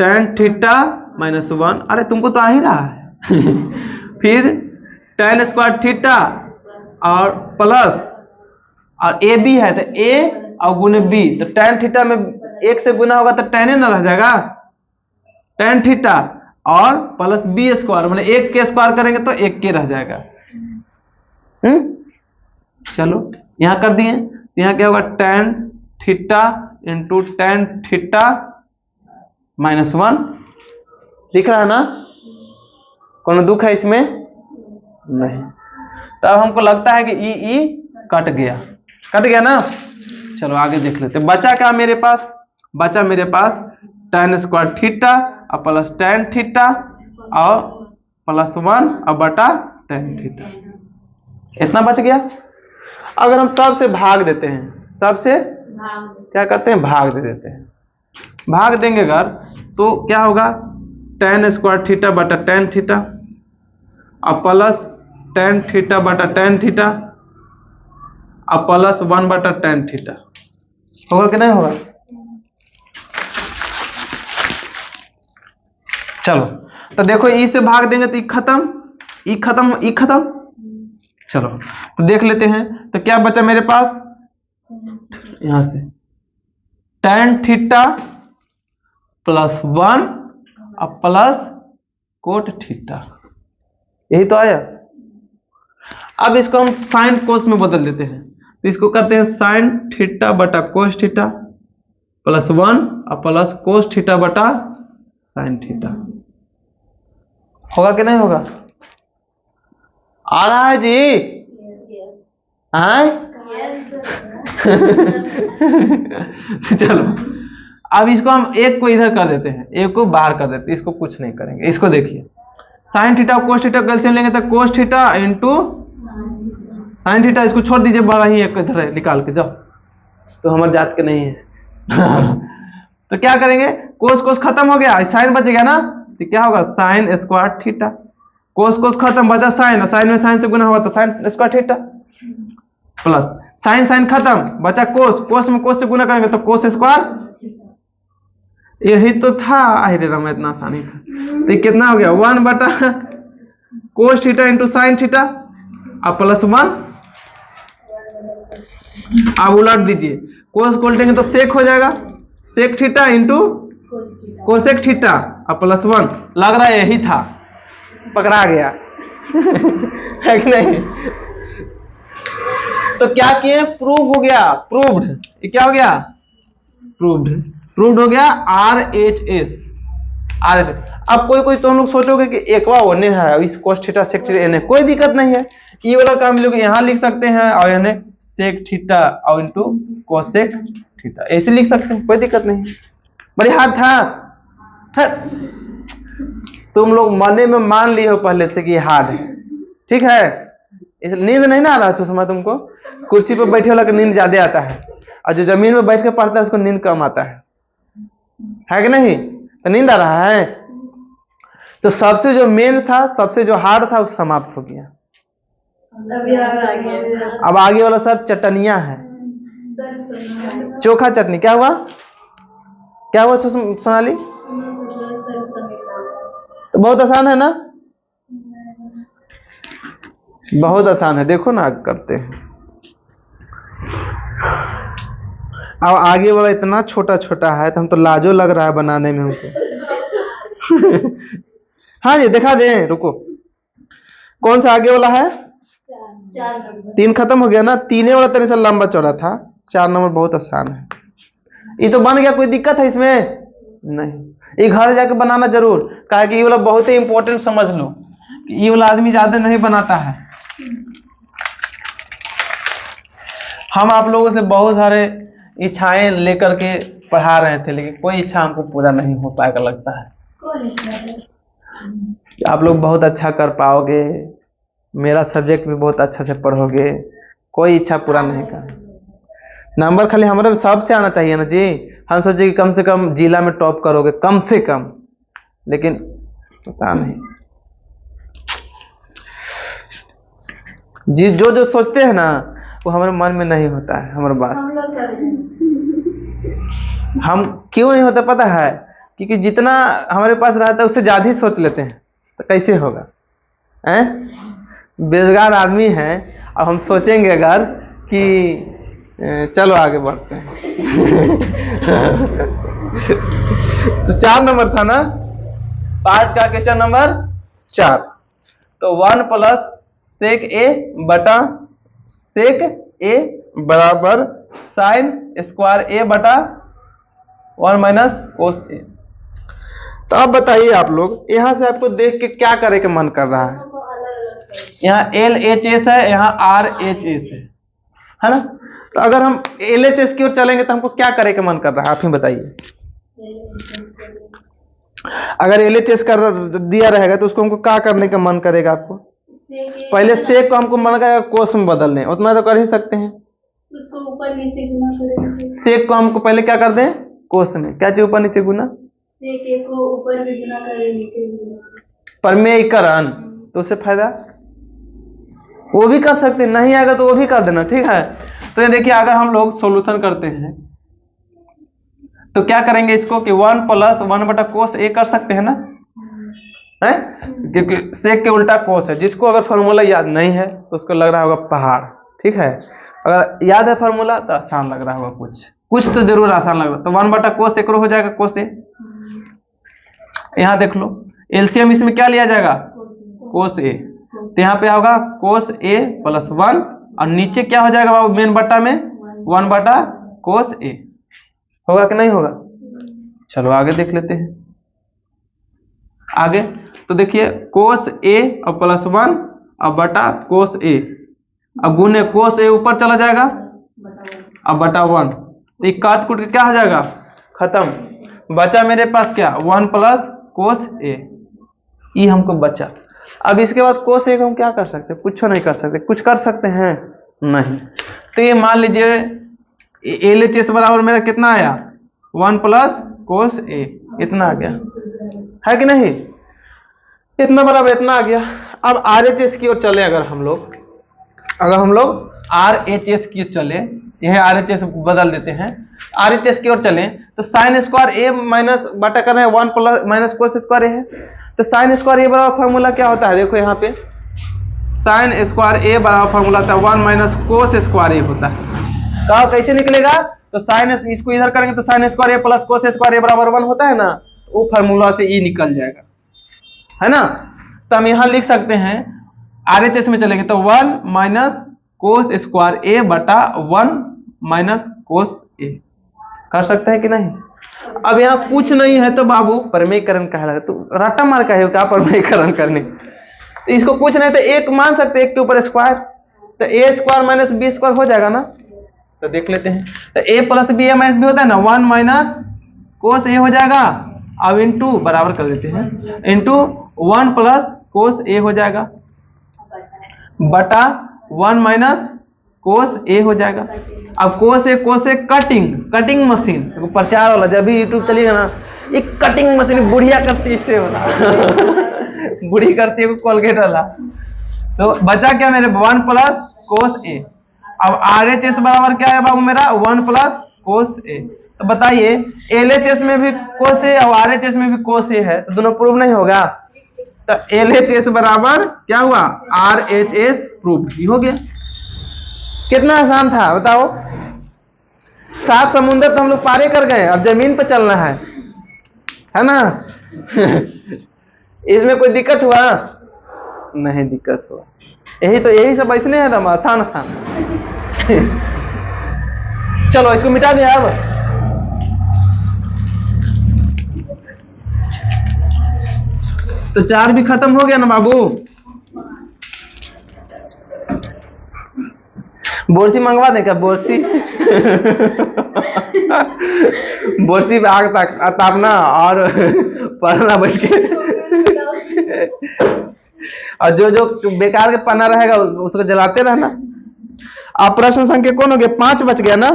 tan थीटा माइनस 1। अरे तुमको तो आ ही रहा है। फिर tan स्क्वायर थीटा और प्लस, और ए बी है तो a और गुने b, तो tan थीटा में 1 से गुना होगा तो tan ना रह जाएगा, tan थीटा और प्लस b स्क्वायर, मतलब 1 के स्क्वायर करेंगे तो 1 के रह जाएगा। चलो यहां कर दिए, यहां क्या होगा? tan theta into tan theta minus 1 लिख रहा है ना? कोनो दुख है इसमें? नहीं। तो अब हमको लगता है कि ई कट गया ना। चलो आगे देख लेते। बचा क्या मेरे पास? बचा मेरे पास tan स्क्वायर थीटा और प्लस tan थीटा और प्लस 1 और बटा tan थीटा, इतना बच गया। अगर हम सब से भाग देते हैं, सबसे क्या करते हैं? भाग दे देते हैं। भाग देंगे अगर, तो क्या होगा? tan स्क्वायर थीटा बटा tan थीटा और प्लस tan थीटा बटा tan थीटा और प्लस 1 बटा tan थीटा। होगा कि नहीं होगा? चलो तो देखो, ई से भाग देंगे तो ई खत्म, ई खत्म, ई खत्म। चलो तो देख लेते हैं, तो क्या बचा मेरे पास? यहां से tan थीटा प्लस 1 और प्लस कोट थीटा, यही तो आया। अब इसको हम साइन कोस में बदल देते हैं, तो इसको करते हैं साइन थीटा बटा कोस थीटा प्लस 1 और प्लस कोस थीटा बटा साइन थीटा। होगा कि नहीं होगा? आ रहा है जी? चलो अब इसको हम एक को इधर कर देते हैं, एक को बाहर कर देते हैं, इसको कुछ नहीं करेंगे। इसको देखिए, साइन थीटा और कोस थीटा कैल्सियम लेंगे तो cos theta into sine theta, इसको छोड़ दीजिए, बड़ा ही एक इधर निकाल के जाओ, तो हमारे जात के नहीं है। तो क्या करेंगे? कोस कोस खत्म हो गया, साइन बच गया ना, तो क्या होगा? साइन स्क्वायर थीटा, कोस कोस खत्म, बचा साइन, और साइन में साइन से गुना होगा तो sine square theta plus sine sine खत्म, बचा कोस, कोस में कोस से गुना करेंगे तो कोस स्क्वायर। यही तो था, अरे राम इतना आसानी था। तो ये कितना हो गया? 1 बटा cos theta into sine theta और प्लस 1। अब उलट दीजिए, कोस को उल्टेंगे तो सेक हो जाएगा, sec theta into cosec theta और प्लस 1। लग रहा है यही था, पकड़ा गया। है कि नहीं? तो क्या किए? प्रूव हो गया, प्रूव्ड। ये क्या हो गया? प्रूव्ड, प्रूव्ड हो गया। RHS, अब कोई तुम लोग सोचोगे कि एकवा होने है, इस कोस थीटा सेक थीटा इन्हें कोई दिक्कत नहीं है, ये वाला काम लोग यहाँ लिख सकते हैं और इन्हें सेक थीटा और इंटू कोसेक थीटा ऐसे लिख सकते हैं, कोई दिक्कत नहीं। बड़ी हार्ड था, तुम लोग मने में मान लिए हो पहले से कि हार्ड है, ठीक है। नींद नहीं ना आ रहा है उस समय तुमको? कुर्सी पर बैठे वाला को नींद ज्यादा आता है, और जो जमीन में बैठ के पढ़ता है उसको नींद कम आता है कि नहीं? तो नींद आ रहा है। तो सबसे जो मेन था, सबसे जो हार्ड था, वो समाप्त हो गया। अब आगे वाला सब चटनियां है, चोखा चटनी। क्या हुआ? क्या हुआ सोनाली? तो बहुत आसान है ना, बहुत आसान है। देखो ना आगे करते हैं। अब आगे वाला इतना छोटा छोटा है तो हम तो लाजो लग रहा है बनाने में हमको। हाँ जी दिखा दें, रुको। कौन सा आगे वाला है? 3 खत्म हो गया ना, 3 वाला तनी सा लंबा चौड़ा था, 4 नंबर बहुत आसान है। ये तो बन गया, कोई दिक्कत है इसमें? नहीं। ये घर जाके बनाना जरूर, कहा कि ये वाला बहुत ही इंपॉर्टेंट समझ लो, ये वाला आदमी ज्यादा नहीं बनाता है। हम आप लोगों से बहुत सारे इच्छाएं लेकर के पढ़ा रहे थे, लेकिन कोई इच्छा हमको पूरा नहीं हो पाएगा लगता है। आप लोग बहुत अच्छा कर पाओगे, मेरा सब्जेक्ट भी बहुत अच्छा से पढ़ोगे, कोई इच्छा पूरा नहीं कर। नंबर खाली हमारे सबसे आना चाहिए ना जी। हम सोचे कि कम से कम जिला में टॉप करोगे, कम से कम, लेकिन पता नहीं जी। जो जो सोचते हैं ना वो हमारे मन में नहीं होता है। हमारे बात हम क्यों नहीं होता पता है? क्योंकि जितना हमारे पास रहता है उससे ज्यादा ही सोच लेते हैं, तो कैसे होगा? बेरोजगार आदमी है, अब हम सोचेंगे अगर कि चलो आगे बढ़ते हैं। तो 4 नंबर था ना, 5 का क्वेश्चन नंबर 4। तो 1 प्लस सेक ए बटा सेक ए बराबर साइन स्क्वायर ए बटा 1 माइनस कोस ए। तो अब बताइए आप लोग, यहां से आपको देख के क्या करे के मन कर रहा है? यहाँ एल एच एस है, यहाँ आर एच एस है ना। तो अगर हम एल एच एस की ओर चलेंगे तो हमको क्या करे के मन कर रहा है, आप ही बताइए। अगर एल एच एस कर दिया रहेगा तो उसको हमको क्या करने का मन करेगा आपको? पहले सेक को हमको मन करेगा कोस में बदलने, उतना तो कर ही सकते हैं। उसको ऊपर नीचे गुना करेंगे। सेक को हमको पहले क्या कर दें? कोस में। क्या चाहिए? ऊपर नीचे गुना। सेक ए को ऊपर भी गुना करें, नीचे भी गुना। परमेयीकरण, तो उससे फायदा वो भी कर सकते हैं, नहीं आएगा तो वो भी कर देना, ठीक है। तो ये देखिए, अगर हम लोग सॉल्यूशन करते हैं तो क्या करेंगे इसको कि 1 प्लस 1 बटा कोस ए कर सकते हैं ना, है? क्योंकि सेक के उल्टा कोस है। जिसको अगर फॉर्मूला याद नहीं है तो उसको लग रहा होगा पहाड़, ठीक है। अगर याद है फॉर्मूला तो आसान लग रहा होगा, कुछ तो जरूर आसान लग रहा है। तो 1 बटा कोस ए हो जाएगा कोस ए। यहाँ देख लो, एलसीएम इसमें क्या लिया जाएगा? कोस ए। तो यहाँ पे होगा कोस ए प्लस 1, और नीचे क्या हो जाएगा बाबू मेन बट्टा में? 1 बटा कोस ए। होगा कि नहीं होगा? चलो आगे देख लेते हैं। आगे तो देखिए, कोस ए और प्लस 1 और बटा कोस ए, अब गुने कोस ए ऊपर चला जाएगा अब बटा 1, तो काट कूट के क्या हो जाएगा? खत्म। बचा मेरे पास क्या? 1 प्लस कोस ए। ये हमको बचा। अब इसके बाद कोस ए को हम क्या कर सकते हैं? कुछ नहीं कर सकते। कुछ कर सकते हैं? नहीं। तो ये मान लीजिए एल एच एस बराबर मेरा कितना आया? 1 प्लस कोस ए, इतना आ गया, है कि नहीं? इतना बराबर इतना आ गया। अब आर एच एस की ओर चले, अगर हम लोग आर एच एस की ओर चले, यह आर एच एस बदल देते हैं, आर एच एस की ओर चले, तो साइन स्क्वायर ए माइनस बटा कर रहे हैं 1 प्लस माइनस कोस स्क्वायर ए है। तो साइन स्क्वायर ए बराबर फॉर्मूला क्या होता है? देखो यहाँ पे साइन स्क्वायर ए बराबर फॉर्मूला होता है 1 माइनस कोस स्क्वायर ए होता है। कहा कैसे निकलेगा? तो साइन, इसको इधर करेंगे तो साइन स्क्वायर ए प्लस कोस स्क्वायर ए बराबर 1 होता है ना, वो फॉर्मूला से ई निकल जाएगा, है ना। तो हम यहाँ लिख सकते हैं, आरएचएस में चलेंगे तो 1 माइनस कोस स्क्वायर ए बटा 1 माइनस कोस ए कर सकते हैं कि नहीं? अब यहाँ कुछ नहीं है तो बाबू परमेयीकरण कहा लगा, तो रट्टा मार का है क्या परमेयीकरण करने? तो इसको कुछ नहीं तो एक मान सकते, एक के ऊपर स्क्वायर, तो ए स्क्वायर माइनस बी स्क्वायर हो जाएगा ना। तो देख लेते हैं, तो ए प्लस बी माइनस बी होता है ना, 1 माइनस कोस ए हो जाएगा, अब इंटू बराबर कर देते हैं, इंटू 1 प्लस कोस ए हो जाएगा बटा 1 माइनस कोस ए हो जाएगा। अब कोस ए कटिंग मशीन प्रचार वाला, जब भी यूट्यूब चलिएगा ना, एक कटिंग मशीन बुढ़िया करती है इससे होता बुढ़ी करती है कोलगेट वाला। तो बचा क्या मेरे 1 प्लस कोस ए। अब आर एच एस बराबर क्या है बाबू मेरा? 1 प्लस कोस ए। तो बताइए एल एच एस में भी कोस ए और आर एच एस में भी कोस ए है, तो दोनों प्रूव नहीं होगा? तो LHS बराबर क्या हुआ, RHS प्रूफ, ये हो गया। कितना आसान था बताओ। 7 समुंदर तो हम लोग पारे कर गए, अब जमीन पे चलना है ना। इसमें कोई दिक्कत हुआ? नहीं दिक्कत हुआ। यही सब इसलिए है तो आसान आसान। चलो इसको मिटा दें अब। तो 4 भी खत्म हो गया ना बाबू। बोरसी मंगवा दें क्या, बोरसी? बोरसी पे आग तापना और पढ़ना बैठ के। और जो बेकार के पन्ना रहेगा उसको जलाते रहना। अब प्रश्न संख्या कौन हो गया, 5 बच गया ना।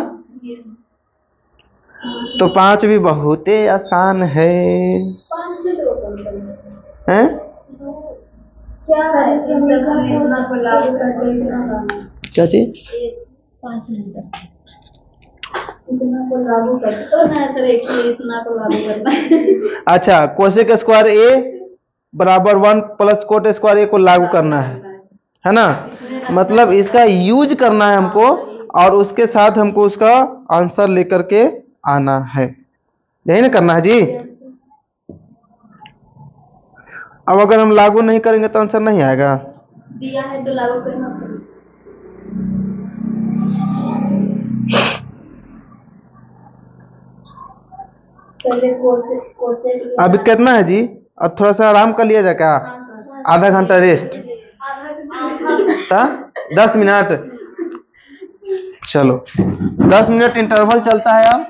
तो 5 भी बहुत ही आसान है। हैं? क्या चीज? 5 नंबर इतना को लागू करना तो ना सर, एक ही इतना को लागू करना है। अच्छा, कोसेक स्क्वायर ए बराबर 1 प्लस कोट स्क्वायर ए को लागू करना है ना। मतलब इसका यूज करना है हमको और उसके साथ हमको उसका आंसर लेकर के आना है, यही ना करना है जी। अब अगर हम लागू नहीं करेंगे तो आंसर नहीं आएगा। दिया है तो लागू करना पड़ेगा। अभी कितना है जी, अब थोड़ा सा आराम कर लिया जाए क्या, आधा घंटा रेस्ट, 10 मिनट। चलो 10 मिनट इंटरवल चलता है अब।